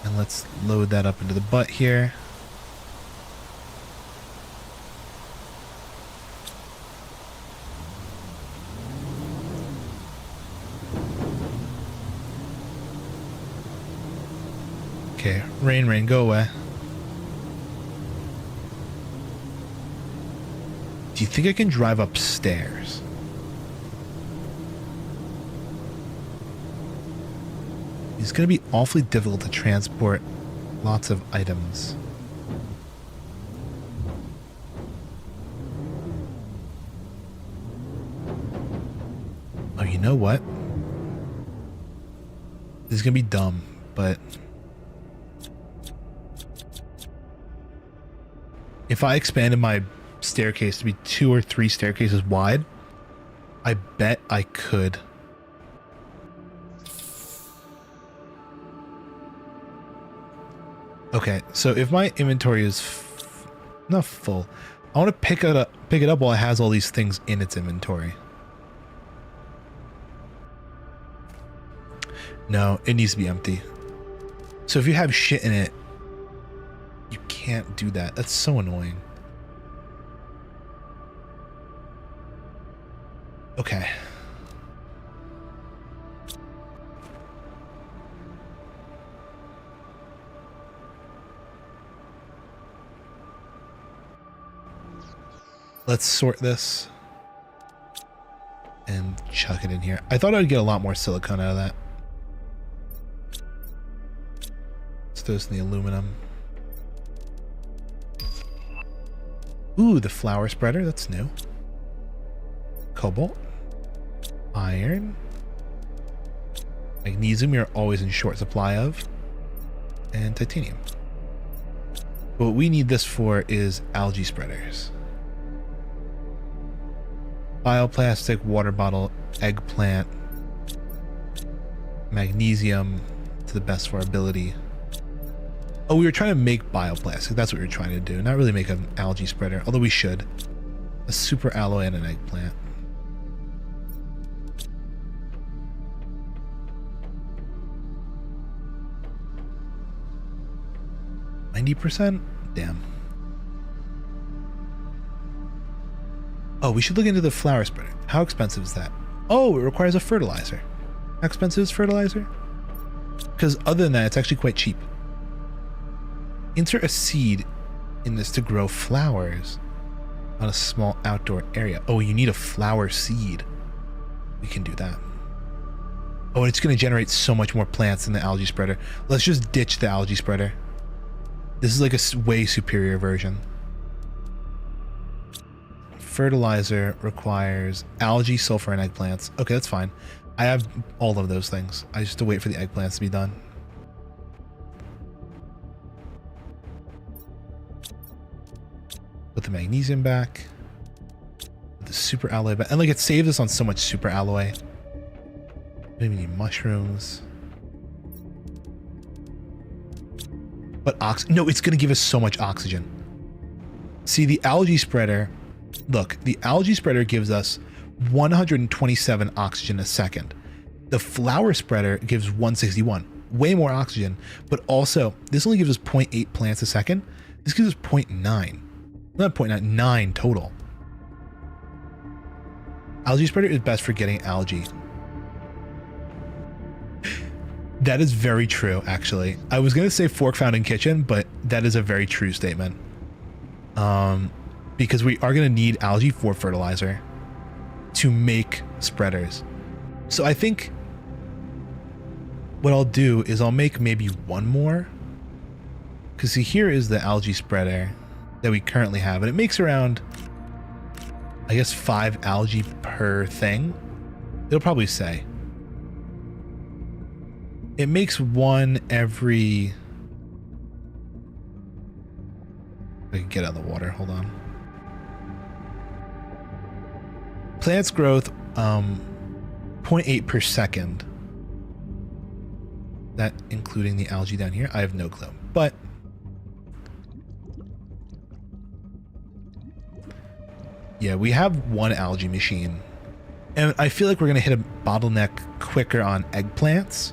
And let's load that up into the butt here. Okay, rain, go away. Do you think I can drive upstairs? It's going to be awfully difficult to transport lots of items. Oh, you know what? This is going to be dumb, but... if I expanded my staircase to be 2 or 3 staircases wide, I bet I could. Okay, so if my inventory is not full, I want to pick it up while it has all these things in its inventory. No, it needs to be empty. So if you have shit in it, you can't do that. That's so annoying. Okay. Let's sort this and chuck it in here. I thought I'd get a lot more silicone out of that. Let's throw this in the aluminum. Ooh, the flower spreader. That's new. Cobalt. Iron. Magnesium you're always in short supply of. And titanium. What we need this for is algae spreaders. Bioplastic, water bottle, eggplant, magnesium to the best of our ability. Oh, we were trying to make bioplastic. That's what we were trying to do. Not really make an algae spreader, although we should. A super alloy and an eggplant. %? Damn. Oh, we should look into the flower spreader. How expensive is that? Oh, it requires a fertilizer. How expensive is fertilizer? Because other than that, it's actually quite cheap. Insert a seed in this to grow flowers on a small outdoor area. Oh, you need a flower seed. We can do that. Oh, and it's going to generate so much more plants than the algae spreader. Let's just ditch the algae spreader. This is like a way superior version. Fertilizer requires algae, sulfur, and eggplants. Okay, that's fine. I have all of those things. I just have to wait for the eggplants to be done. Put the magnesium back. Put the super alloy back. And like it saves us on so much super alloy. Maybe we need mushrooms. But no, it's going to give us so much oxygen. See, the algae spreader, look, the algae spreader gives us 127 oxygen a second. The flower spreader gives 161, way more oxygen, but also this only gives us 0.8 plants a second. This gives us 0.9, not 0.9 total. Algae spreader is best for getting algae. That is very true, actually. I was going to say fork found in kitchen, but that is a very true statement. Because we are going to need algae for fertilizer to make spreaders. So I think what I'll do is I'll make maybe one more. Because see, here is the algae spreader that we currently have. And it makes around, I guess, 5 algae per thing. It'll probably say. It makes one every... I can get out of the water, hold on. Plants growth, 0.8 per second. That including the algae down here? I have no clue, but... yeah, we have one algae machine. And I feel like we're going to hit a bottleneck quicker on eggplants.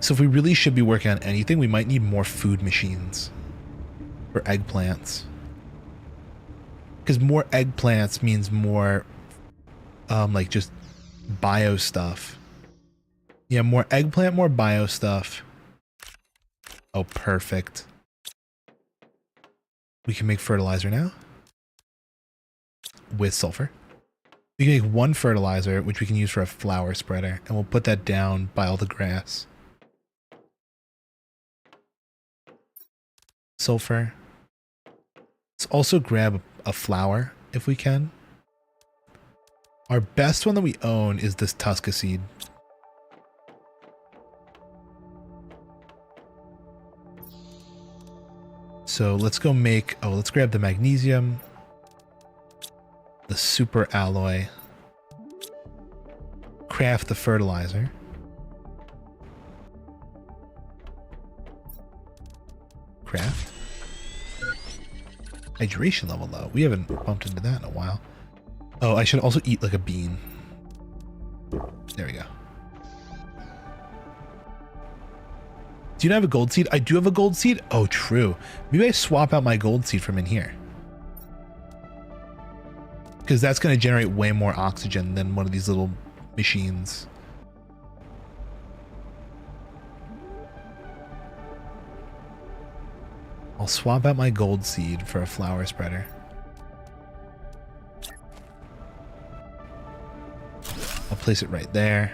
So if we really should be working on anything, we might need more food machines for eggplants. Because more eggplants means more, like just bio stuff. Yeah, more eggplant, more bio stuff. Oh, perfect. We can make fertilizer now. With sulfur. We can make one fertilizer, which we can use for a flower spreader. And we'll put that down by all the grass. Sulfur. Let's also grab a flower if we can. Our best one that we own is this Tusca seed. So let's go make, oh, let's grab the magnesium, the super alloy, craft the fertilizer. Craft. Hydration level low. We haven't bumped into that in a while. Oh, I should also eat like a bean. There we go. Do you not have a gold seed? I do have a gold seed. Oh, true. Maybe I swap out my gold seed from in here. Because that's going to generate way more oxygen than one of these little machines. I'll swap out my gold seed for a flower spreader. place it right there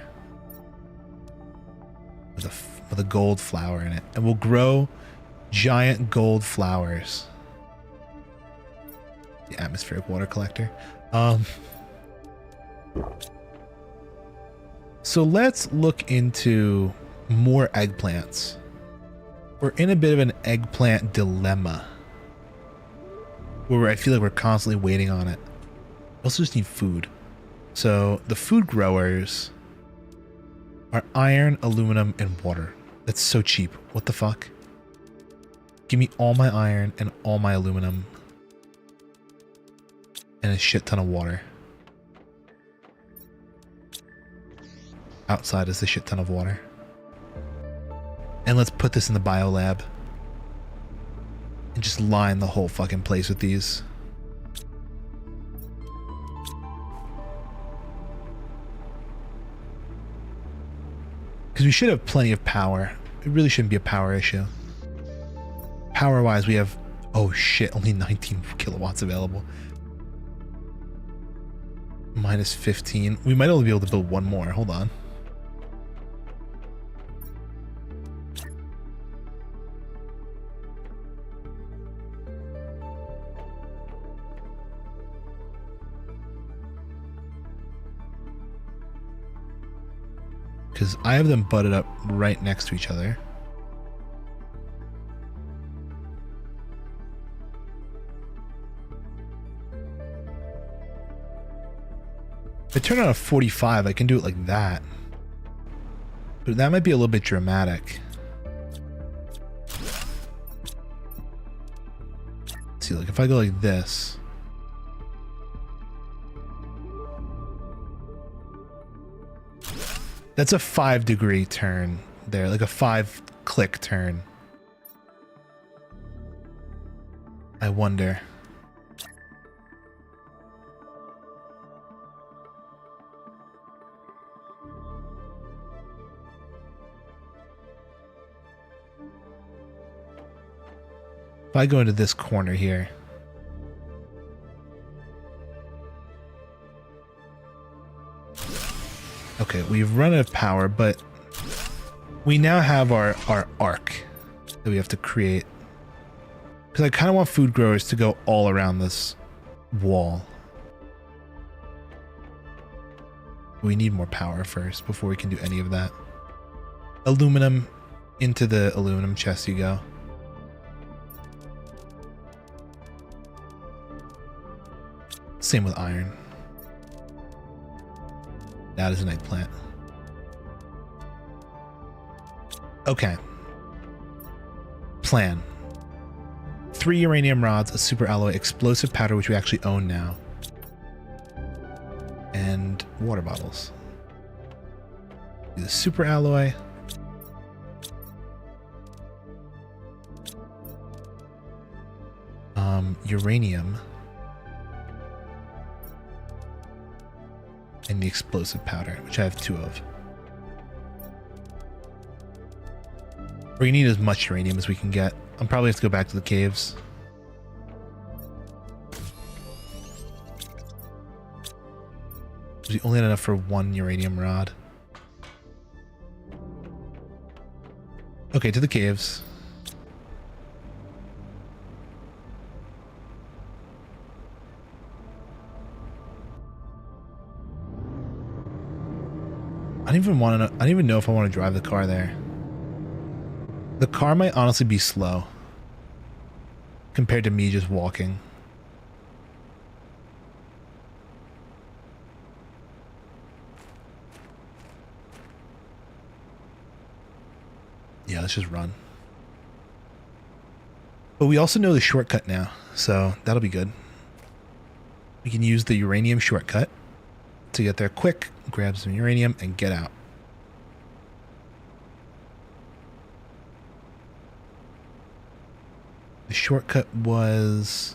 with a gold flower in it, and we'll grow giant gold flowers. The atmospheric water collector. So let's look into more eggplants. We're in a bit of an eggplant dilemma where I feel like we're constantly waiting on it. We also just need food. So the food growers are iron, aluminum, and water. That's so cheap. What the fuck? Give me all my iron and all my aluminum and a shit ton of water. Outside is a shit ton of water. And let's put this in the biolab and just line the whole fucking place with these. Because we should have plenty of power. It really shouldn't be a power issue. Power-wise, we have... Oh shit, only 19 kilowatts available. Minus 15. We might only be able to build one more. Hold on. Because I have them butted up right next to each other. If I turn on a 45, I can do it like that. But that might be a little bit dramatic. Let's see, like if I go like this. That's a 5-degree turn there, like a 5-click turn. I wonder. If I go into this corner here. Okay, we've run out of power, but we now have our arc that we have to create. Because I kind of want food growers to go all around this wall. We need more power first before we can do any of that. Aluminum, into the aluminum chest you go. Same with iron. That is an eggplant. Okay. Plan. 3 uranium rods, a super alloy, explosive powder, which we actually own now. And water bottles. Do the super alloy. Uranium. And the explosive powder, which I have 2 of. We're gonna need as much uranium as we can get. I'll probably have to go back to the caves. We only had enough for 1 uranium rod. Okay, to the caves. I don't even know if I want to drive the car there. The car might honestly be slow compared to me just walking. Yeah, let's just run. But we also know the shortcut now, so that'll be good. We can use the uranium shortcut to get there quick, grab some uranium, and get out. The shortcut was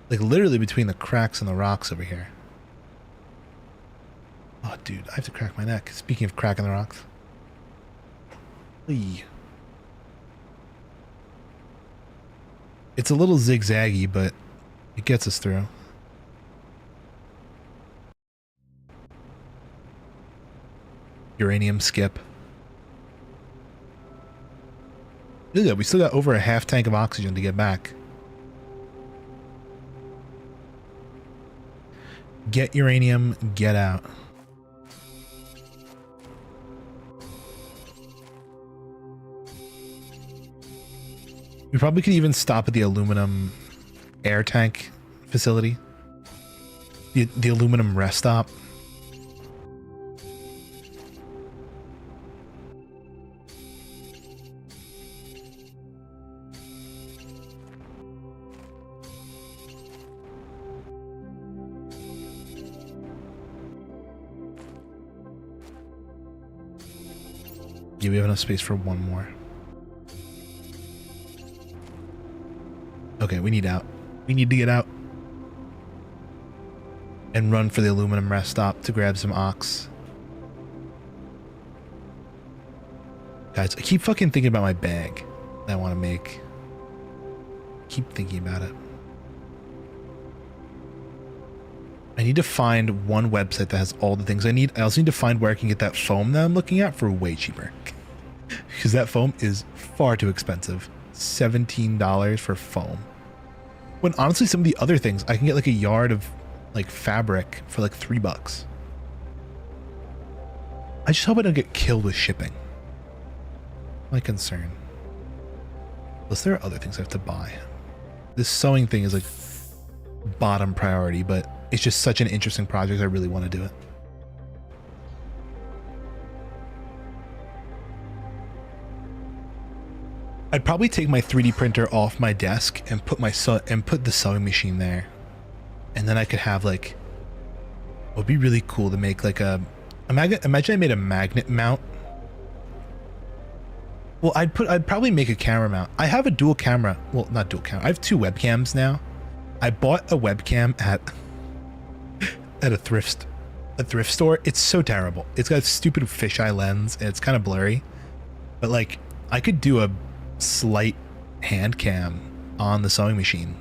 like literally between the cracks and the rocks over here. Oh, dude, I have to crack my neck. Speaking of cracking the rocks. Eee. It's a little zigzaggy, but it gets us through. Uranium skip. Look at that, we still got over a half tank of oxygen to get back. Get uranium, get out. We probably could even stop at the aluminum air tank facility. The aluminum rest stop. Yeah, we have enough space for one more. Okay, we need out. We need to get out. And run for the aluminum rest stop to grab some ox. Guys, I keep fucking thinking about my bag that I want to make. Keep thinking about it. I need to find one website that has all the things I need. I also need to find where I can get that foam that I'm looking at for way cheaper. Because that foam is far too expensive. $17 for foam. When honestly, some of the other things, I can get like a yard of like fabric for like $3. I just hope I don't get killed with shipping. My concern. Plus, there are other things I have to buy. This sewing thing is like bottom priority, but it's just such an interesting project. I really want to do it. I'd probably take my 3D printer off my desk and put the sewing machine there, and then I could have like. It would be really cool to make like a magnet. Imagine I made a magnet mount. Well, I'd probably make a camera mount. I have a dual camera. Well, not dual camera. I have 2 webcams now. I bought a webcam at a thrift store. It's so terrible. It's got a stupid fisheye lens and it's kind of blurry. But like, I could do a slight hand cam on the sewing machine.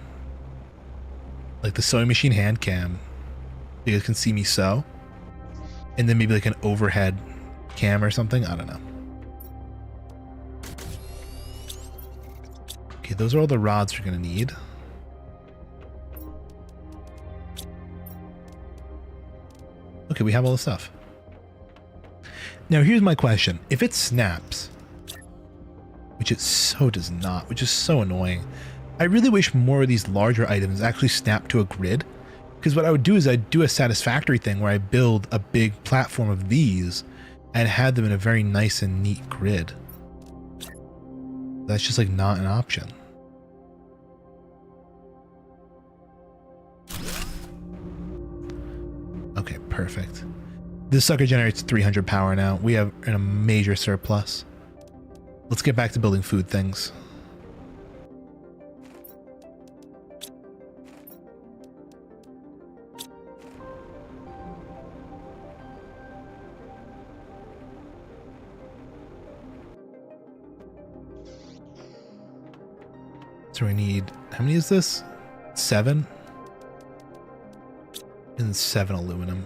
Like the sewing machine hand cam. You guys can see me sew. And then maybe like an overhead cam or something. I don't know. Okay, those are all the rods we're gonna need. Okay, we have all the stuff. Now here's my question. If it snaps, which it so does not, which is so annoying, I really wish more of these larger items actually snap to a grid. Because what I would do is I'd do a satisfactory thing where I build a big platform of these and had them in a very nice and neat grid. That's just like not an option. Okay, perfect. This sucker generates 300 power now. We have a major surplus. Let's get back to building food things. So we need, how many is this? 7? And 7 aluminum.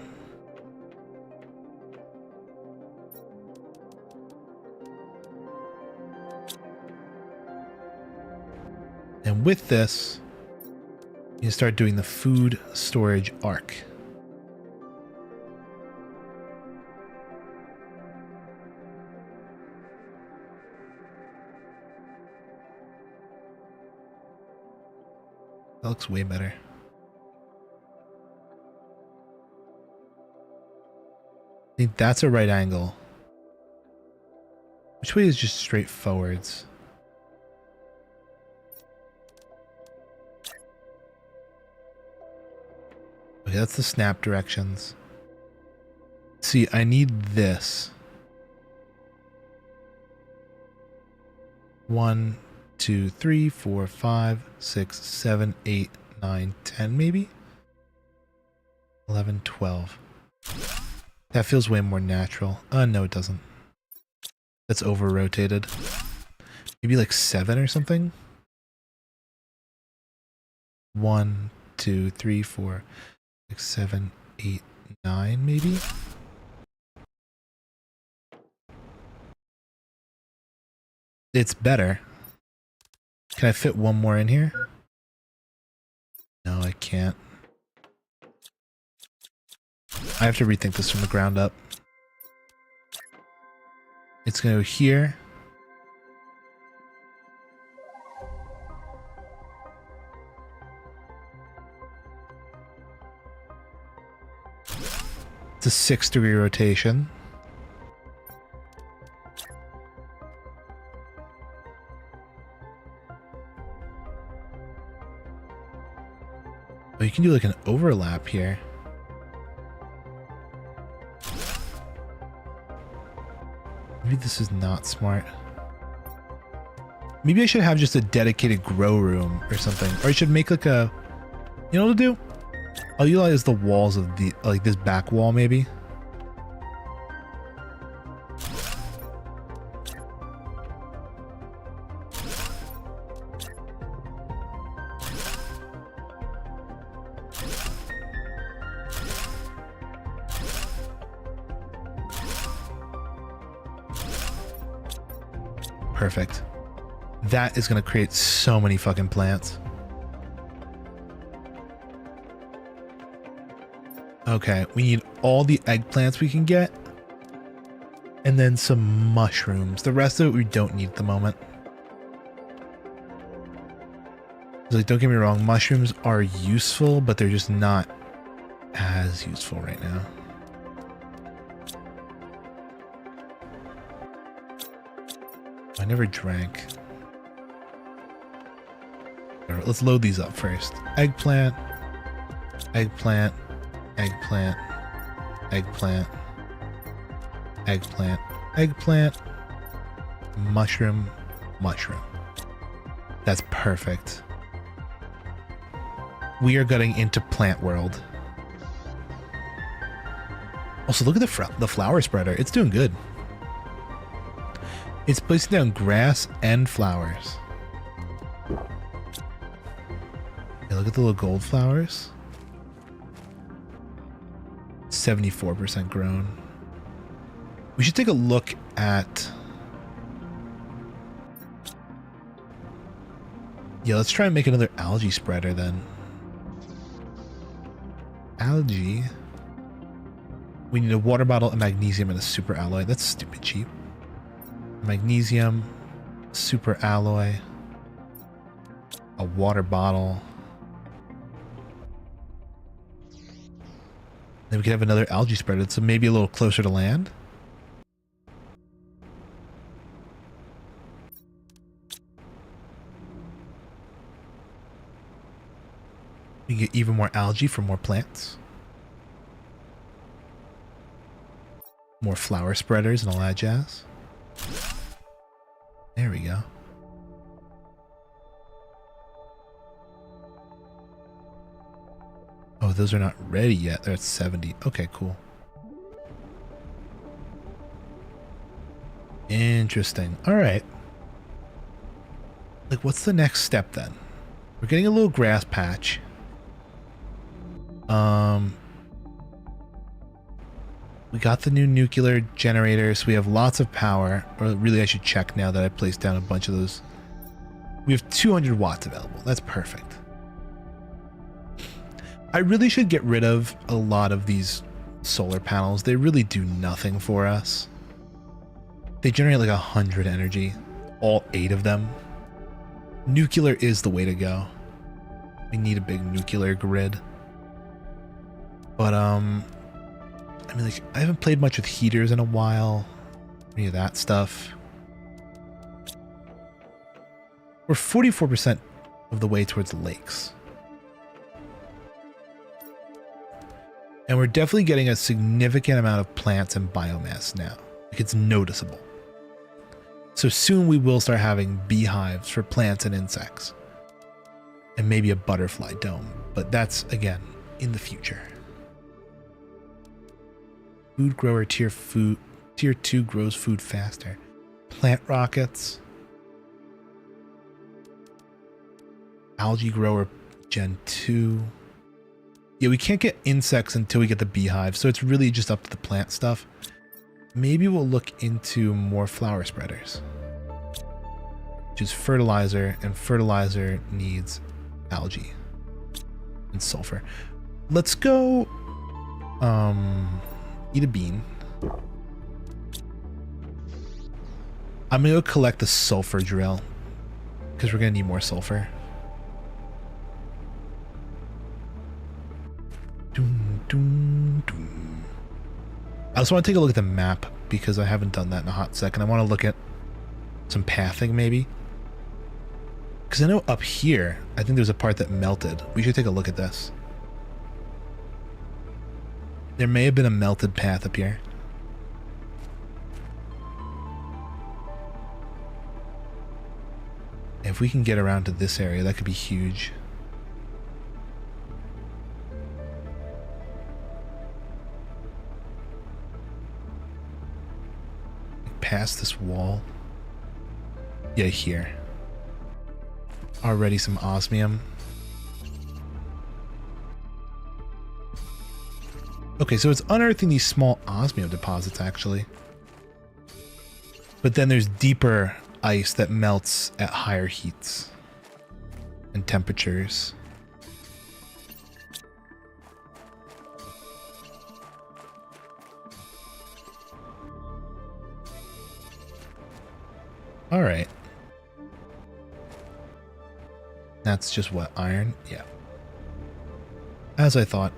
And with this, you start doing the food storage arc. That looks way better. I think that's a right angle. Which way is just straight forwards? Okay, that's the snap directions. See, I need this. 1, 2, 3, 4, 5, 6, 7, 8, 9, 10 maybe? 11, 12. That feels way more natural. No, it doesn't. That's over-rotated. Maybe like 7 or something? 1, 2, 3, 4, 6, 7, 8, 9 maybe? It's better. Can I fit one more in here? No, I can't. I have to rethink this from the ground up. It's going to go here. It's a 6-degree rotation. Oh, you can do like an overlap here. Maybe this is not smart. Maybe I should have just a dedicated grow room or something. Or I should make like a... You know what I'll do? I'll utilize the walls of the... like this back wall maybe. Perfect. That is going to create so many fucking plants. Okay, we need all the eggplants we can get. And then some mushrooms. The rest of it we don't need at the moment. Like, don't get me wrong, mushrooms are useful, but they're just not as useful right now. I never drank. All right, let's load these up first. Eggplant, eggplant, eggplant, eggplant, eggplant, eggplant, mushroom, mushroom. That's perfect. We are getting into plant world. Also, look at the flower spreader. It's doing good. It's placing down grass and flowers. Hey, look at the little gold flowers. 74% grown. We should take a look at... Yeah, let's try and make another algae spreader then. Algae. We need a water bottle, a magnesium, and a super alloy. That's stupid cheap. Magnesium, super alloy, a water bottle. Then we could have another algae spreader, so maybe a little closer to land. We can get even more algae for more plants. More flower spreaders and all that jazz. There we go. Oh, those are not ready yet. They're at 70. Okay, cool. Interesting. All right. Like, what's the next step then? We're getting a little grass patch. We got the new nuclear generator, so we have lots of power. Or really, I should check now that I placed down a bunch of those. We have 200 watts available. That's perfect. I really should get rid of a lot of these solar panels. They really do nothing for us. They generate like 100 energy. All 8 of them. Nuclear is the way to go. We need a big nuclear grid. But, I mean, like, I haven't played much with heaters in a while. Any of that stuff. We're 44% of the way towards lakes. And we're definitely getting a significant amount of plants and biomass now. Like, it's noticeable. So soon we will start having beehives for plants and insects. And maybe a butterfly dome. But that's, again, in the future. Food grower tier 2 grows food faster. Plant rockets. Algae grower gen 2. Yeah, we can't get insects until we get the beehive, so it's really just up to the plant stuff. Maybe we'll look into more flower spreaders. which is fertilizer, and fertilizer needs algae and sulfur. Let's go eat a bean. I'm gonna go collect the sulfur drill because we're gonna need more sulfur. Doom, doom, doom. I also want to take a look at the map because I haven't done that in a hot second. I want to look at some pathing maybe. Because I know up here, I think there's a part that melted. We should take a look at this. There may have been a melted path up here. If we can get around to this area, that could be huge. Past this wall. Yeah, here. Already some osmium. Okay, so it's unearthing these small osmium deposits, actually. But then there's deeper ice that melts at higher heats and temperatures. All right. That's just what, iron? Yeah. As I thought.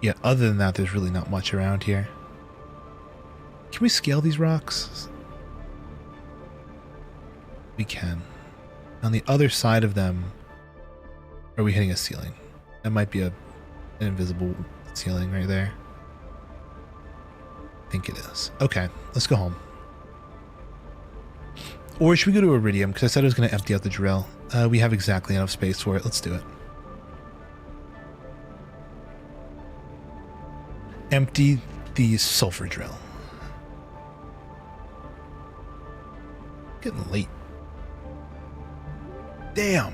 Yeah, other than that, there's really not much around here. Can we scale these rocks? We can. On the other side of them, are we hitting a ceiling? That might be an invisible ceiling right there. I think it is. Okay, let's go home. Or should we go to Iridium? Because I said I was going to empty out the drill. We have exactly enough space for it. Let's do it. Empty the sulfur drill. Getting late. Damn.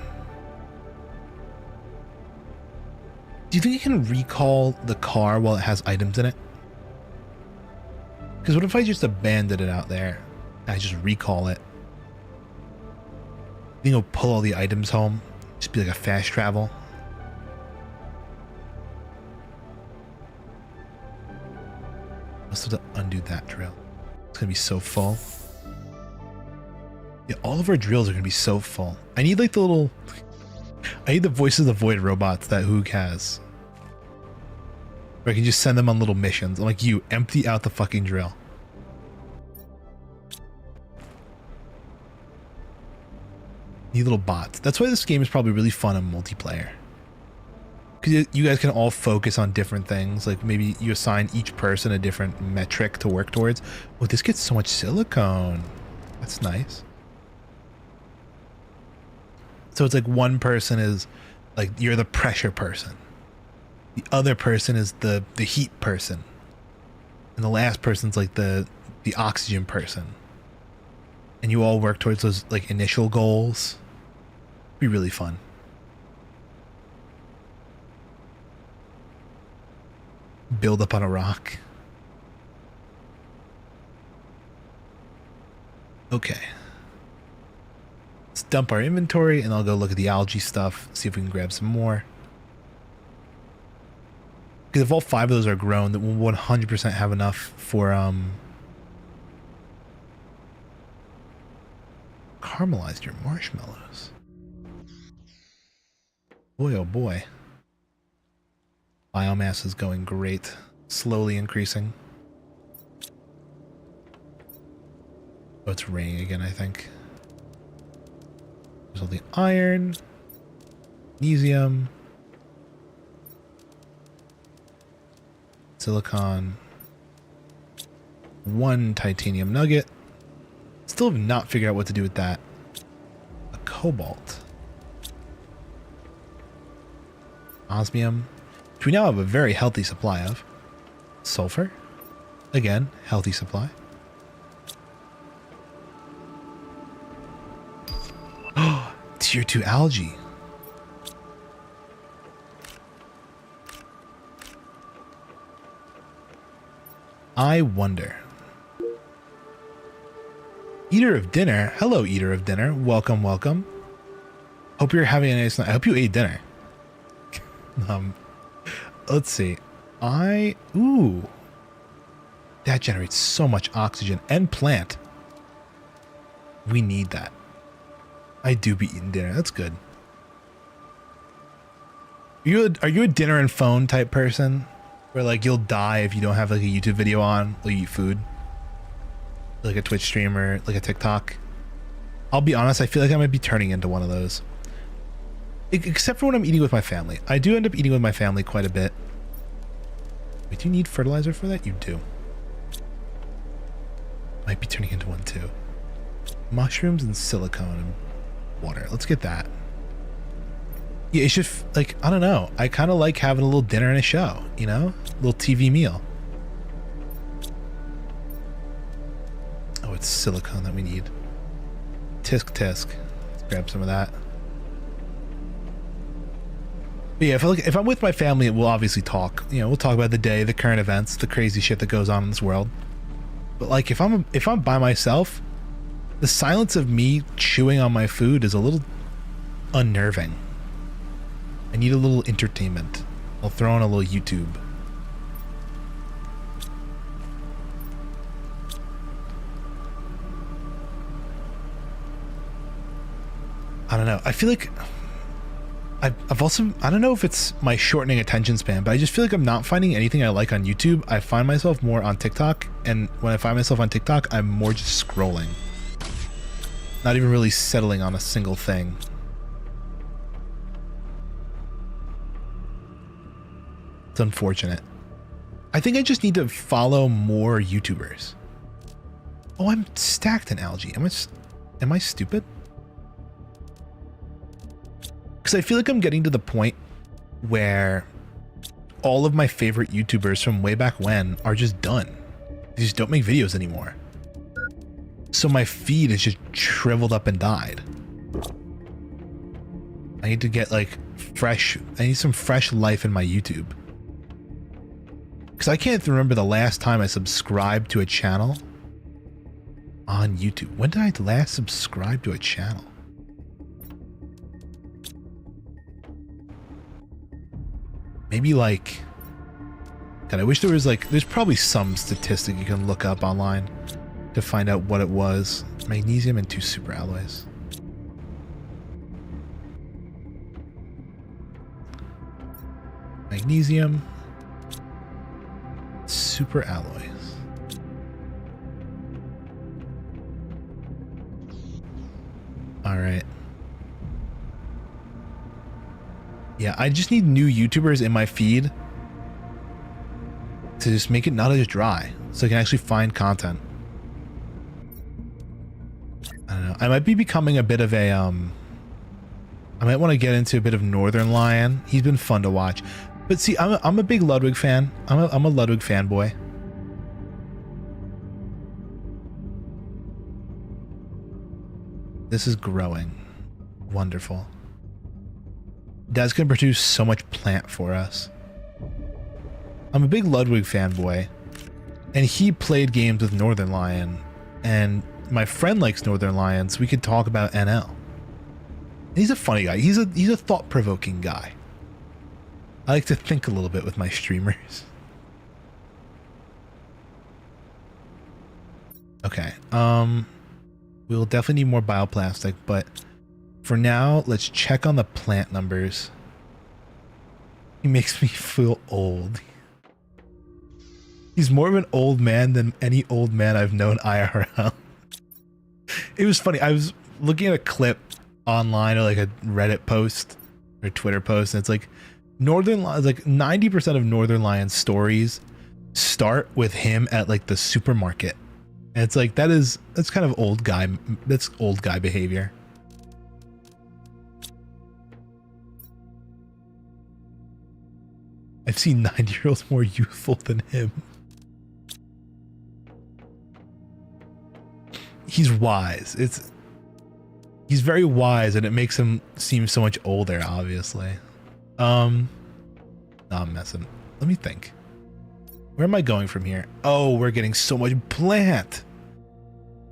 Do you think you can recall the car while it has items in it? Because what if I just abandoned it out there? I just recall it. You know, pull all the items home. Just be like a fast travel. Let's have to undo that drill. It's gonna be so full. Yeah, all of our drills are gonna be so full. I need like the little... I need the Voices of the Void robots that Hoog has. Where I can just send them on little missions. I'm like, you, empty out the fucking drill. Need little bots. That's why this game is probably really fun on multiplayer. Because you guys can all focus on different things. Like maybe you assign each person a different metric to work towards. Oh, this gets so much silicone. That's nice. So it's like one person is like, you're the pressure person. The other person is the heat person. And the last person's like the oxygen person. And you all work towards those like initial goals. Be really fun. Build up on a rock. Okay. Let's dump our inventory and I'll go look at the algae stuff, see if we can grab some more. Because if all 5 of those are grown, then we'll 100% have enough for caramelize your marshmallows. Boy, oh boy. Biomass is going great. Slowly increasing. Oh, it's raining again, I think. There's all the iron, magnesium, silicon, 1 titanium nugget. Still have not figured out what to do with that. A cobalt. Osmium, which we now have a very healthy supply of. Sulfur. Again, healthy supply. Oh, tier 2 algae. I wonder. Eater of dinner. Hello, eater of dinner. Welcome, welcome. Hope you're having a nice night. I hope you ate dinner. Let's see. Ooh. That generates so much oxygen and plant. We need that. I do be eating dinner. That's good. Are you a dinner and phone type person? Where like you'll die if you don't have like a YouTube video on while you eat food? Like a Twitch streamer, like a TikTok? I'll be honest, I feel like I might be turning into one of those. Except for when I'm eating with my family. I do end up eating with my family quite a bit. Wait, do you need fertilizer for that? You do. Might be turning into one too. Mushrooms and silicone and water. Let's get that. Yeah, it's just like, I don't know. I kind of like having a little dinner and a show, you know? A little TV meal. Oh, it's silicone that we need. Tisk tisk. Let's grab some of that. But yeah, if I'm with my family, we'll obviously talk. You know, we'll talk about the day, the current events, the crazy shit that goes on in this world. But like, if I'm by myself, the silence of me chewing on my food is a little unnerving. I need a little entertainment. I'll throw on a little YouTube. I don't know. I feel like I've also, I don't know if it's my shortening attention span, but I just feel like I'm not finding anything I like on YouTube. I find myself more on TikTok, and when I find myself on TikTok, I'm more just scrolling. Not even really settling on a single thing. It's unfortunate. I think I just need to follow more YouTubers. Oh, I'm stacked in algae. Am I stupid? Because I feel like I'm getting to the point where all of my favorite YouTubers from way back when are just done. They just don't make videos anymore. So my feed is just shriveled up and died. I need to get like fresh, I need some fresh life in my YouTube. Because I can't remember the last time I subscribed to a channel on YouTube. When did I last subscribe to a channel? Maybe like, God, I wish there was like, there's probably some statistic you can look up online to find out what it was. Magnesium and 2 super alloys. Magnesium, super alloys. All right. Yeah, I just need new YouTubers in my feed to just make it not as dry, so I can actually find content. I don't know. I might be becoming a bit of a I might want to get into a bit of Northern Lion. He's been fun to watch. But see, I'm a big Ludwig fan. I'm a Ludwig fanboy. This is growing. Wonderful. Dad's gonna produce so much plant for us. I'm a big Ludwig fanboy, and he played games with Northern Lion, and my friend likes Northern Lion, so we could talk about NL. And he's a funny guy. He's a thought-provoking guy. I like to think a little bit with my streamers. Okay, we'll definitely need more bioplastic, but for now, let's check on the plant numbers. He makes me feel old. He's more of an old man than any old man I've known IRL. It was funny. I was looking at a clip online or like a Reddit post or Twitter post, and it's like Northern Lion, like 90% of Northern Lion's stories start with him at like the supermarket. And it's like, that's kind of old guy. That's old guy behavior. I've seen 90-year-olds more youthful than him. He's wise. He's very wise, and it makes him seem so much older, obviously. No, I'm messing. Let me think. Where am I going from here? Oh, we're getting so much plant.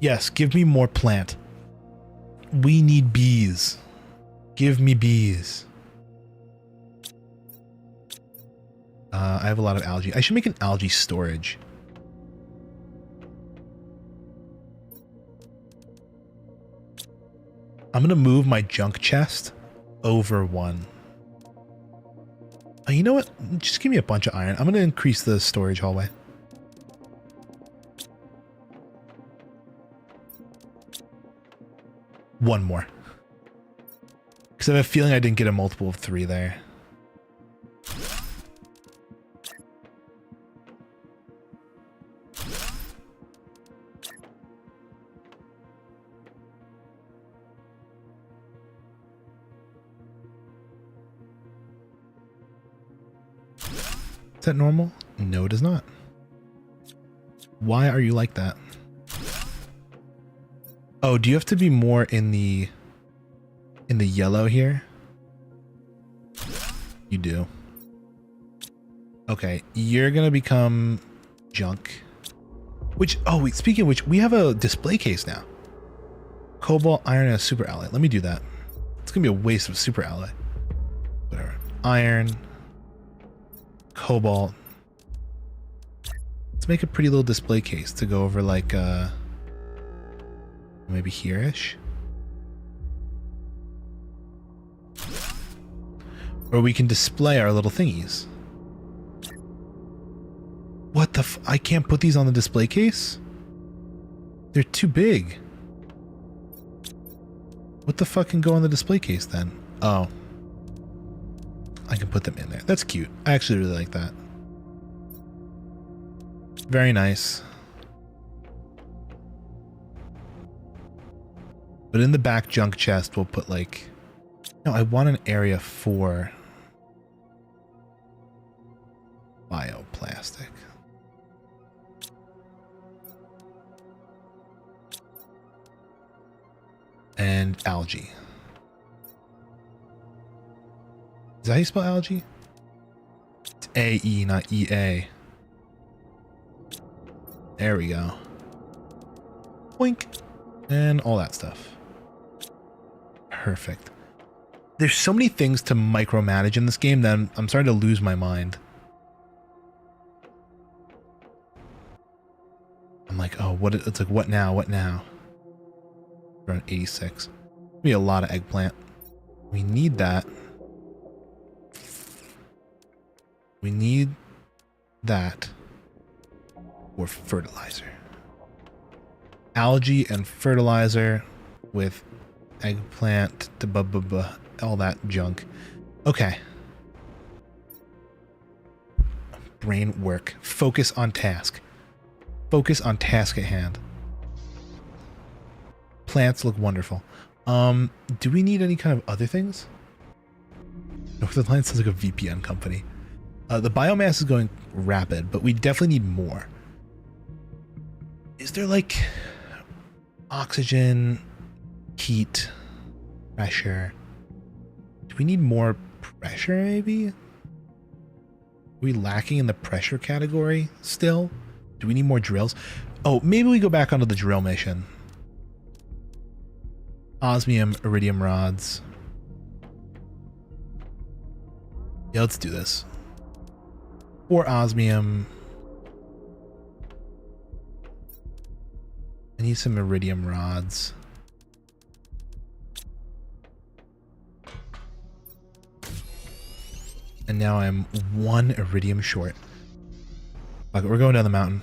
Yes, give me more plant. We need bees. Give me bees. I have a lot of algae. I should make an algae storage. I'm going to move my junk chest over one. You know what? Just give me a bunch of iron. I'm going to increase the storage hallway. One more. Because I have a feeling I didn't get a multiple of 3 there. Is that normal? No, it is not. Why are you like that? Oh, do you have to be more in the yellow here? You do. Okay, you're gonna become junk. Which, oh wait, speaking of which, we have a display case now. Cobalt, iron, and a super alloy. Let me do that. It's gonna be a waste of super alloy. Whatever. Iron. Cobalt. Let's make a pretty little display case to go over like maybe here-ish. Or we can display our little thingies. What the f- I can't put these on the display case? They're too big. What the fuck can go on the display case then? Oh. I can put them in there. That's cute. I actually really like that. Very nice. But in the back junk chest, we'll put like... No, I want an area for bioplastic. And algae. Is that how you spell algae? It's A-E, not E-A. There we go. Boink. And all that stuff. Perfect. There's so many things to micromanage in this game that I'm starting to lose my mind. I'm like, oh, what? It's like, what now? What now? Around 86. Be a lot of eggplant. We need that. We need that for fertilizer. Algae and fertilizer with eggplant to all that junk. Okay. Brain work. Focus on task. Focus on task at hand. Plants look wonderful. Do we need any kind of other things? Northern Line sounds like a VPN company. The biomass is going rapid, but we definitely need more. Is there like oxygen, heat, pressure? Do we need more pressure maybe? Are we lacking in the pressure category still? Do we need more drills? Oh, maybe we go back onto the drill mission. Osmium, iridium rods. Yeah, let's do this. 4 osmium. I need some iridium rods. And now I'm 1 iridium short. Fuck it, we're going down the mountain.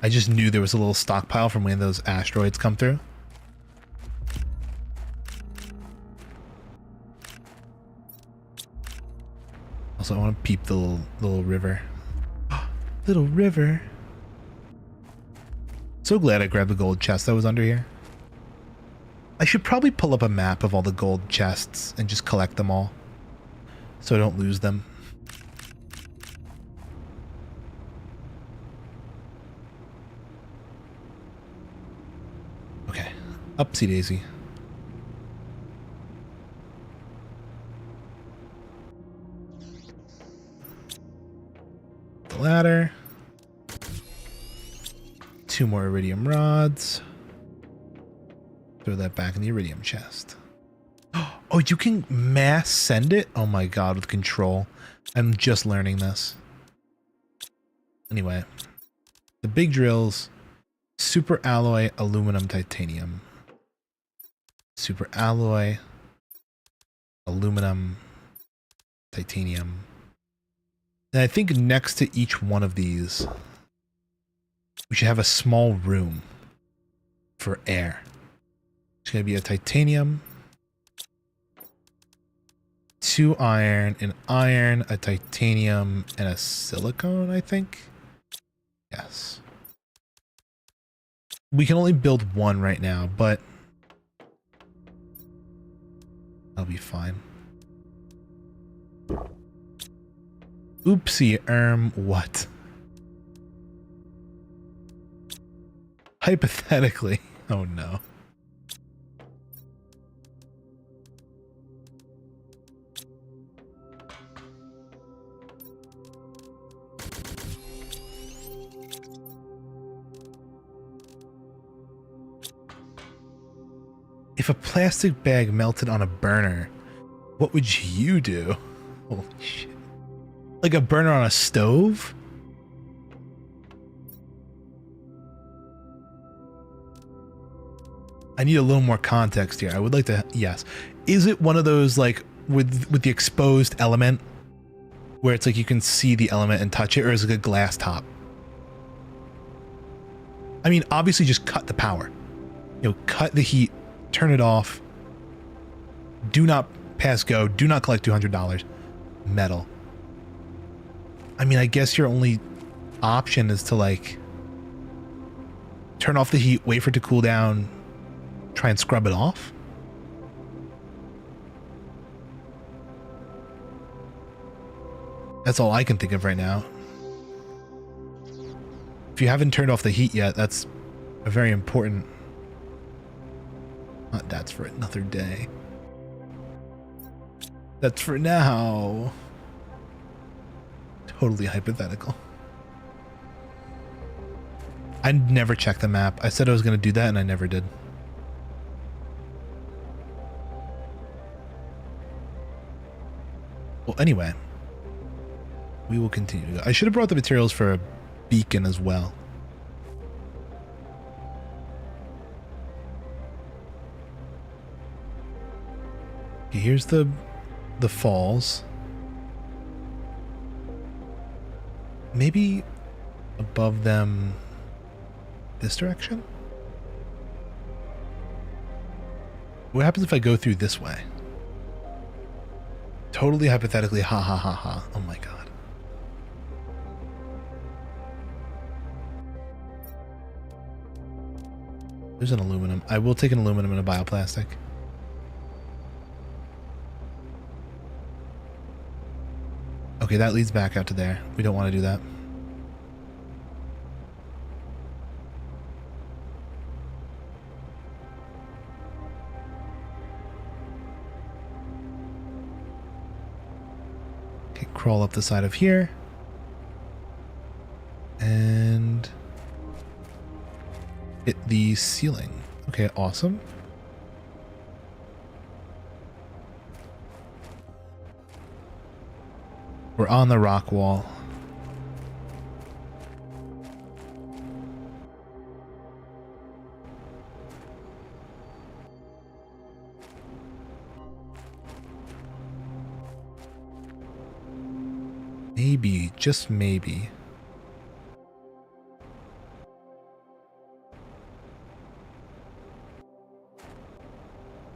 I just knew there was a little stockpile from when those asteroids come through. Also, I want to peep the little river. Little river. So glad I grabbed the gold chest that was under here. I should probably pull up a map of all the gold chests and just collect them all, so I don't lose them. Okay, upsy daisy. ladder. 2 more iridium rods. Throw that back in the iridium chest. Oh, you can mass send it? Oh my god, with control. I'm just learning this. Anyway, the big drills, super alloy, aluminum, titanium. Super alloy, aluminum, titanium. And I think next to each one of these, we should have a small room for air. It's going to be a titanium, 2 iron, an iron, a titanium, and a silicone, I think. Yes. We can only build 1 right now, but that'll be fine. Oopsie, what? Hypothetically. Oh no. If a plastic bag melted on a burner, what would you do? Holy shit. Like a burner on a stove? I need a little more context here. I would like to, yes. Is it one of those like with the exposed element where it's like you can see the element and touch it, or is it a glass top? I mean, obviously just cut the power. You know, cut the heat, turn it off. Do not pass go. Do not collect $200. Metal. I mean, I guess your only option is to like turn off the heat, wait for it to cool down, try and scrub it off. That's all I can think of right now. If you haven't turned off the heat yet, that's a very important... That's for another day. That's for now. Totally hypothetical. I never checked the map. I said I was going to do that and I never did. Well, anyway, we will continue to go. I should have brought the materials for a beacon as well. Okay, here's the falls. Maybe above them this direction? What happens if I go through this way? Totally hypothetically, ha ha ha ha. Oh my god. There's an aluminum. I will take an aluminum and a bioplastic. Okay, that leads back out to there. We don't want to do that. Okay, crawl up the side of here. And hit the ceiling. Okay, awesome. We're on the rock wall. Maybe, just maybe.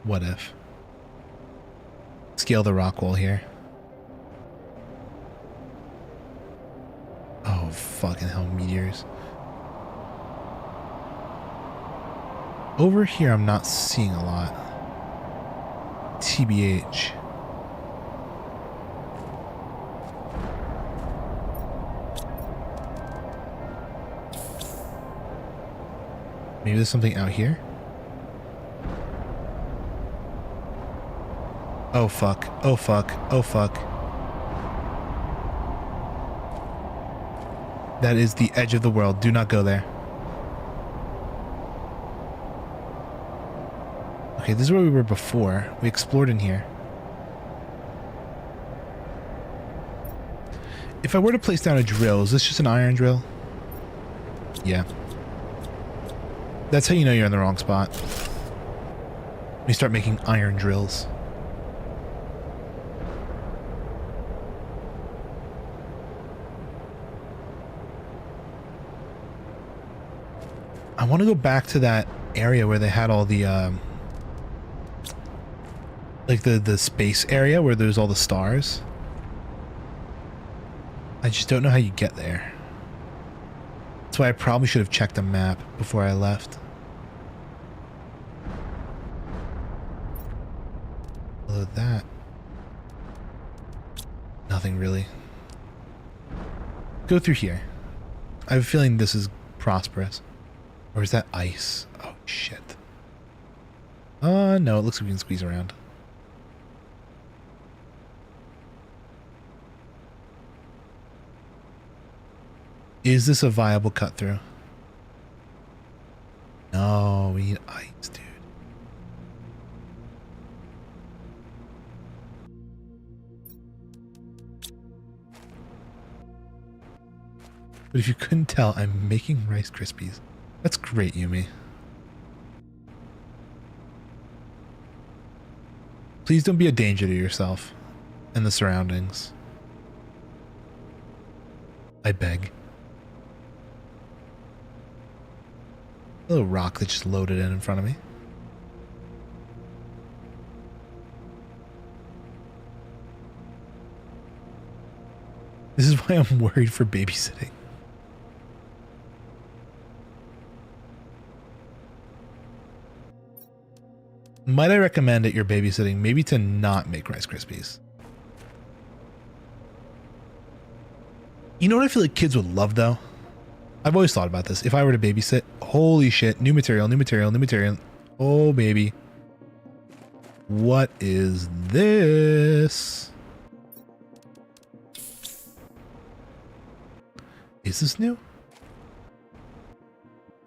What if? Scale the rock wall here. Oh, fucking hell, meteors. Over here, I'm not seeing a lot. TBH. Maybe there's something out here? Oh, fuck. Oh, fuck. Oh, fuck. That is the edge of the world. Do not go there. Okay, this is where we were before. We explored in here. If I were to place down a drill, is this just an iron drill? Yeah. That's how you know you're in the wrong spot. When you start making iron drills. I want to go back to that area where they had all the like the space area where there's all the stars. I just don't know how you get there. That's why I probably should have checked the map before I left. Although that... nothing really. Go through here. I have a feeling this is prosperous. Or is that ice? Oh, shit. No, it looks like we can squeeze around. Is this a viable cut through? No, we need ice, dude. But if you couldn't tell, I'm making Rice Krispies. That's great, Yumi. Please don't be a danger to yourself and the surroundings. I beg. A little rock that just loaded in front of me. This is why I'm worried for babysitting. Might I recommend at your babysitting maybe to not make Rice Krispies? You know what I feel like kids would love though? I've always thought about this. If I were to babysit, holy shit, new material, new material, new material. Oh baby. What is this? Is this new?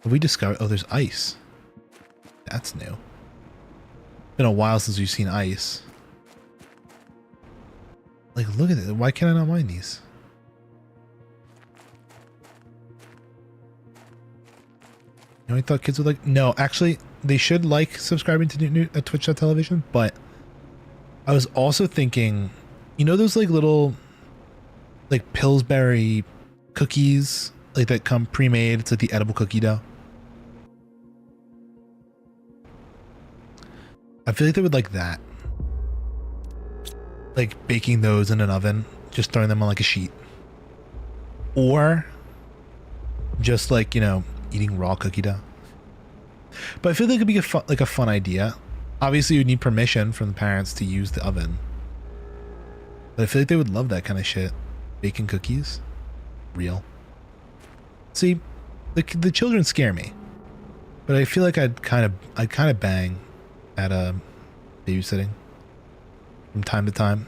Have we discovered? Oh, there's ice. That's new. Been a while since we've seen ice. Like, look at it. Why can't I not mine these? You know, I thought kids would like. No, actually, they should like subscribing to Twitch.tv, but I was also thinking, you know, those like little, like Pillsbury cookies, like that come pre-made. It's like the edible cookie dough. I feel like they would like that. Like baking those in an oven, just throwing them on like a sheet. Or just like, you know, eating raw cookie dough. But I feel like it could be a fun idea. Obviously, you would need permission from the parents to use the oven. But I feel like they would love that kind of shit. Baking cookies. Real. See, the children scare me. But I feel like I'd kind of bang at babysitting from time to time.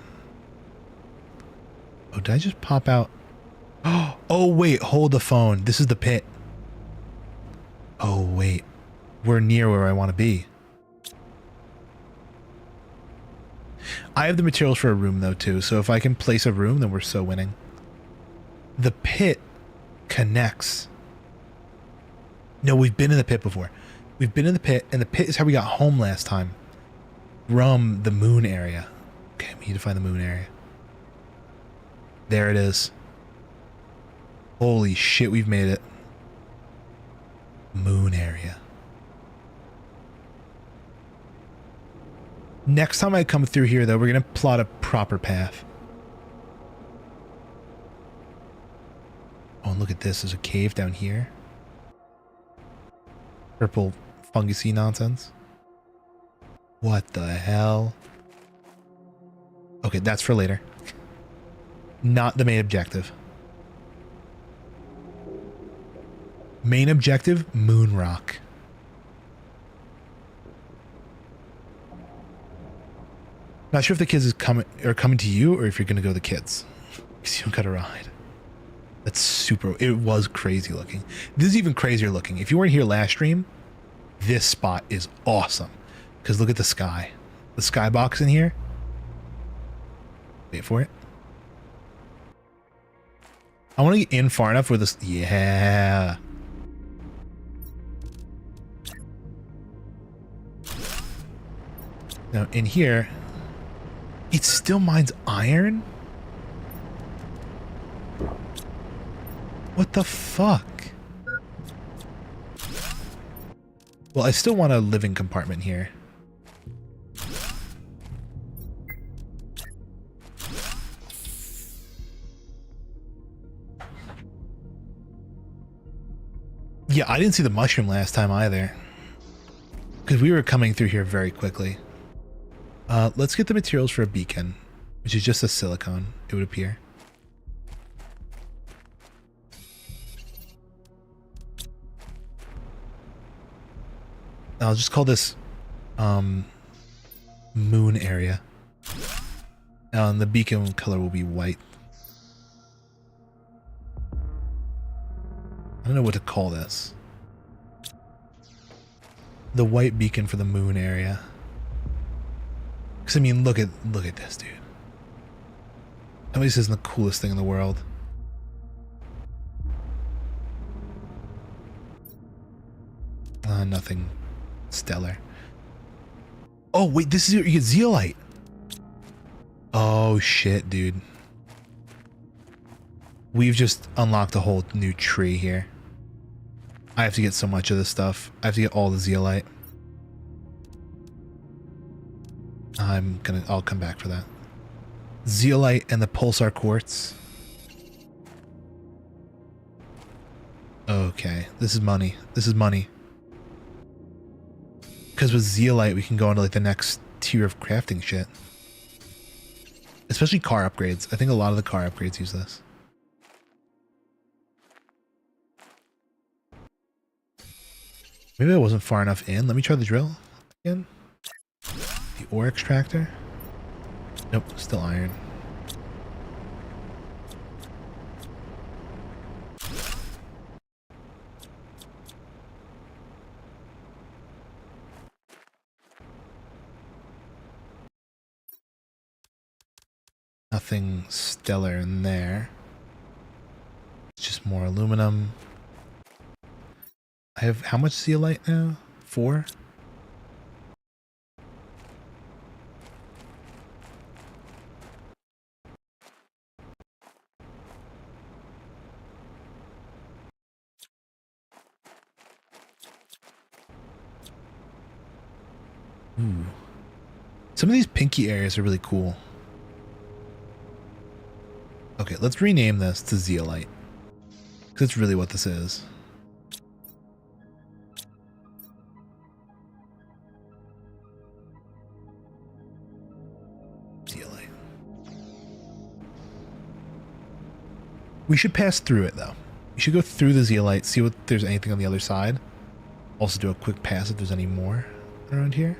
Oh, did I just pop out? Oh wait, hold the phone. This is the pit. Oh wait, we're near where I want to be. I have the materials for a room though too, so if I can place a room, then we're so winning. The pit connects. No, we've been in the pit before. We've been in the pit, and the pit is how we got home last time. From the moon area. Okay, we need to find the moon area. There it is. Holy shit, we've made it. Moon area. Next time I come through here, though, we're going to plot a proper path. Oh, and look at this. There's a cave down here. Purple fungusy nonsense. What the hell? Okay, that's for later. Not the main objective. Main objective, moon rock. Not sure if the kids are coming to you or if you're gonna go to the kids. Because you don't got a ride. That's super. It was crazy looking. This is even crazier looking. If you weren't here last stream, this spot is awesome. Because look at the sky. The skybox in here. Wait for it. I want to get in far enough where this... Yeah. Now, in here, it still mines iron? What the fuck? Well, I still want a living compartment here. Yeah, I didn't see the mushroom last time either. Because we were coming through here very quickly. Let's get the materials for a beacon, which is just a silicone, it would appear. I'll just call this moon area. And the beacon color will be white. I don't know what to call this. The white beacon for the moon area. Because I mean, look at this, dude. At least this isn't the coolest thing in the world. Nothing stellar. Oh wait, this is you get zeolite. Oh shit, dude. We've just unlocked a whole new tree here. I have to get so much of this stuff. I have to get all the zeolite. I'll come back for that. Zeolite and the pulsar quartz. Okay, this is money. This is money. Because with zeolite, we can go into like the next tier of crafting shit. Especially car upgrades. I think a lot of the car upgrades use this. Maybe I wasn't far enough in. Let me try the drill again. The ore extractor. Nope, still iron. Nothing stellar in there. It's just more aluminum. I have how much zeolite now? 4? Ooh. Some of these pinky areas are really cool. Okay, let's rename this to zeolite. Because that's really what this is. Zeolite. We should pass through it though. We should go through the zeolite, see if there's anything on the other side. Also do a quick pass if there's any more around here.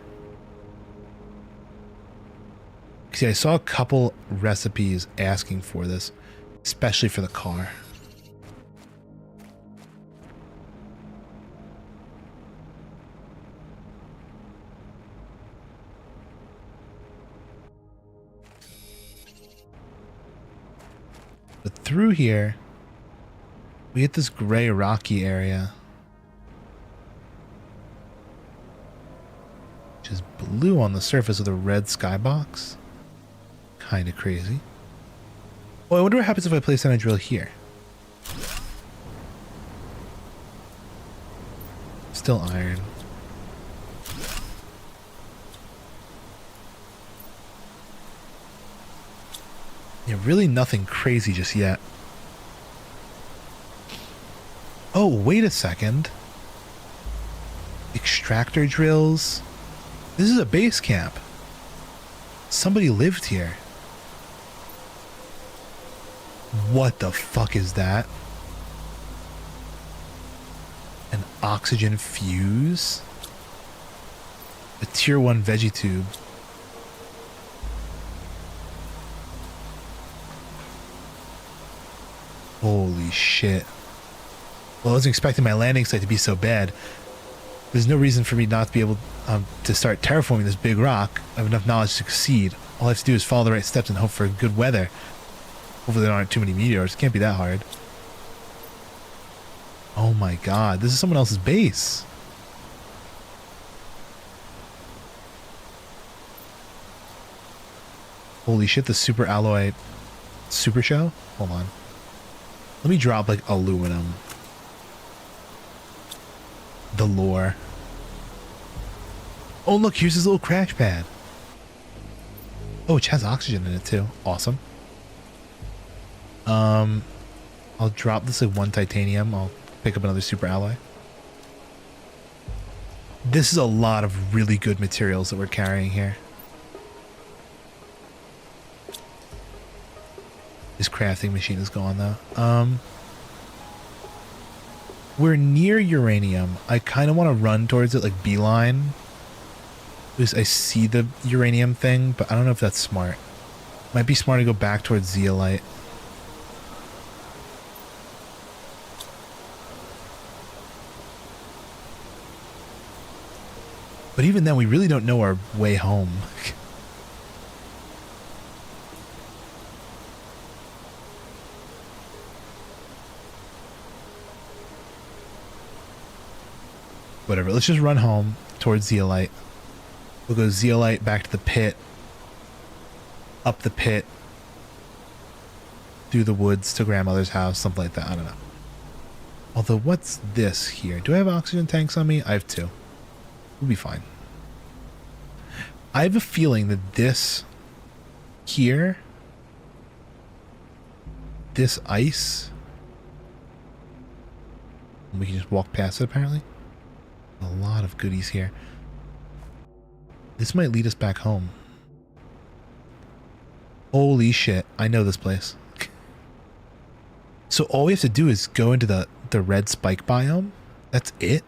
See, I saw a couple recipes asking for this, especially for the car. But through here, we hit this gray rocky area, which is blue on the surface with a red skybox. Kind of crazy. Oh, I wonder what happens if I place down a drill here. Still iron. Yeah, really nothing crazy just yet. Oh, wait a second. Extractor drills. This is a base camp. Somebody lived here. What the fuck is that? An oxygen fuse? A tier 1 veggie tube. Holy shit. Well, I wasn't expecting my landing site to be so bad. There's no reason for me not to be able to start terraforming this big rock. I have enough knowledge to succeed. All I have to do is follow the right steps and hope for good weather. Hopefully there aren't too many meteors. It can't be that hard. Oh my god, this is someone else's base. Holy shit, the super alloy super show? Hold on. Let me drop like aluminum. The lore. Oh look, here's his little crash pad. Oh, it has oxygen in it too. Awesome. I'll drop this like one titanium. I'll pick up another super alloy. This is a lot of really good materials that we're carrying here. This crafting machine is gone though. We're near uranium. I kind of want to run towards it like beeline. Because I see the uranium thing, but I don't know if that's smart. Might be smart to go back towards zeolite. But even then, we really don't know our way home. Whatever, let's just run home towards zeolite. We'll go zeolite back to the pit, up the pit, through the woods to grandmother's house, something like that. I don't know. Although, what's this here? Do I have oxygen tanks on me? I have 2. We'll be fine. I have a feeling that this here, this ice, we can just walk past it apparently. A lot of goodies here. This might lead us back home. Holy shit, I know this place. So all we have to do is go into the red spike biome. That's it?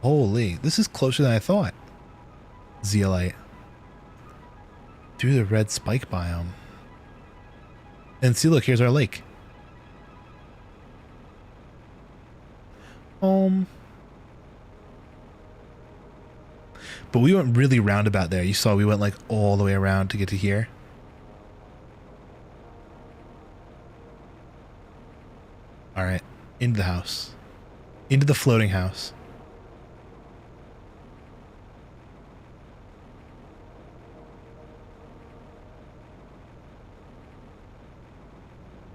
Holy, this is closer than I thought. Zeolite. Through the red spike biome. And see, look, here's our lake. But we went really roundabout there. You saw we went like all the way around to get to here. All right, into the house. Into the floating house.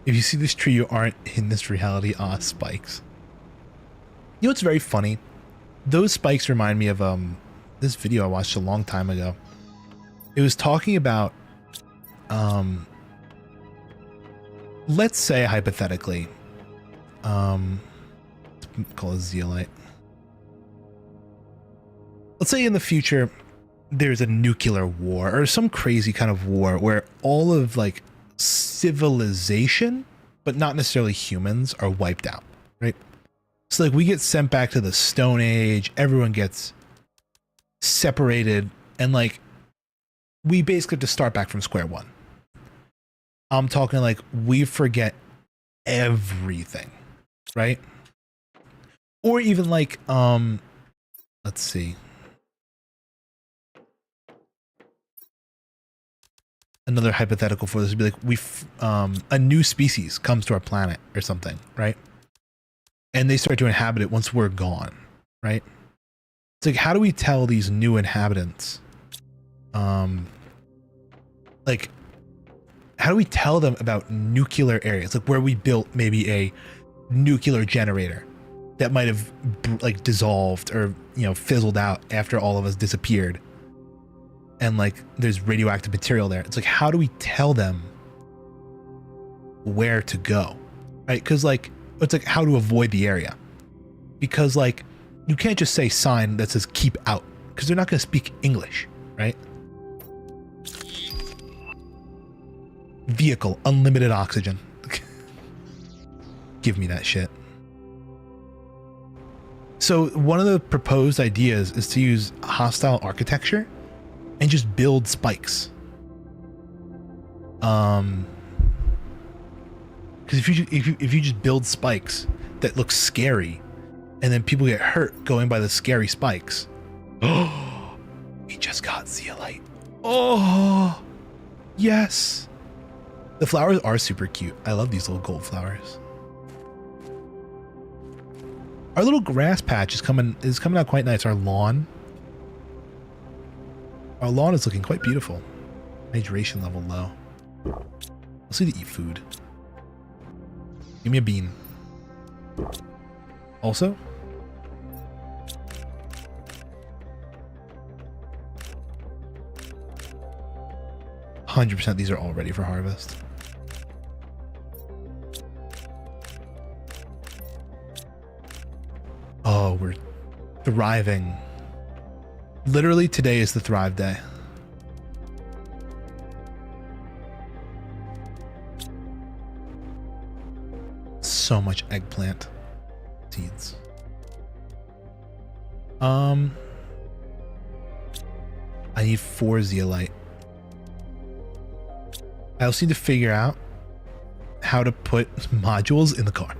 If you see this tree, you aren't in this reality. Ah, spikes. You know what's very funny? Those spikes remind me of this video I watched a long time ago. It was talking about let's say hypothetically, let's call it zeolite. Let's say in the future there's a nuclear war or some crazy kind of war where all of like civilization, but not necessarily humans, are wiped out, right? So like we get sent back to the Stone Age, everyone gets separated, and like we basically have to start back from square one. I'm talking like we forget everything, right? Or even like let's see, another hypothetical for this would be like a new species comes to our planet or something, right? And they start to inhabit it once we're gone, right? It's like, how do we tell these new inhabitants, like, how do we tell them about nuclear areas? Like where we built maybe a nuclear generator that might have like dissolved or, you know, fizzled out after all of us disappeared. And like, there's radioactive material there. It's like, how do we tell them where to go? Right? Cause like, it's like how to avoid the area, because like, you can't just say sign that says keep out, because they're not going to speak English, right? Vehicle, unlimited oxygen. Give me that shit. So one of the proposed ideas is to use hostile architecture and just build spikes. Because Because if you just build spikes that look scary, and then people get hurt going by the scary spikes. Oh, we just got zeolite. Oh, yes. The flowers are super cute. I love these little gold flowers. Our little grass patch is coming out quite nice. Our lawn is looking quite beautiful. Hydration level low. Let's need to eat food. Give me a bean. Also, %, these are all ready for harvest. Oh, we're thriving. Literally today is the thrive day. So much eggplant seeds. I need 4 zeolite. I also need to figure out how to put modules in the car.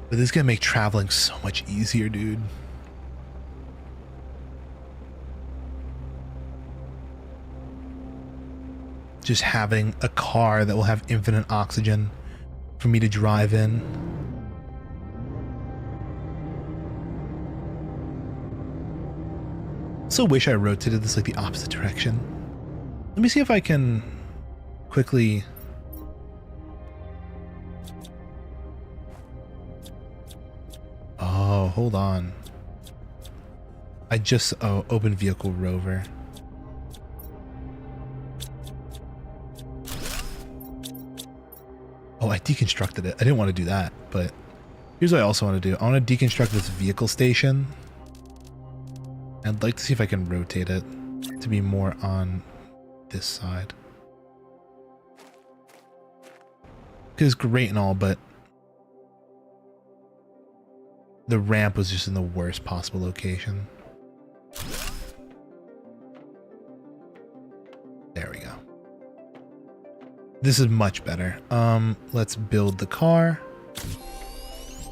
But this is gonna make traveling so much easier, dude. Just having a car that will have infinite oxygen for me to drive in. Also wish I rotated this like the opposite direction. Let me see if I can quickly. Oh, hold on. I just open vehicle rover. Oh, I deconstructed it. I didn't want to do that, but here's what I also want to do. I want to deconstruct this vehicle station. I'd like to see if I can rotate it to be more on this side. Because great and all, but the ramp was just in the worst possible location. There we go. This is much better. Let's build the car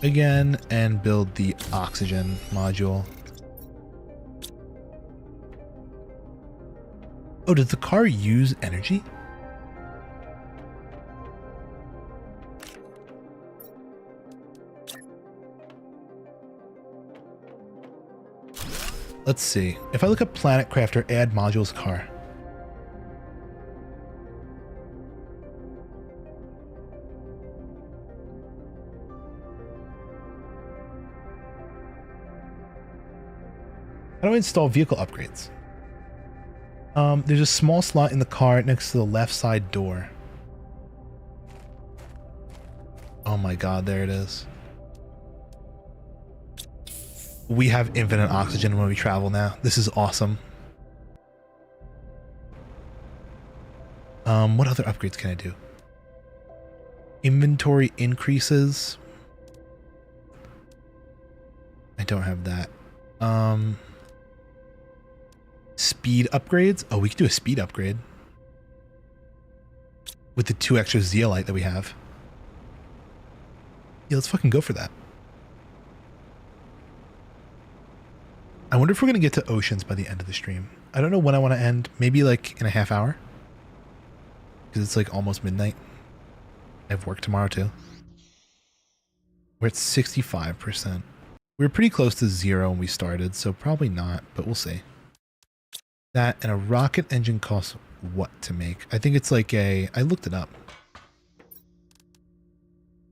again and build the oxygen module. Oh, did the car use energy? Let's see. If I look at Planet Crafter, add modules car. How do I install vehicle upgrades? There's a small slot in the car next to the left side door. Oh my god, there it is. We have infinite oxygen when we travel now. This is awesome. What other upgrades can I do? Inventory increases. I don't have that. Speed upgrades. Oh, we could do a speed upgrade with the 2 extra zeolite that we have. Yeah, let's fucking go for that. I wonder if we're gonna get to oceans by the end of the stream. I don't know when I want to end. Maybe like in a half hour, because it's like almost midnight. I have work tomorrow too. We're at 65%. We were pretty close to 0 when we started, so probably not, but we'll see. That and a rocket engine costs what to make? I think it's like a... I looked it up.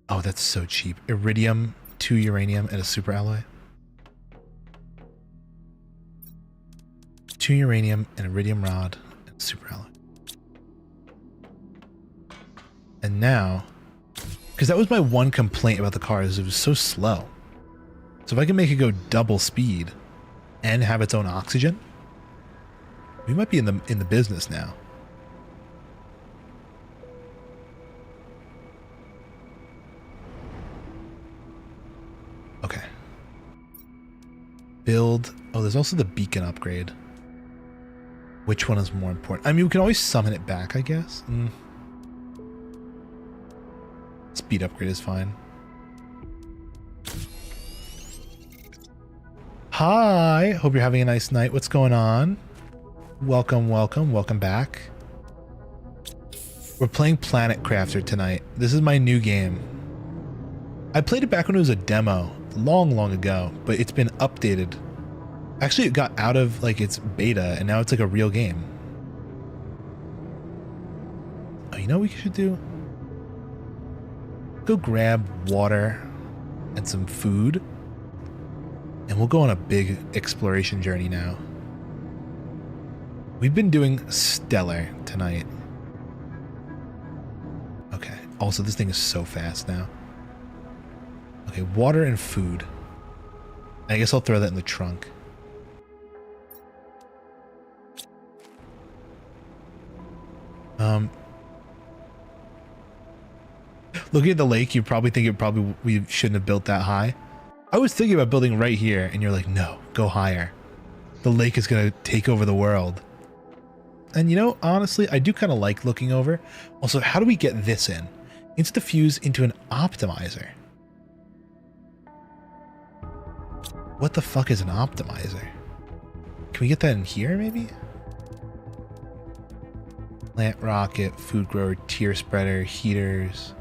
Oh, that's so cheap. Iridium, 2 uranium, and a super alloy. 2 uranium, an iridium rod, and a super alloy. And now... Because that was my one complaint about the car, is it was so slow. So if I can make it go double speed and have its own oxygen... We might be in the business now. Okay. Build. Oh, there's also the beacon upgrade. Which one is more important? I mean, we can always summon it back, I guess. Speed upgrade is fine. Hi, hope you're having a nice night. What's going on? Welcome, welcome, welcome back. We're playing Planet Crafter tonight. This is my new game. I played it back when it was a demo, long ago, but it's been updated. Actually, it got out of like its beta and now it's like a real game. Oh, you know what we should do? Go grab water and some food and we'll go on a big exploration journey now. We've been doing Stellar tonight. Okay. Also, this thing is so fast now. Okay, water and food. I guess I'll throw that in the trunk. Looking at the lake, you probably think we shouldn't have built that high. I was thinking about building right here, and you're like, no, go higher. The lake is gonna take over the world. And you know, honestly, I do kind of like looking over. Also, how do we get this in? It's diffused into an optimizer. What the fuck is an optimizer? Can we get that in here, maybe? Plant rocket, food grower, tier spreader, heaters,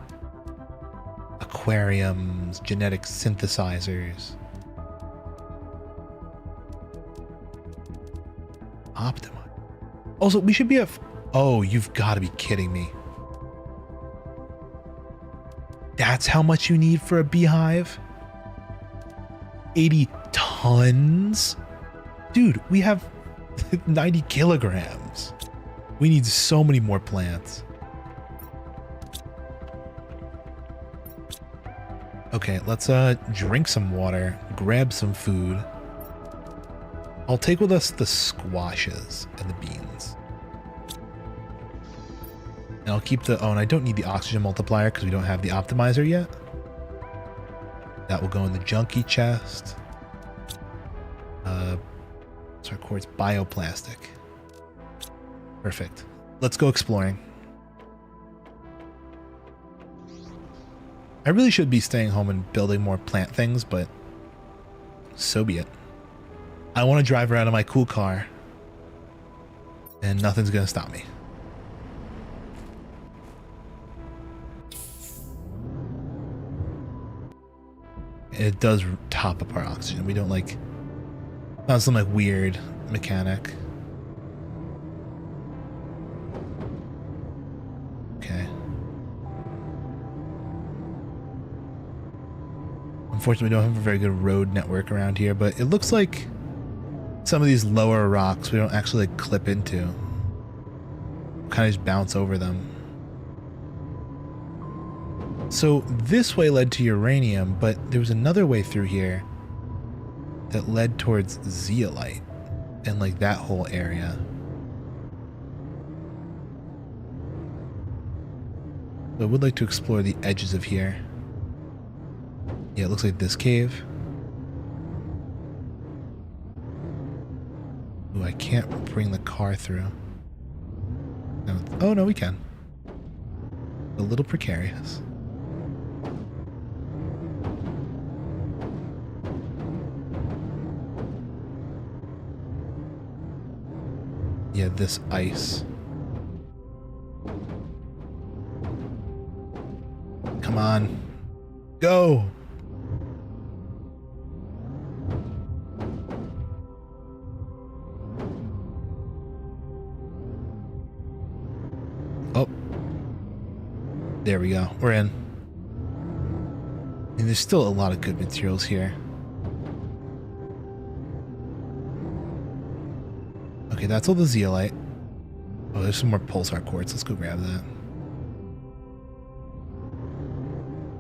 aquariums, genetic synthesizers. Optimize. Also, we should be at... Oh, you've got to be kidding me. That's how much you need for a beehive? 80 tons? Dude, we have 90 kilograms. We need so many more plants. Okay, let's drink some water, grab some food. I'll take with us the squashes and the beans. And I'll keep the... Oh, and I don't need the oxygen multiplier because we don't have the optimizer yet. That will go in the junkie chest. Sorry, quartz bioplastic. Perfect. Let's go exploring. I really should be staying home and building more plant things, but so be it. I want to drive around in my cool car and nothing's going to stop me. It does top up our oxygen. We don't like... Not some like weird mechanic. Okay. Unfortunately, we don't have a very good road network around here, but it looks like some of these lower rocks we don't actually like clip into. Kind of just bounce over them. So this way led to uranium, but there was another way through here that led towards zeolite and like that whole area. So I would like to explore the edges of here. Yeah, it looks like this cave. Ooh, I can't bring the car through. No. Oh, no, we can. A little precarious. Yeah, this ice. Come on. Go! Oh. There we go. We're in. And there's still a lot of good materials here. Okay, that's all the zeolite. Oh, there's some more pulsar quartz. Let's go grab that.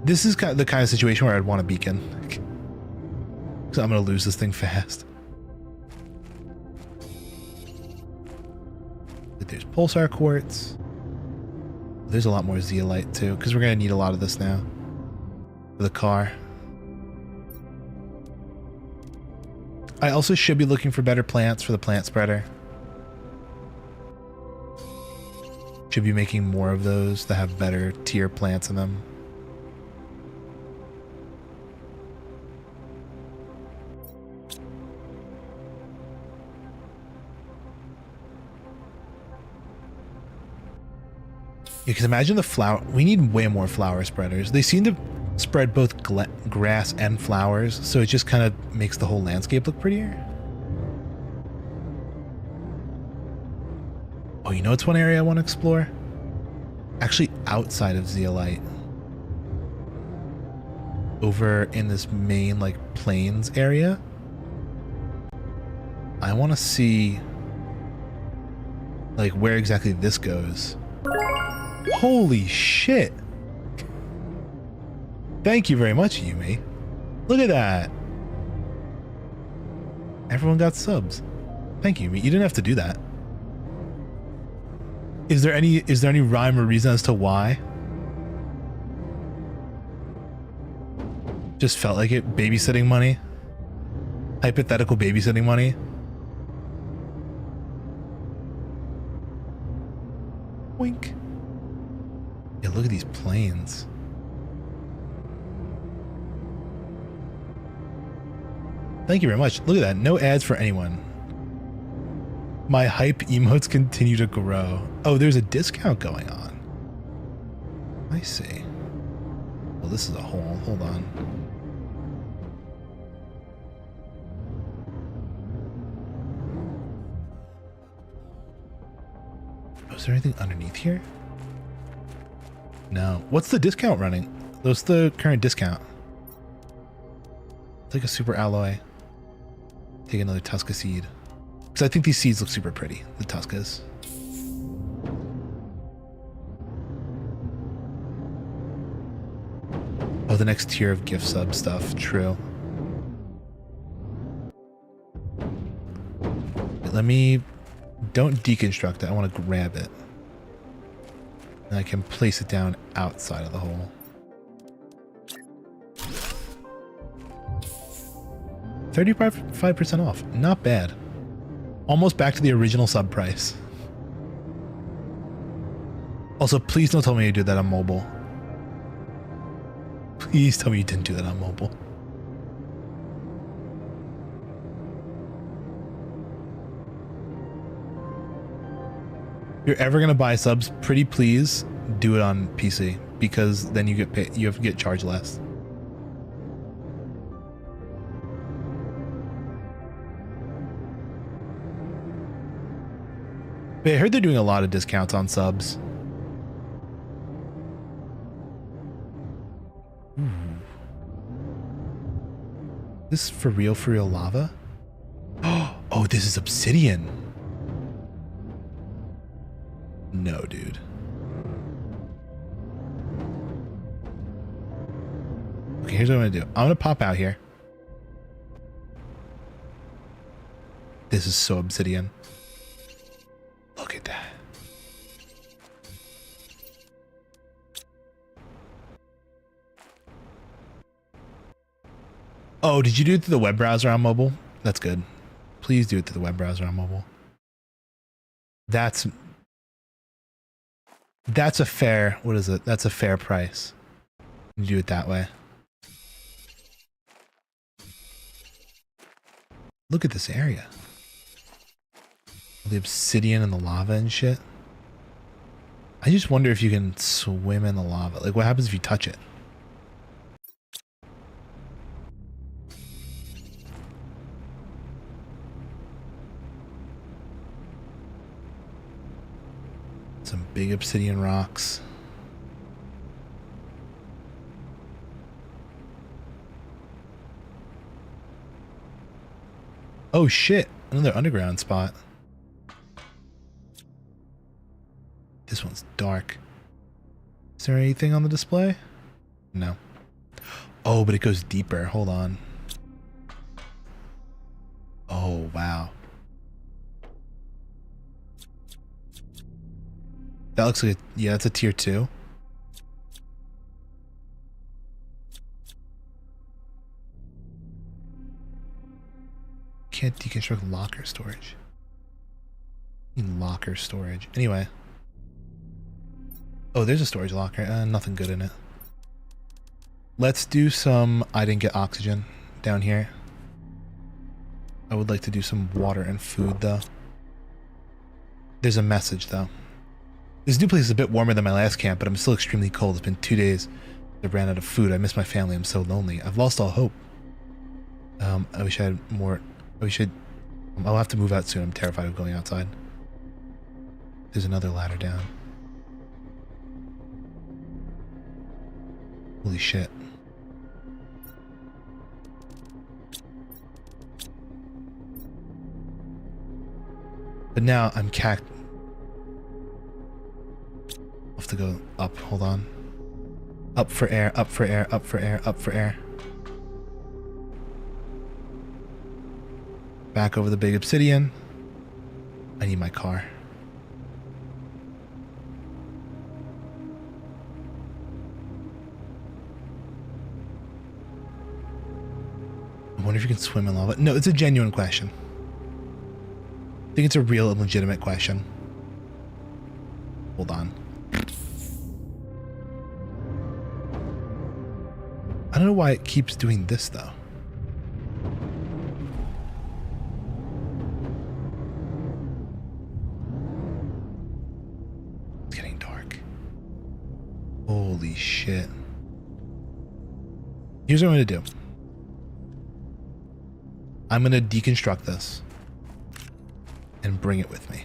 This is kind of the kind of situation where I'd want a beacon. So I'm going to lose this thing fast. But there's pulsar quartz. There's a lot more zeolite too, because we're going to need a lot of this now. For the car. I also should be looking for better plants for the plant spreader. Should be making more of those that have better tier plants in them. Yeah, because imagine the flower. We need way more flower spreaders. They seem to spread both grass and flowers, so it just kind of makes the whole landscape look prettier. Oh, you know what's one area I want to explore? Actually, outside of Zeolite. Over in this main, like, plains area. I want to see, like, where exactly this goes. Holy shit! Thank you very much, Yumi. Look at that! Everyone got subs. Thank you, Yumi. You didn't have to do that. Is there any rhyme or reason as to why? Just felt like it. Babysitting money. Hypothetical babysitting money. Wink. Yeah, look at these planes. Thank you very much. Look at that. No ads for anyone. My hype emotes continue to grow. Oh, there's a discount going on. I see. Well, this is a hole. Hold on. Oh, is there anything underneath here? No. What's the discount running? What's the current discount? It's like a super alloy. Take another Tusca seed. Because I think these seeds look super pretty, the Tuscas. Oh, the next tier of gift sub stuff. True. Let me... Don't deconstruct it. I want to grab it. And I can place it down outside of the hole. 35% off. Not bad. Almost back to the original sub price. Also, please don't tell me you did that on mobile. Please tell me you didn't do that on mobile. If you're ever gonna buy subs, pretty please do it on PC, because then you get paid, you have to get charged less. But I heard they're doing a lot of discounts on subs. Ooh. This is for real lava? Oh, this is obsidian. No, dude. Okay, here's what I'm gonna do. I'm gonna pop out here. This is so obsidian. Look at that. Oh, did you do it through the web browser on mobile? That's good. Please do it through the web browser on mobile. That's a fair, what is it? That's a fair price. You do it that way. Look at this area. The obsidian and the lava and shit. I just wonder if you can swim in the lava. Like, what happens if you touch it? Some big obsidian rocks. Oh shit, another underground spot. This one's dark. Is there anything on the display? No. Oh, but it goes deeper. Hold on. Oh, wow. That looks like, yeah, that's a tier 2. Can't deconstruct locker storage. Locker storage. Anyway. Oh, there's a storage locker. Nothing good in it. Let's do some... I didn't get oxygen down here. I would like to do some water and food, though. There's a message, though. This new place is a bit warmer than my last camp, but I'm still extremely cold. It's been 2 days. I ran out of food. I miss my family. I'm so lonely. I've lost all hope. I wish I had more... I'll have to move out soon. I'm terrified of going outside. There's another ladder down. Holy shit. But now I'm I'll have to go up. Hold on. Up for air, up for air, up for air, up for air. Back over the big obsidian. I need my car. I wonder if you can swim in lava. No, it's a genuine question. I think it's a real and legitimate question. Hold on. I don't know why it keeps doing this, though. It's getting dark. Holy shit. Here's what I'm going to do. I'm going to deconstruct this and bring it with me.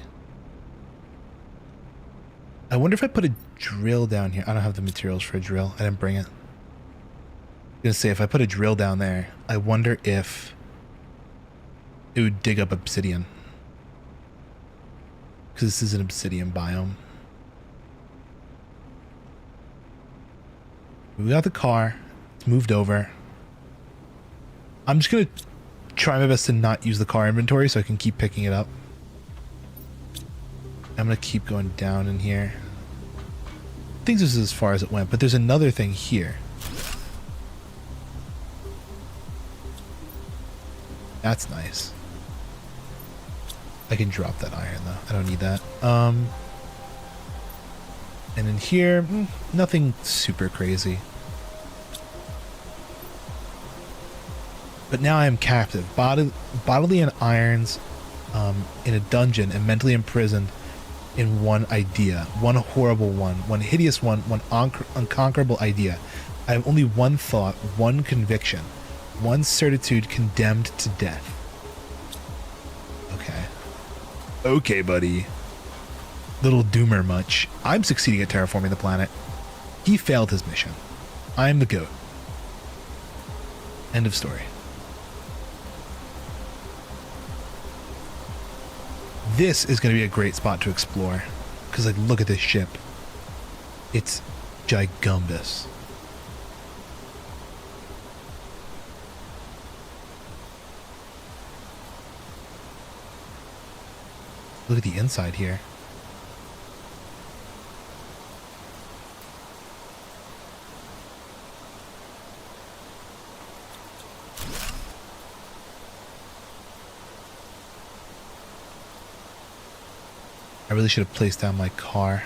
I wonder if I put a drill down here. I don't have the materials for a drill. I didn't bring it. I'm going to say if I put a drill down there, I wonder if it would dig up obsidian. Because this is an obsidian biome. We got the car. It's moved over. I'm just going to try my best to not use the car inventory so I can keep picking it up. I'm going to keep going down in here. I think this is as far as it went, but there's another thing here. That's nice. I can drop that iron though. I don't need that. And in here, nothing super crazy. But now I am captive, bodily in irons, in a dungeon and mentally imprisoned in one idea, one horrible one hideous one unconquerable idea. I have only one thought, one conviction, one certitude, condemned to death. Okay. Okay, buddy. Little doomer much. I'm succeeding at terraforming the planet. He failed his mission. I'm the goat. End of story. This is going to be a great spot to explore. Because, like, look at this ship. It's gigumbus. Look at the inside here. I really should have placed down my car.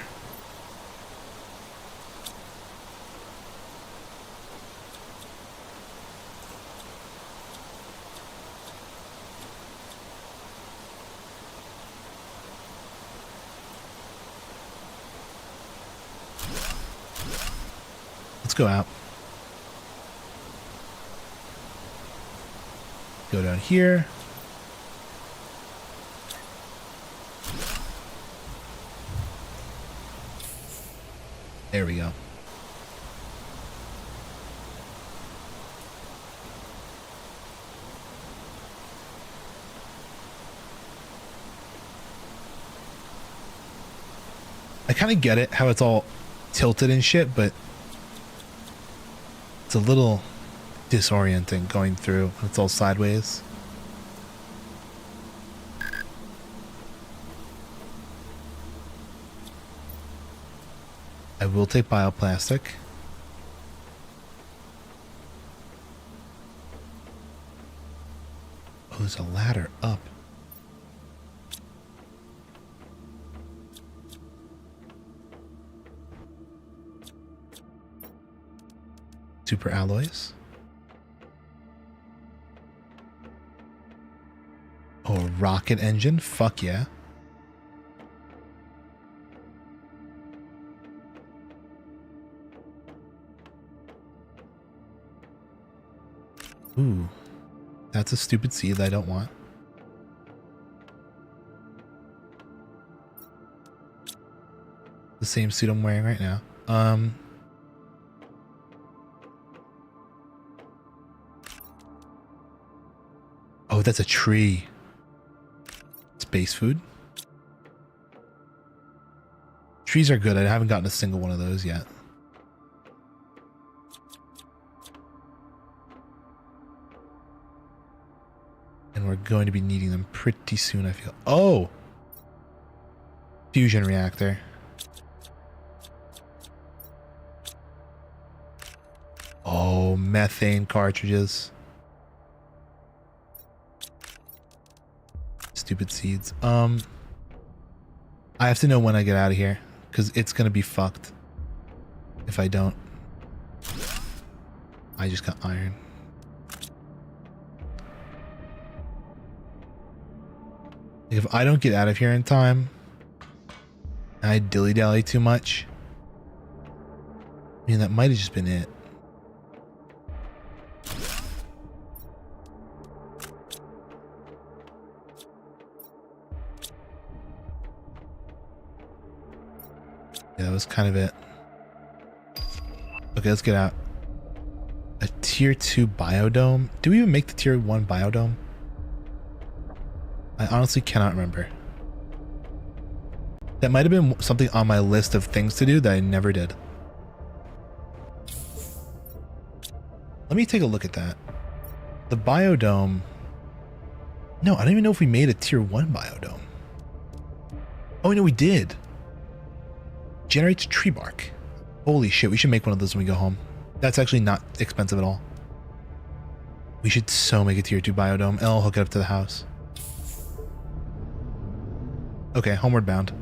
Let's go out. Go down here. There we go. I kind of get it, how it's all tilted and shit, but it's a little disorienting going through when it's all sideways. I will take bioplastic. Oh, there's a ladder up. super alloys. Oh, a rocket engine? Fuck yeah. Ooh, that's a stupid seed that I don't want. The same suit I'm wearing right now. Oh, that's a tree. Space food. Trees are good. I haven't gotten a single one of those yet. And we're going to be needing them pretty soon, I feel. Oh! Fusion reactor. Oh, methane cartridges. Stupid seeds. I have to know when I get out of here, because it's gonna be fucked if I don't. I just got iron. If I don't get out of here in time, and I dilly-dally too much, I mean, that might have just been it. Yeah, that was kind of it. Okay, let's get out. A tier 2 biodome? Do we even make the tier 1 biodome? I honestly cannot remember. That might have been something on my list of things to do that I never did. Let me take a look at that. The biodome. No, I don't even know if we made a tier 1 biodome. Oh, no, we did. Generates tree bark. Holy shit, we should make one of those when we go home. That's actually not expensive at all. We should so make a tier 2 biodome, and I'll hook it up to the house. Okay, homeward bound.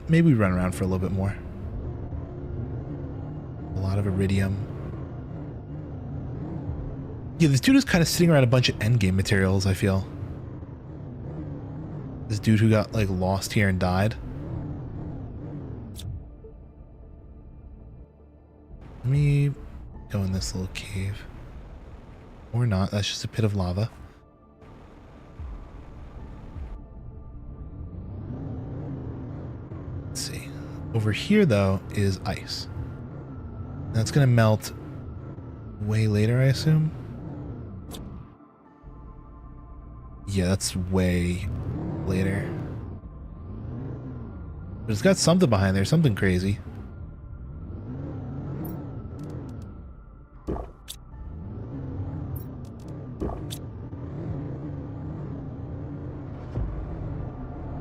Maybe we run around for a little bit more. A lot of iridium. Yeah, this dude is kind of sitting around a bunch of endgame materials, I feel. This dude who got, like, lost here and died. Let me go in this little cave. Or not, that's just a pit of lava. Let's see. Over here, though, is ice. That's gonna melt way later, I assume. Yeah, that's way later. But it's got something behind there, something crazy.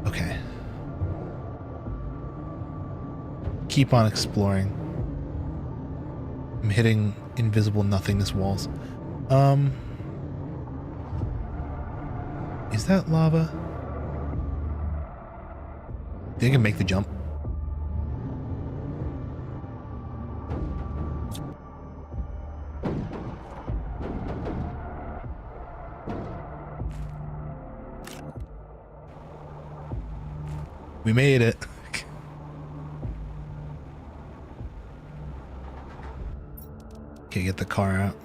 Okay. Keep on exploring. I'm hitting invisible nothingness walls. Is that lava? Think I can make the jump? We made it. Okay, get the car out.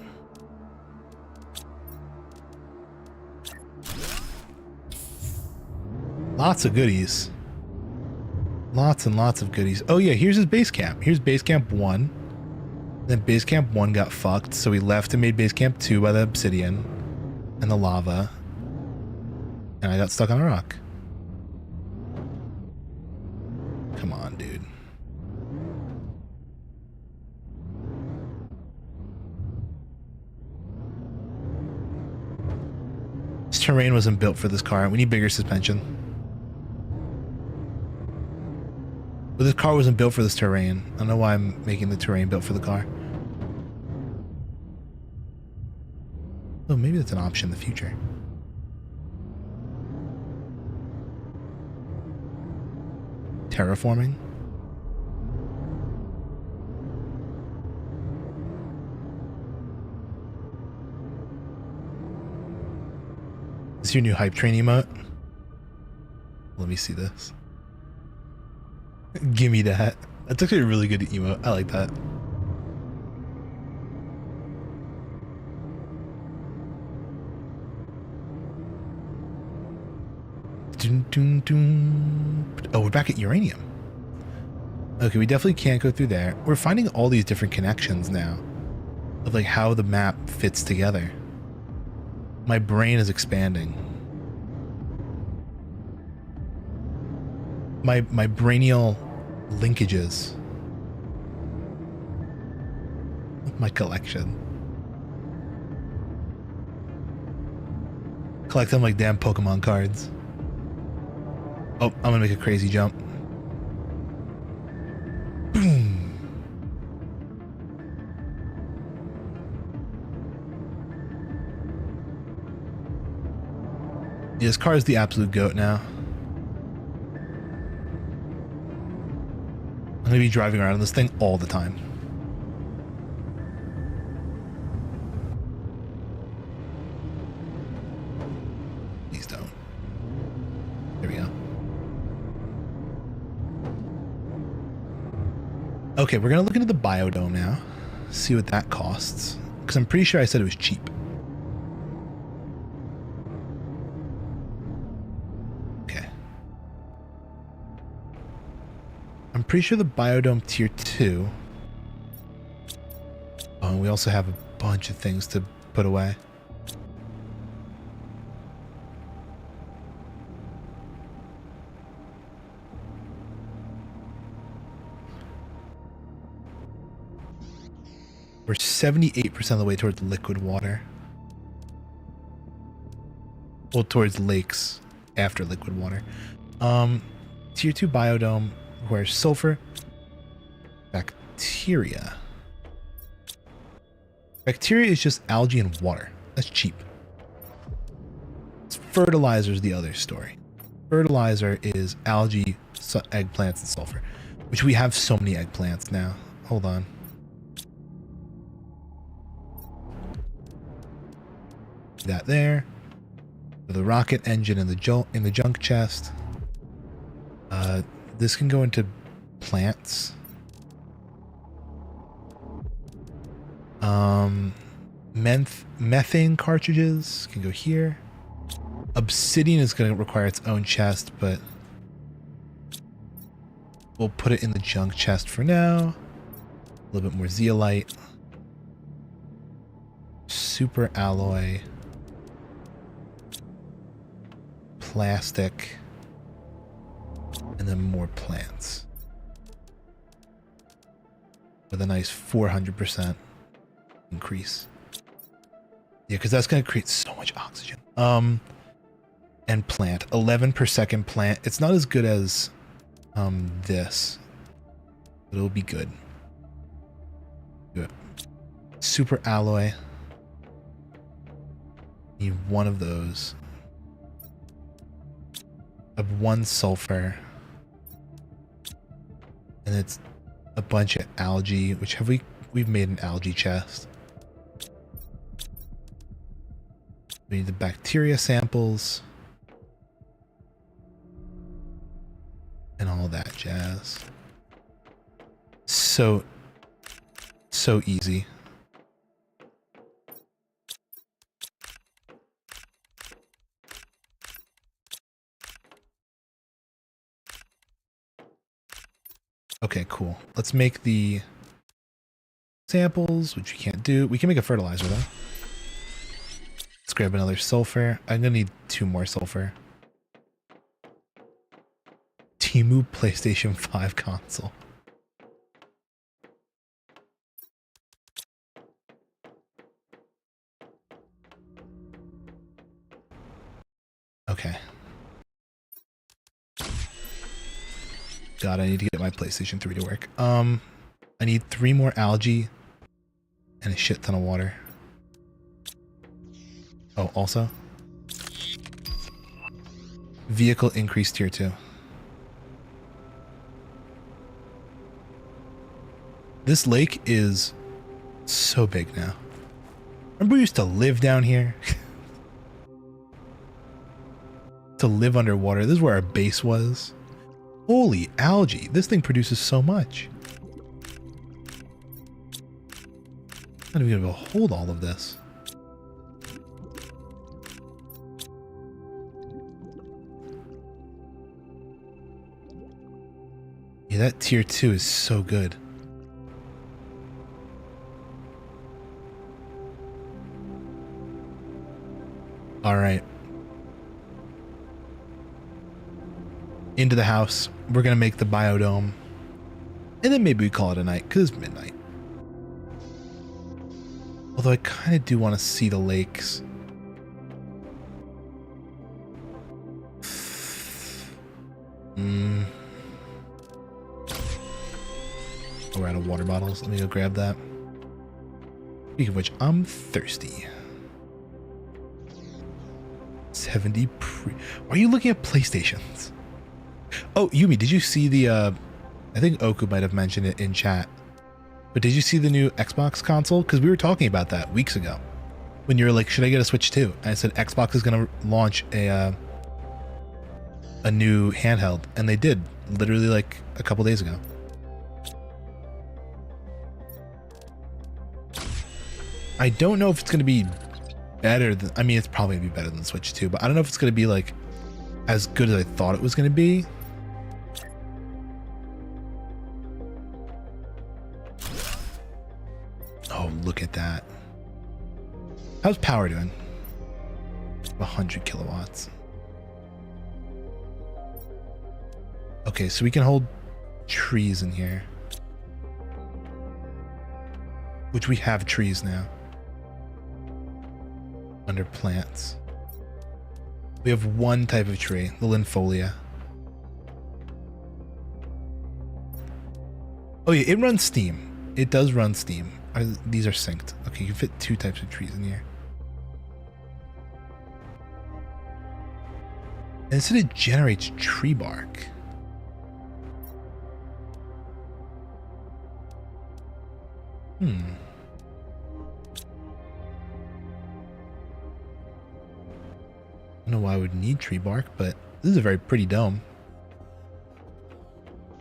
Lots of goodies. Lots and lots of goodies. Oh yeah, here's his base camp. Here's base camp 1. Then base camp 1 got fucked, so we left and made base camp 2 by the obsidian and the lava. And I got stuck on a rock. Come on, dude. This terrain wasn't built for this car. We need bigger suspension. But this car wasn't built for this terrain. I don't know why I'm making the terrain built for the car. Oh, maybe that's an option in the future. Terraforming. Is this your new hype train emote? Let me see this. Give me that. That's actually a really good emote. I like that. Dun, dun, dun. Oh, we're back at uranium. Okay, we definitely can't go through there. We're finding all these different connections now of like how the map fits together. My brain is expanding. My brainial linkages. My collection. Collect them like damn Pokemon cards. Oh, I'm gonna make a crazy jump. Boom. Yeah, this car is the absolute goat now. I'm gonna be driving around on this thing all the time. Please don't. There we go. Okay, we're gonna look into the biodome now. See what that costs. Because I'm pretty sure I said it was cheap. Okay. I'm pretty sure the biodome tier 2. Oh, and we also have a bunch of things to put away. We're 78% of the way towards liquid water. Well, towards lakes after liquid water. Tier 2 biodome requires sulfur. Bacteria. Bacteria is just algae and water. That's cheap. Fertilizer is the other story. Fertilizer is algae, eggplants, and sulfur. Which we have so many eggplants now. Hold on. That there. The rocket engine in the junk chest. This can go into plants. Methane cartridges can go here. Obsidian is going to require its own chest, but we'll put it in the junk chest for now. A little bit more zeolite. Super alloy. Plastic. And then more plants. With a nice 400% increase. Yeah, because that's going to create so much oxygen. And plant. 11 per second plant. It's not as good as this. But it'll be good. Good. Super alloy. Need one of those. Of one sulfur. And it's a bunch of algae, which we've made an algae chest. We need the bacteria samples. And all that jazz. So easy. Okay, cool. Let's make the samples, which we can't do. We can make a fertilizer though. Let's grab another sulfur. I'm gonna need 2 more sulfur. Temu PlayStation 5 console. Okay. God, I need to get my PlayStation 3 to work. I need 3 more algae and a shit ton of water. Oh, also vehicle increase tier 2. This lake is so big now. Remember we used to live down here? to live underwater. This is where our base was. Holy algae. This thing produces so much. I'm not even gonna be able to hold all of this. Yeah, that tier 2 is so good. All right. Into the house. We're going to make the biodome. And then maybe we call it a night because it's midnight. Although I kind of do want to see the lakes. Oh, we're out of water bottles. Let me go grab that. Speaking of which, I'm thirsty. 70 pre... Why are you looking at PlayStations? Oh, Yumi, did you see the... I think Oku might have mentioned it in chat. But did you see the new Xbox console? Because we were talking about that weeks ago. When you were like, should I get a Switch 2? And I said Xbox is going to launch a new handheld. And they did. Literally like a couple days ago. I don't know if it's going to be better than... I mean, it's probably going to be better than the Switch 2. But I don't know if it's going to be like as good as I thought it was going to be. Oh, look at that. How's power doing? 100 kilowatts. Okay, so we can hold trees in here. Which we have trees now. Under plants. We have one type of tree, the Linfolia. Oh yeah, it runs Steam. It does run Steam. These are synced. Okay, you can fit 2 types of trees in here. And it said it generates tree bark. I don't know why I would need tree bark, but this is a very pretty dome.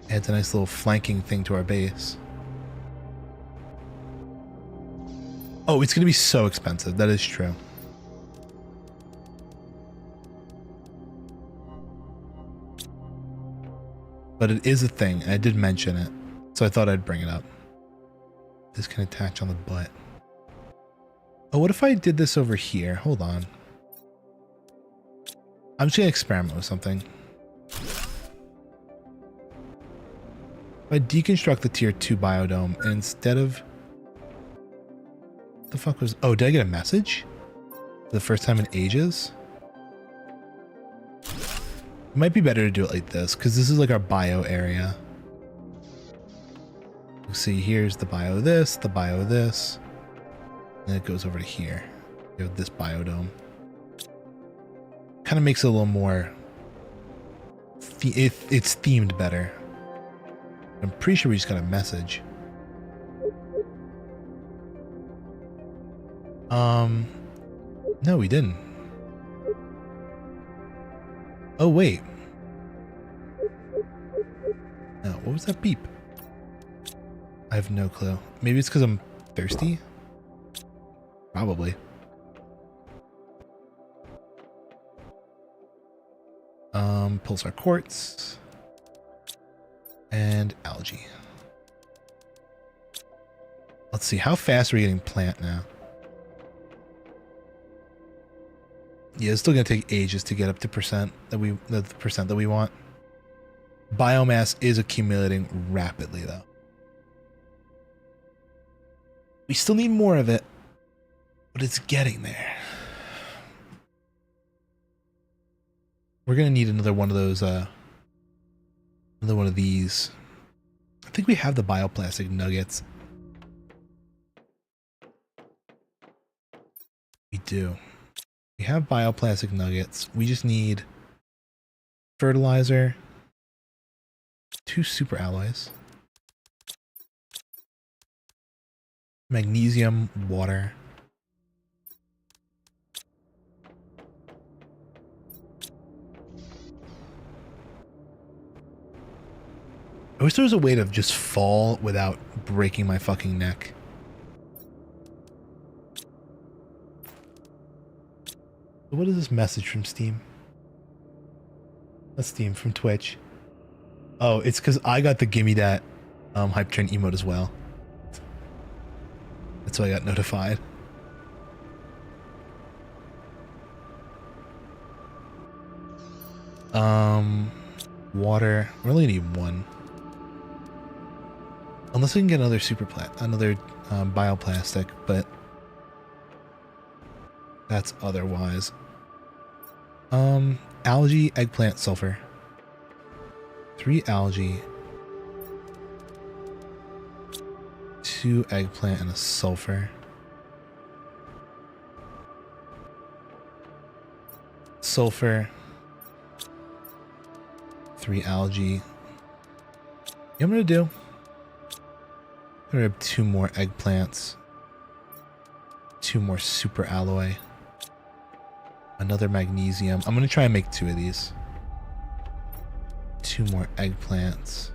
Adds a nice little flanking thing to our base. Oh, it's going to be so expensive. That is true. But it is a thing. I did mention it, so I thought I'd bring it up. This can attach on the butt. Oh, what if I did this over here? Hold on. I'm just going to experiment with something. If I deconstruct the tier 2 biodome, and instead of... What the fuck was... Oh, did I get a message? For the first time in ages? It might be better to do it like this, because this is like our bio area. You'll see here's the bio this, and it goes over to here. You have this biodome. Kind of makes it a little more... It's themed better. I'm pretty sure we just got a message. No, we didn't. Oh, wait. No, what was that beep? I have no clue. Maybe it's because I'm thirsty? Probably. Pulsar quartz. And algae. Let's see, how fast are we getting plant now? Yeah, it's still gonna take ages to get up to the percent that we want. Biomass is accumulating rapidly though. We still need more of it, but it's getting there. We're gonna need another one of those another one of these. I think we have the bioplastic nuggets. We do. We have bioplastic nuggets. We just need fertilizer, 2 super alloys, magnesium, water, I wish there was a way to just fall without breaking my fucking neck. What is this message from Steam? That's Steam from Twitch. Oh, it's because I got the gimme that hype train emote as well. That's why I got notified. Water. We only need one. Unless we can get another another bioplastic, but that's otherwise. Algae, eggplant, sulfur. 3 algae. 2 eggplant and a sulfur. Sulfur. 3 algae. You know what I'm gonna do? I'm gonna have 2 more eggplants. 2 more super alloy. Another magnesium. I'm gonna try and make 2 of these. 2 more eggplants.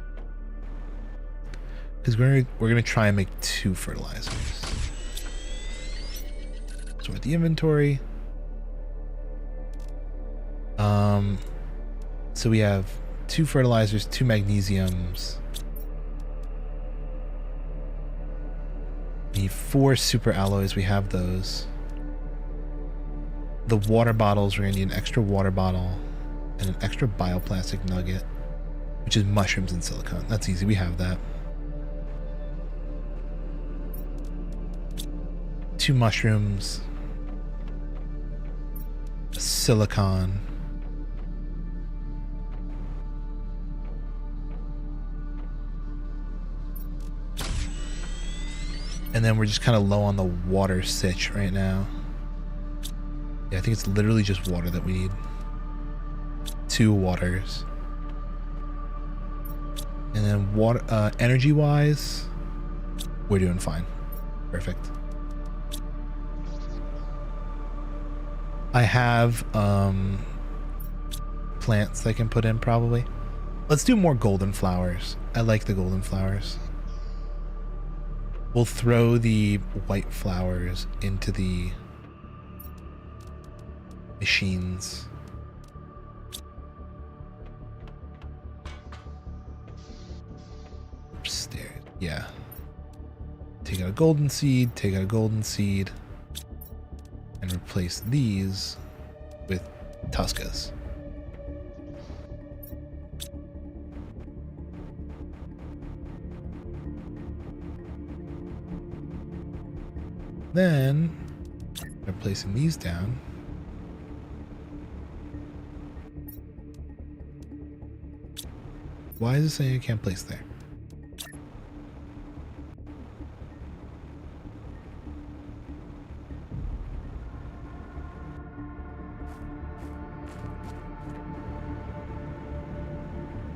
Because we're gonna try and make 2 fertilizers. So with the inventory. So we have 2 fertilizers, 2 magnesiums. We need 4 super alloys. We have those. The water bottles, we're gonna need an extra water bottle and an extra bioplastic nugget, which is mushrooms and silicone. That's easy. We have that. 2 mushrooms, silicon. And then we're just kind of low on the water sitch right now. Yeah, I think it's literally just water that we need. 2 waters. And then water, energy wise, we're doing fine. Perfect. I have plants I can put in probably. Let's do more golden flowers. I like the golden flowers. We'll throw the white flowers into the machines. Upstairs. Yeah. Take out a golden seed, take out a golden seed, and replace these with Tuscas. Then we're placing these down. Why is it saying I can't place there?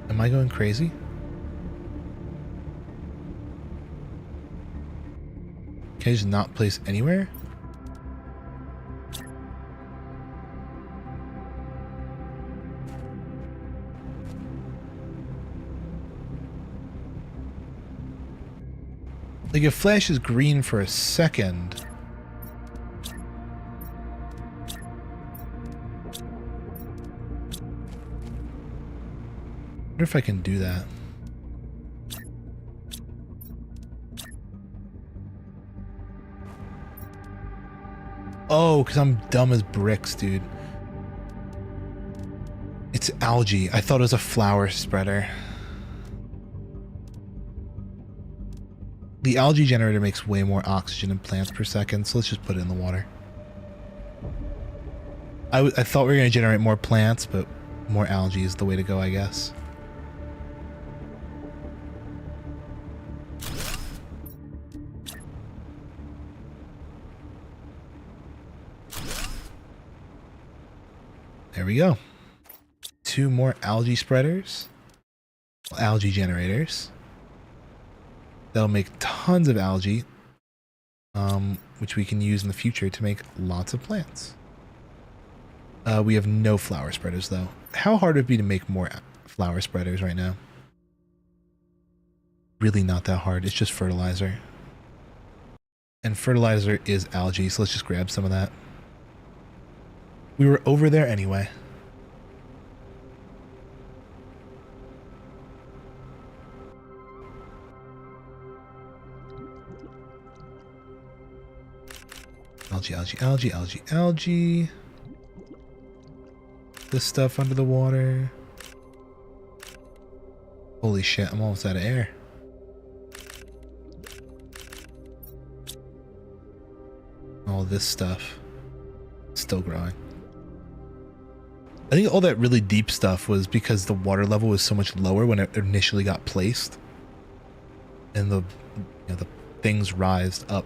Am I going crazy? Can I just not place anywhere? Like, it flashes green for a second. I wonder if I can do that. Oh, because I'm dumb as bricks, dude. It's algae. I thought it was a flower spreader. The algae generator makes way more oxygen in plants per second, so let's just put it in the water. I thought we were going to generate more plants, but more algae is the way to go, I guess. There we go. 2 more algae spreaders. Algae generators. That'll make tons of algae, which we can use in the future to make lots of plants. We have no flower spreaders, though. How hard would it be to make more flower spreaders right now? really not that hard. It's just fertilizer. And fertilizer is algae, so let's just grab some of that. We were over there anyway. Algae, algae, algae, algae, algae. This stuff under the water. Holy shit, I'm almost out of air. All this stuff. Still growing. I think all that really deep stuff was because the water level was so much lower when it initially got placed. And the things rised up.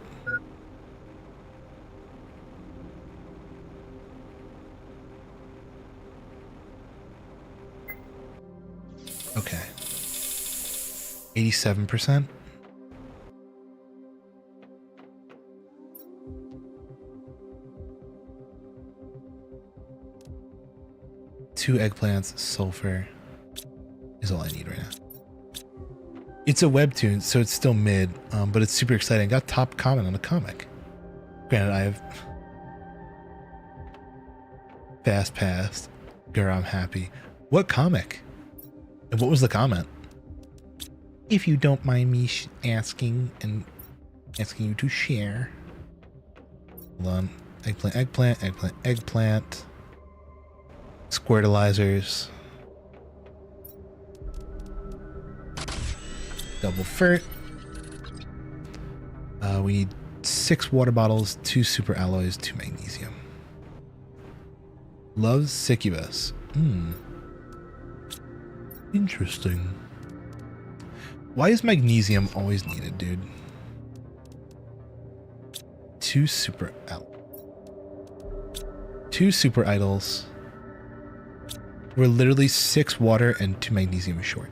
Okay. 87%. Two eggplants, sulfur is all I need right now. It's a webtoon, so it's still mid, but it's super exciting. Got top comment on a comic. Granted, I have fast passed. Girl, I'm happy. What comic? And what was the comment? If you don't mind me asking you to share. Hold on. Eggplant, eggplant, eggplant, eggplant. Squirtilizers. Double fert. We need 6 water bottles, 2 super alloys, 2 magnesium. Loves succubus. Interesting. Why is magnesium always needed, dude? 2 super idols. We're literally 6 water and 2 magnesium short.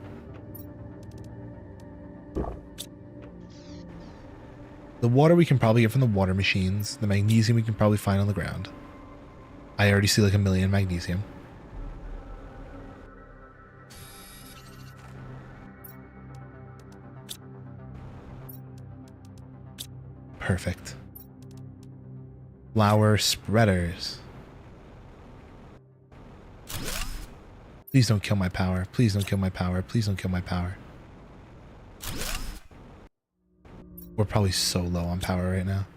The water we can probably get from the water machines. The magnesium we can probably find on the ground. I already see like 1 million magnesium. Perfect. Flower spreaders. Please don't kill my power. Please don't kill my power. Please don't kill my power. We're probably so low on power right now.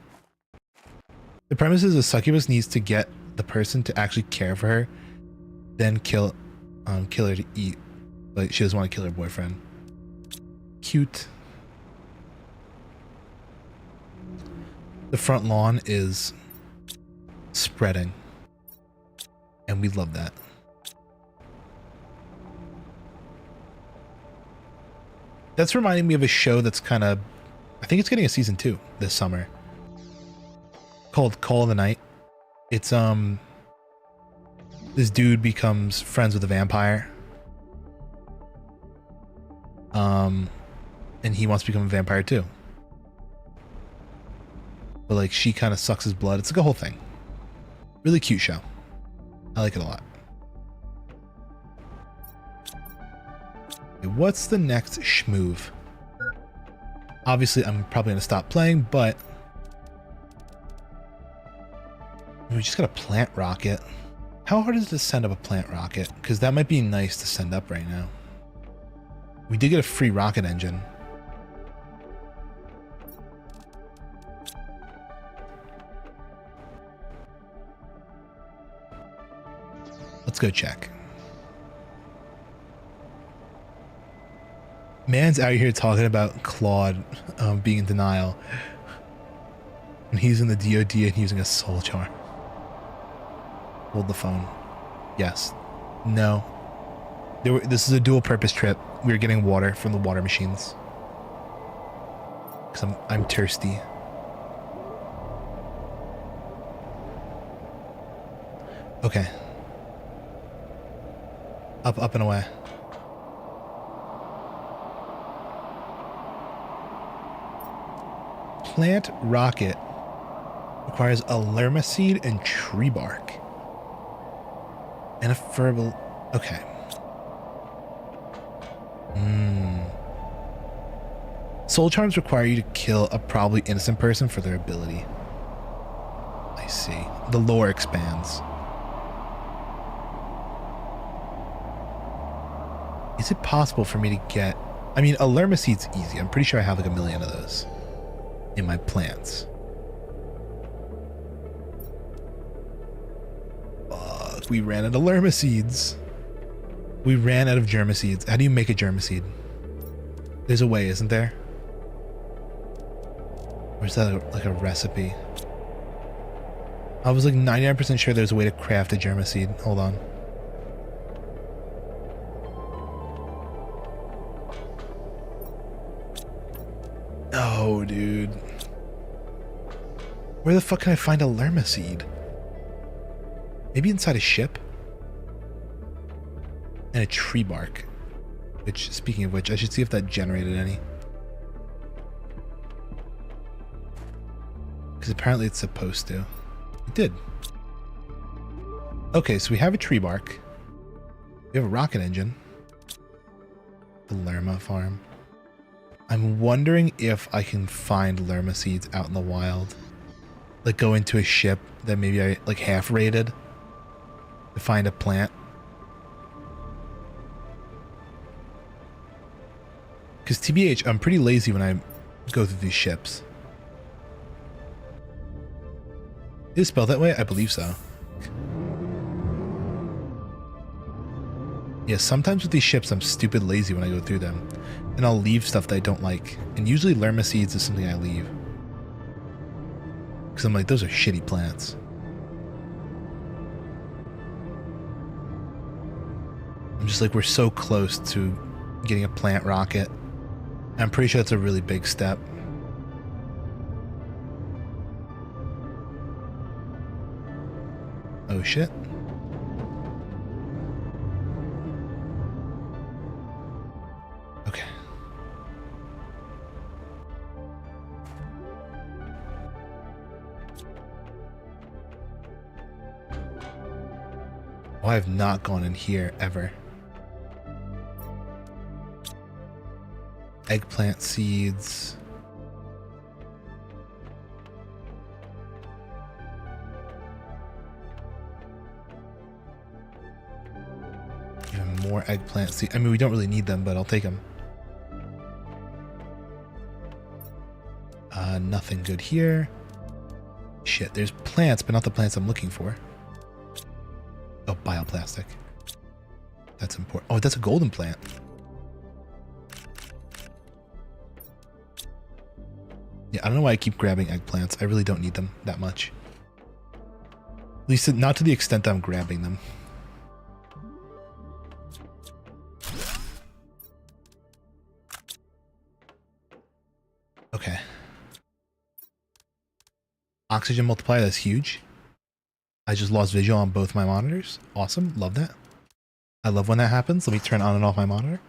The premise is a succubus needs to get the person to actually care for her, then kill her to eat. Like she doesn't want to kill her boyfriend. Cute. The front lawn is spreading, and we love that. That's reminding me of a show that's kind of, I think it's getting a season 2 this summer, called Call of the Night. It's this dude becomes friends with a vampire, and he wants to become a vampire too, but like she kind of sucks his blood. It's like a whole thing. Really cute show. I like it a lot. Okay, what's the next schmoove? Obviously, I'm probably going to stop playing, but we just got a plant rocket. How hard is it to send up a plant rocket? Because that might be nice to send up right now. We did get a free rocket engine. Let's go check. Man's out here talking about Claude being in denial. And he's in the DOD and using a soul charm. Hold the phone. Yes. No. This is a dual purpose trip. We were getting water from the water machines. Because I'm thirsty. Okay. Up and away. Plant rocket requires a lerma seed and tree bark. And a furball. Okay. soul charms require you to kill a probably innocent person for their ability. I see. The lore expands. Is it possible for me to get... I mean, a lerma seed's easy. I'm pretty sure I have like 1 million of those in my plants. Fuck, we ran out of lerma seeds. We ran out of germa seeds. How do you make a germa seed? There's a way, isn't there? Or is that like a recipe? I was like 99% sure there's a way to craft a germa seed. Hold on. Oh, dude. Where the fuck can I find a lerma seed? Maybe inside a ship? And a tree bark. Which, speaking of which, I should see if that generated any. Because apparently it's supposed to. It did. Okay, so we have a tree bark. We have a rocket engine. The lerma farm. I'm wondering if I can find lerma seeds out in the wild. Like go into a ship that maybe I like half raided to find a plant. Because TBH, I'm pretty lazy when I go through these ships. Is it spelled that way? I believe so. Yeah, sometimes with these ships, I'm stupid lazy when I go through them. And I'll leave stuff that I don't like. And usually lerma seeds is something I leave. Because I'm like, those are shitty plants. I'm just like, we're so close to getting a plant rocket. I'm pretty sure that's a really big step. Oh shit. Okay. Oh, I have not gone in here ever. Eggplant seeds. Even more eggplant seeds. I mean, we don't really need them, but I'll take them. Nothing good here. Shit, there's plants, but not the plants I'm looking for. Oh, bioplastic. That's important. Oh, that's a golden plant. Yeah, I don't know why I keep grabbing eggplants. I really don't need them that much. At least not to the extent that I'm grabbing them. Okay. Oxygen multiplier, that's huge. I just lost visual on both my monitors. Awesome, love that. I love when that happens. Let me turn on and off my monitor.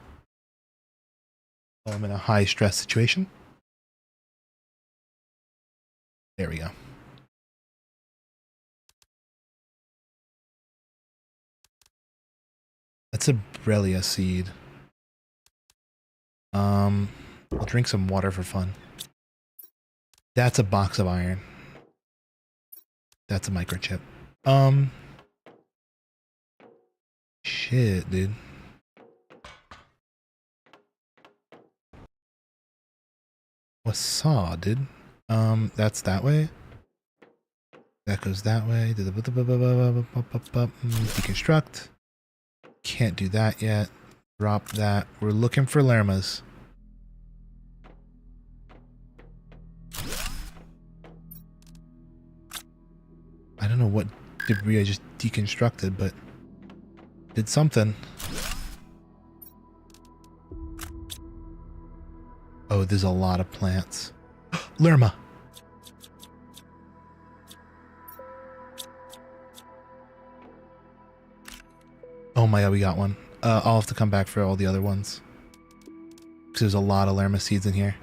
Oh, I'm in a high stress situation. There we go. That's a Borrelia seed. I'll drink some water for fun. That's a box of iron. That's a microchip. Shit, dude. What's dude? That's that way. That goes that way. Deconstruct. Can't do that yet. Drop that. We're looking for lermas. I don't know what debris I just deconstructed, but did something. Oh, there's a lot of plants. Lerma. Oh my god, we got one. I'll have to come back for all the other ones. Because there's a lot of lerma seeds in here.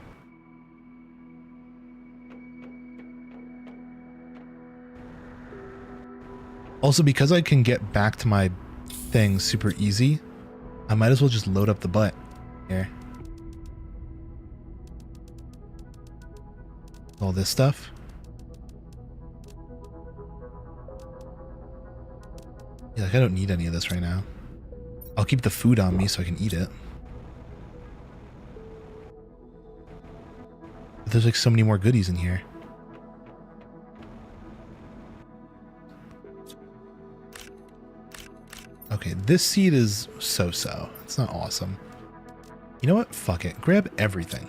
Also, because I can get back to my thing super easy, I might as well just load up the butt here. All this stuff. Yeah, like I don't need any of this right now. I'll keep the food on me so I can eat it. But there's like so many more goodies in here. Okay, this seed is so-so. It's not awesome. You know what? Fuck it. Grab everything.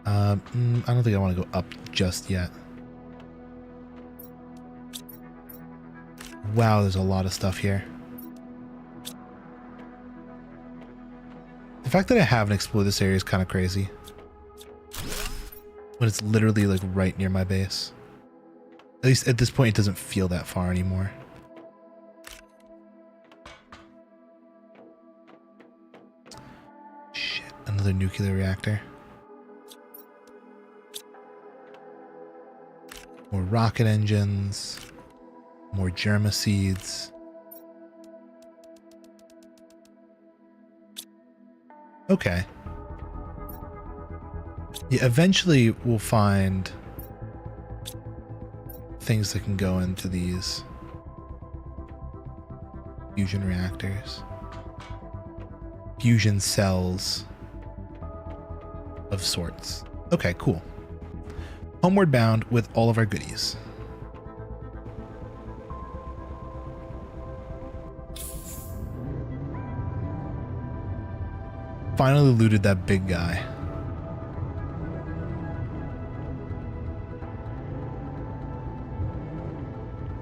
I don't think I want to go up just yet. Wow, there's a lot of stuff here. The fact that I haven't explored this area is kind of crazy. But it's literally like right near my base. At least at this point, it doesn't feel that far anymore. Shit, another nuclear reactor. More rocket engines. More germa seeds. Okay. Yeah, eventually we'll find things that can go into these fusion reactors. Fusion cells of sorts. Okay, cool. Homeward bound with all of our goodies. Finally looted that big guy.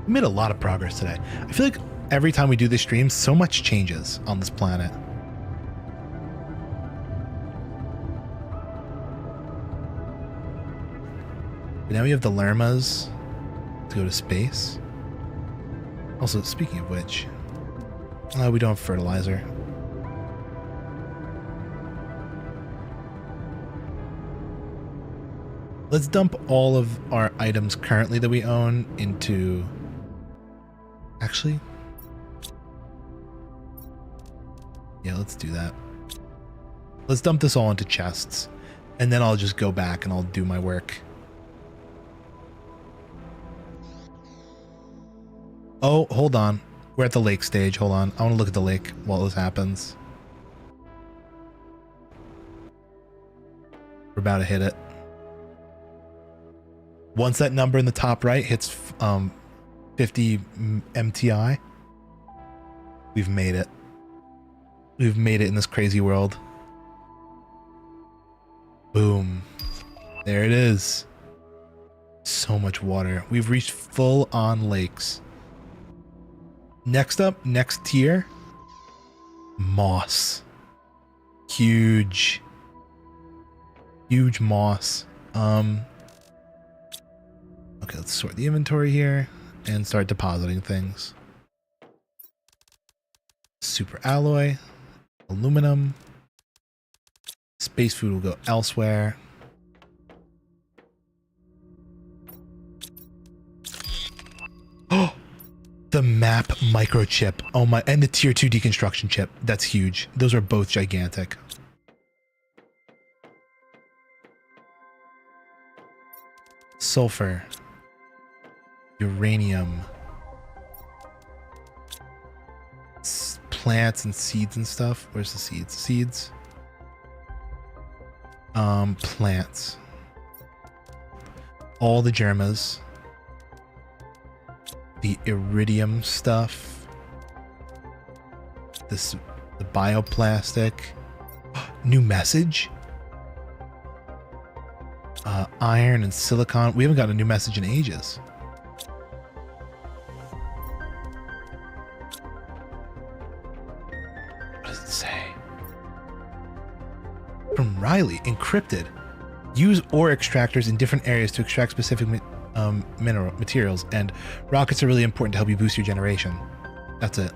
We made a lot of progress today. I feel like every time we do this stream, so much changes on this planet. But now we have the lermas to go to space. Also, speaking of which, we don't have fertilizer. Let's dump all of our items currently that we own into... Actually? Yeah, let's do that. Let's dump this all into chests. And then I'll just go back and I'll do my work. Oh, hold on. We're at the lake stage. Hold on. I want to look at the lake while this happens. We're about to hit it. Once that number in the top right hits 50 MTI, we've made it. We've made it in this crazy world. Boom. There it is. So much water. We've reached full-on lakes. Next up, next tier, moss. Huge. Huge moss. Okay, let's sort the inventory here and start depositing things. Super alloy, aluminum, space food will go elsewhere. Oh, the map microchip. Oh my, and the tier 2 deconstruction chip. That's huge. Those are both gigantic. Sulfur. Uranium. Plants and seeds and stuff. Where's the seeds? Seeds. Plants. All the germas. The iridium stuff. The bioplastic. New message. Iron and silicon. We haven't got a new message in ages. What does it say? From Riley, encrypted. Use ore extractors in different areas to extract specific mineral materials, and rockets are really important to help you boost your generation. That's it.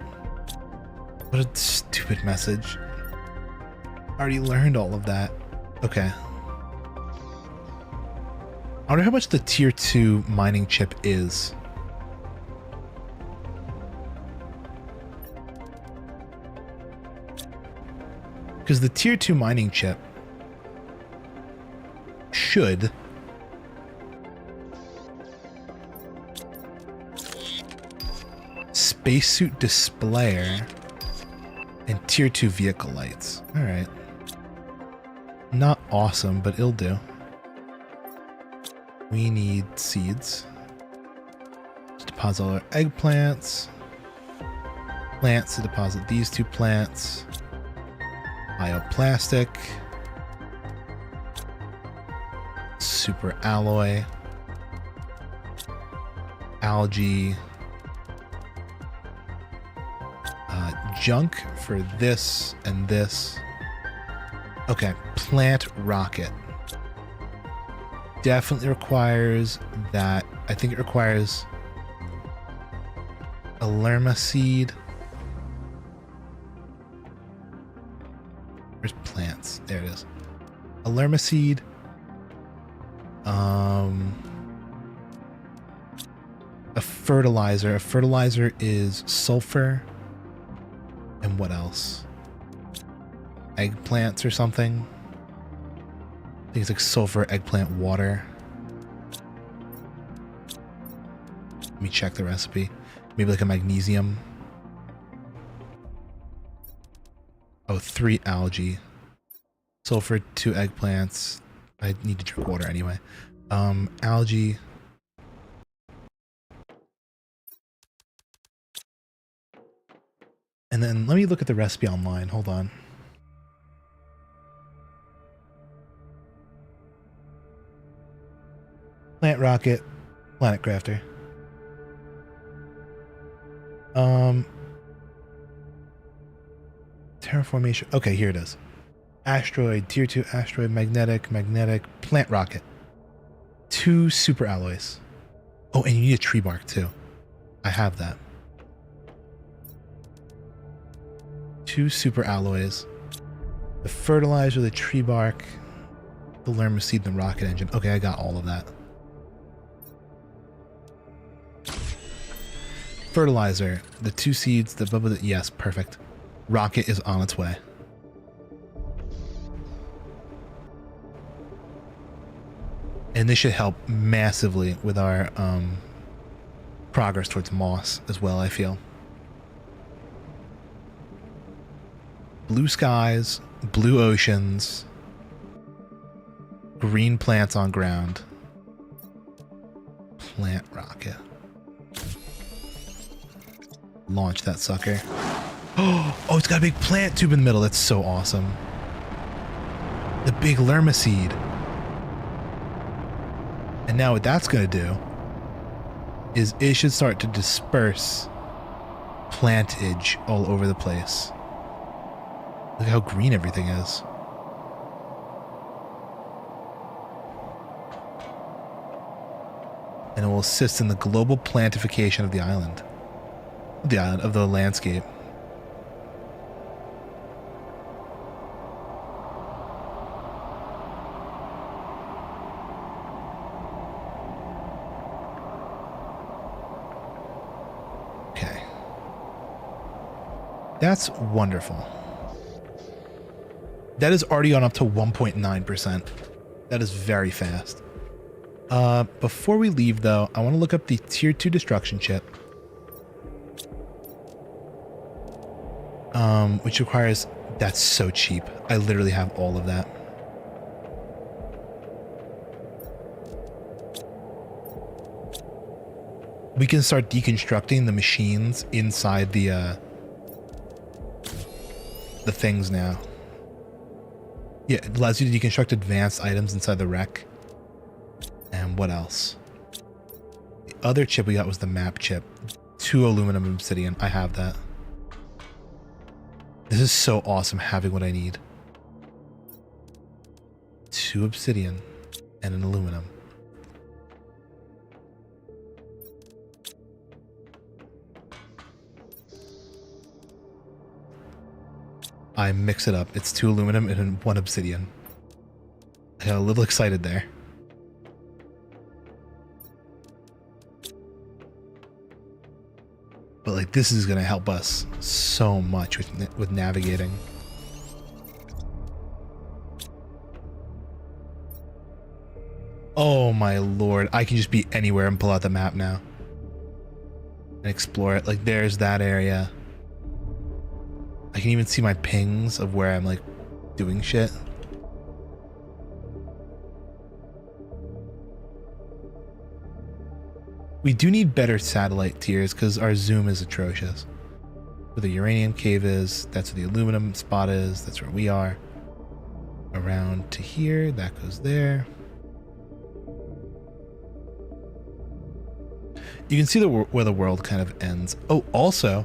What a stupid message. I already learned all of that. Okay. I wonder how much the tier 2 mining chip is. Because the tier 2 mining chip should. Spacesuit displayer and tier 2 vehicle lights. All right. Not awesome, but it'll do. We need seeds. To deposit all our eggplants. Plants to deposit these 2 plants. Bioplastic. Super alloy. Algae. Junk for this and this. Okay, plant rocket. Definitely requires that. I think it requires a lerma seed. Where's plants? There it is. A lerma seed. A fertilizer. A fertilizer is sulfur. And what else? Eggplants or something. I think it's like sulfur, eggplant, water. Let me check the recipe. Maybe like a magnesium. Oh, 3 algae. Sulfur, 2 eggplants. I need to drink water anyway. Algae. And then let me look at the recipe online. Hold on. Plant rocket, planet crafter. Terraformation. Okay, here it is. Asteroid, tier 2 asteroid, magnetic, plant rocket. 2 super alloys. Oh, and you need a tree bark too. I have that. 2 super alloys, the fertilizer, the tree bark, the lerma seed, and the rocket engine. Okay, I got all of that. Fertilizer, the 2 seeds, the bubble. Yes, perfect. Rocket is on its way. And this should help massively with our progress towards moss as well, I feel. Blue skies, blue oceans, green plants on ground. Plant rocket. Launch that sucker. Oh, it's got a big plant tube in the middle. That's so awesome. The big lerma seed. And now what that's going to do is it should start to disperse plantage all over the place. Look how green everything is. And it will assist in the global plantification of the island. Of the landscape. Okay. That's wonderful. That is already on up to 1.9%. That is very fast. Before we leave, though, I want to look up the tier 2 destruction chip. Which requires... That's so cheap. I literally have all of that. We can start deconstructing the machines inside the things now. Yeah, it allows you to deconstruct advanced items inside the wreck. And what else? The other chip we got was the map chip. 2 aluminum obsidian. I have that. This is so awesome having what I need. 2 obsidian and an aluminum. I mix it up. It's 2 aluminum and 1 obsidian. I got a little excited there. But like, this is going to help us so much with navigating. Oh my lord. I can just be anywhere and pull out the map now. And explore it. Like there's that area. I can even see my pings of where I'm like doing shit. We do need better satellite tiers because our zoom is atrocious. Where the uranium cave is, that's where the aluminum spot is, that's where we are. Around to here, that goes there. You can see where the world kind of ends. Oh, also,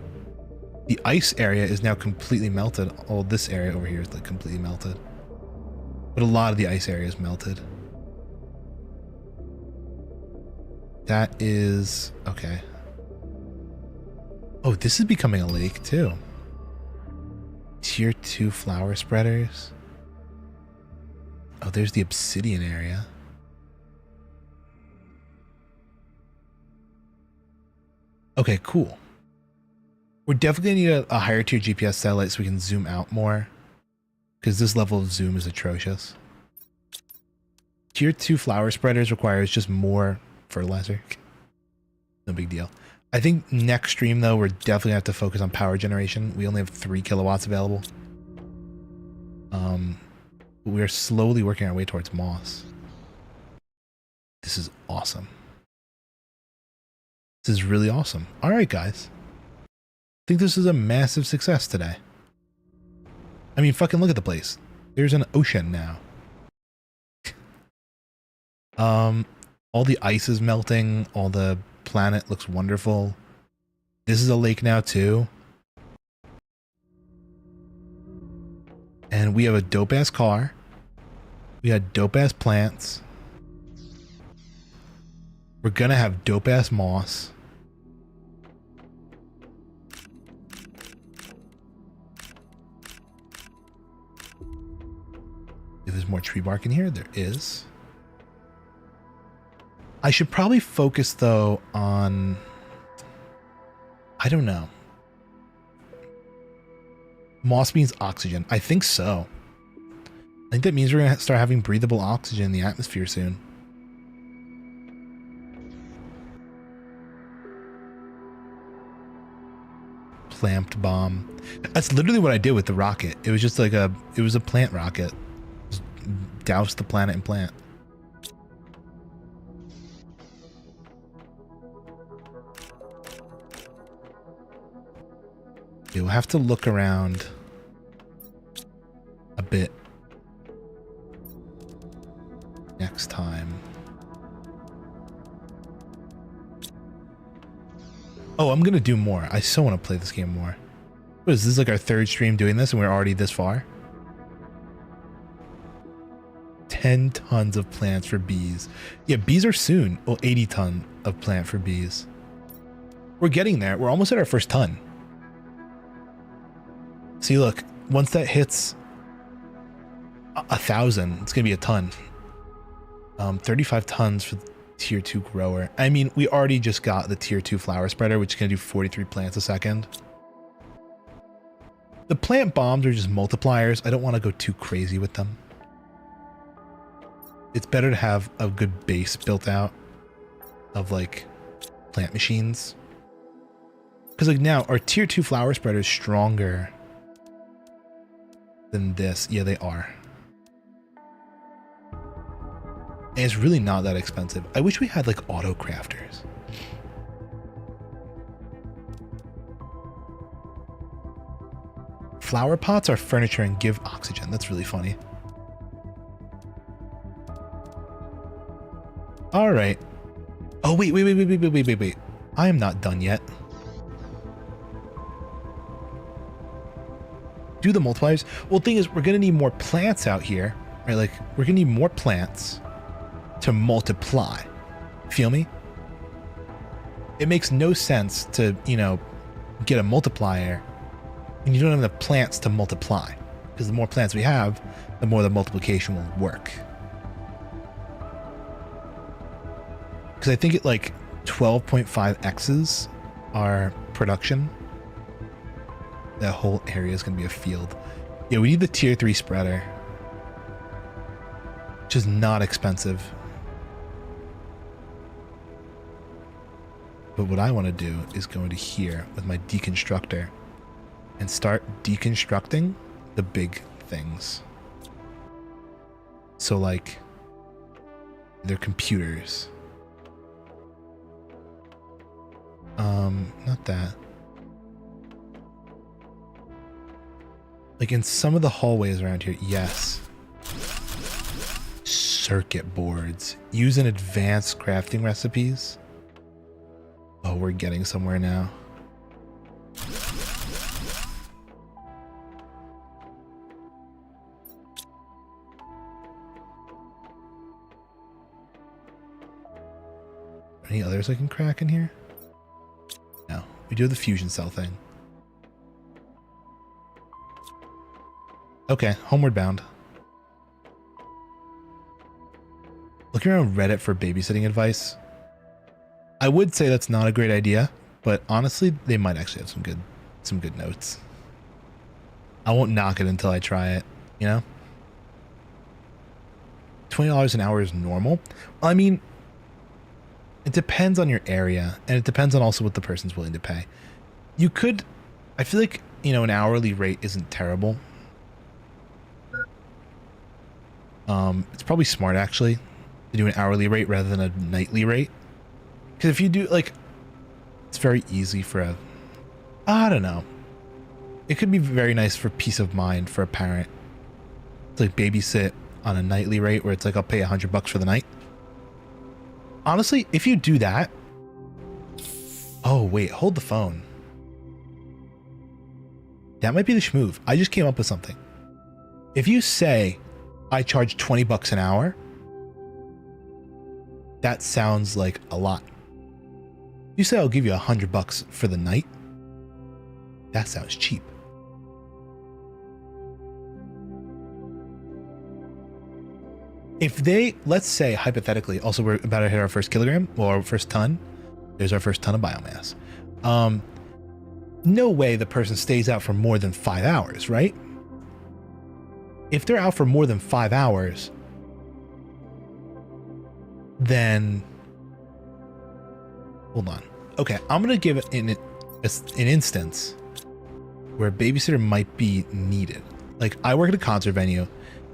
the ice area is now completely melted. Oh, this area over here is like completely melted. But a lot of the ice area is melted. That is... okay. Oh, this is becoming a lake too. Tier 2 flower spreaders. Oh, there's the obsidian area. Okay, cool. We're definitely gonna need a higher tier GPS satellite so we can zoom out more. Because this level of zoom is atrocious. Tier 2 flower spreaders requires just more fertilizer. No big deal. I think next stream though, we're definitely gonna have to focus on power generation. We only have 3 kilowatts available. But we are slowly working our way towards moss. This is awesome. This is really awesome. All right, guys. I think this is a massive success today. I mean, fucking look at the place. There's an ocean now. All the ice is melting. All the planet looks wonderful. This is a lake now too. And we have a dope ass car. We had dope ass plants. We're gonna have dope ass moss. If there's more tree bark in here, there is. I should probably focus though on, I don't know. Moss means oxygen. I think so. I think that means we're going to start having breathable oxygen in the atmosphere soon. Plant bomb. That's literally what I did with the rocket. It was just like it was a plant rocket. Just douse the planet in plant. You'll have to look around a bit next time. Oh, I'm gonna do more. I so want to play this game more. What is this, like our 3rd stream doing this and we're already this far? 10 tons of plants for bees. Yeah, bees are soon. Well, 80 ton of plant for bees. We're getting there. We're almost at our first ton. See, look, once that hits 1,000, it's gonna be a ton. 35 tons for the tier 2 grower. I mean, we already just got the tier 2 flower spreader, which is gonna do 43 plants a second. The plant bombs are just multipliers. I don't want to go too crazy with them. It's better to have a good base built out of like plant machines. Because like now our tier 2 flower spreader is stronger than this. Yeah, they are. And it's really not that expensive. I wish we had like auto crafters. Flower pots are furniture and give oxygen. That's really funny. All right. Oh, wait. I am not done yet. Do the multipliers. Well, the thing is, we're going to need more plants out here, right? Like, we're going to need more plants to multiply. Feel me? It makes no sense to, you know, get a multiplier and you don't have the plants to multiply. Because the more plants we have, the more the multiplication will work. Because I think it like 12.5x's our production. That whole area is going to be a field. Yeah, we need the tier 3 spreader, which is not expensive. But what I want to do is go into here with my deconstructor and start deconstructing the big things. So like their computers. Not that. Like in some of the hallways around here, yes. Circuit boards. Use in advanced crafting recipes. Oh, we're getting somewhere now. Any others I can crack in here? No. We do the fusion cell thing. Okay, homeward bound. Looking around Reddit for babysitting advice. I would say that's not a great idea, but honestly, they might actually have some good notes. I won't knock it until I try it, you know? $20 an hour is normal. I mean, it depends on your area, and it depends on also what the person's willing to pay. You could, I feel like, you know, an hourly rate isn't terrible. It's probably smart actually to do an hourly rate rather than a nightly rate. Because if you do, like, it's very easy for I don't know. It could be very nice for peace of mind for a parent to like babysit on a nightly rate where it's like, I'll pay $100 for the night. Honestly, if you do that. Oh, wait, hold the phone. That might be the schmoove. I just came up with something. If you say, I charge $20 an hour, that sounds like a lot. You say I'll give you $100 for the night, that sounds cheap. If they, let's say hypothetically, also we're about to hit our first kilogram, or our first ton. There's our first ton of biomass. No way the person stays out for more than 5 hours, right? If they're out for more than 5 hours, then hold on. Okay, I'm gonna give it an instance where a babysitter might be needed. Like, I work at a concert venue.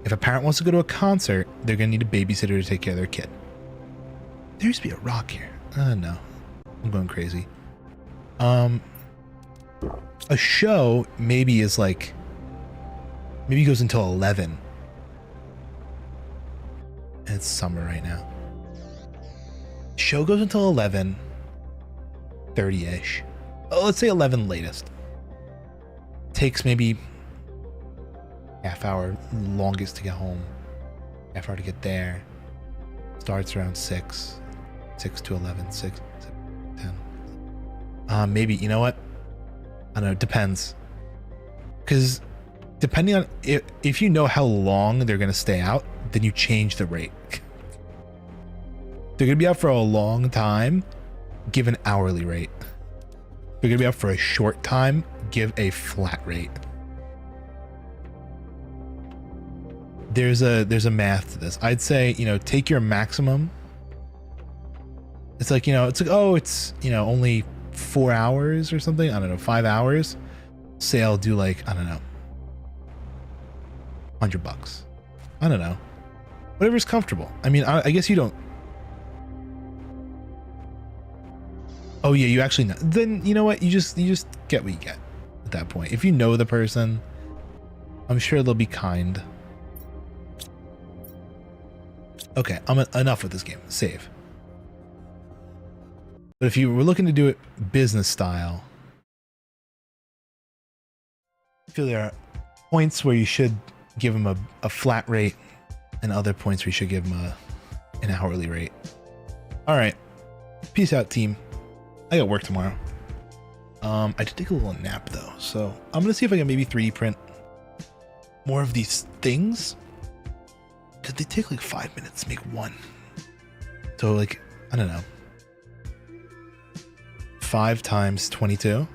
If a parent wants to go to a concert, they're gonna need a babysitter to take care of their kid. There used to be a rock here. No, I'm going crazy. A show maybe is like, maybe goes until 11. And it's summer right now. Show goes until 11:30-ish. Oh, let's say 11 latest. Takes maybe half hour longest to get home. Half hour to get there. Starts around 6 to 11, 6, 10. Maybe, you know what? I don't know, it depends. Because depending on if you know how long they're going to stay out, then you change the rate. They're going to be out for a long time, give an hourly rate. They're going to be out for a short time, give a flat rate. There's a math to this. I'd say, you know, take your maximum. It's like, you know, it's like, oh, it's, you know, only 4 hours or something. I don't know, 5 hours. Say I'll do like, I don't know, $100. I don't know. Whatever's comfortable. I mean, I guess you don't. Oh yeah, you actually know. Then you know what? You just get what you get at that point. If you know the person, I'm sure they'll be kind. Okay, enough with this game. Save. But if you were looking to do it business style, I feel there are points where you should give them a flat rate and other points where you should give them an hourly rate. All right. Peace out, team. I got work tomorrow. I did take a little nap though, so I'm gonna see if I can maybe 3D print more of these things, because they take like 5 minutes to make one. So like, I don't know, 5 times 22,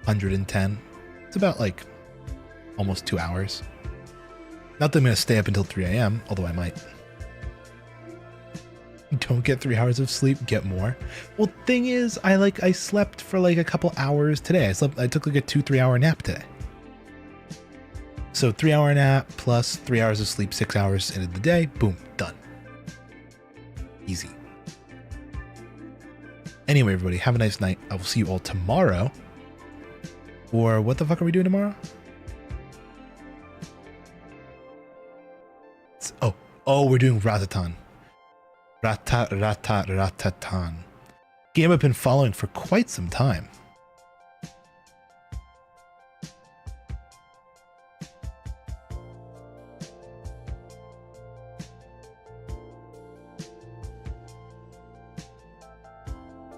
110. It's about like almost 2 hours. Not that I'm gonna stay up until 3 a.m., although I might. don't get 3 hours of sleep, get more. Well, thing is, I slept for like a couple hours today. I took like a 2-3 hour nap today. So 3 hour nap plus 3 hours of sleep, 6 hours into the day, boom, done. Easy. Anyway, everybody, have a nice night. I will see you all tomorrow. Or what the fuck are we doing tomorrow? Oh, we're doing Ratatan. Ratatan. Game I've been following for quite some time.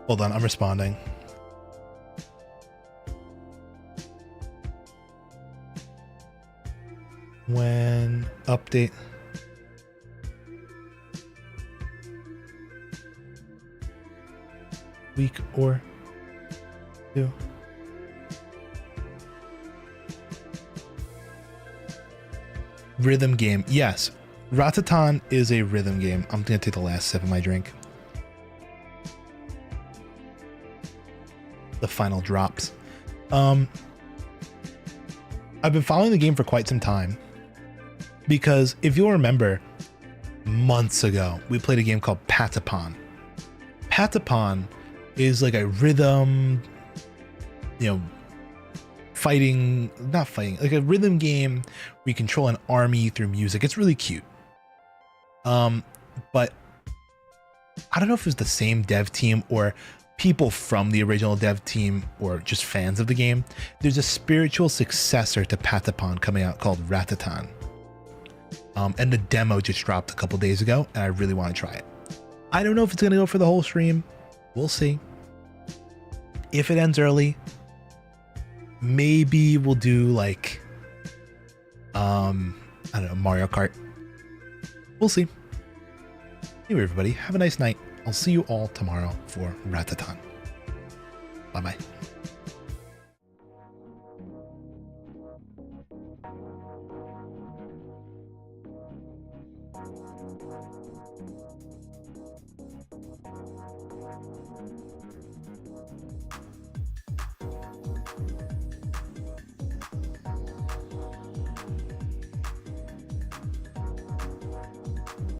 Hold on, I'm responding. When update. Week or two. Rhythm game. Yes. Ratatan is a rhythm game. I'm going to take the last sip of my drink. The final drops. I've been following the game for quite some time because if you'll remember, months ago, we played a game called Patapon. Patapon is like a rhythm, not fighting, like a rhythm game where you control an army through music. It's really cute. But I don't know if it was the same dev team or people from the original dev team or just fans of the game. There's a spiritual successor to Patapon coming out called Ratatan. And the demo just dropped a couple days ago and I really want to try it. I don't know if it's going to go for the whole stream. We'll see. If it ends early, maybe we'll do like, I don't know, Mario Kart. We'll see. Anyway, everybody, have a nice night. I'll see you all tomorrow for Ratatan. Bye-bye.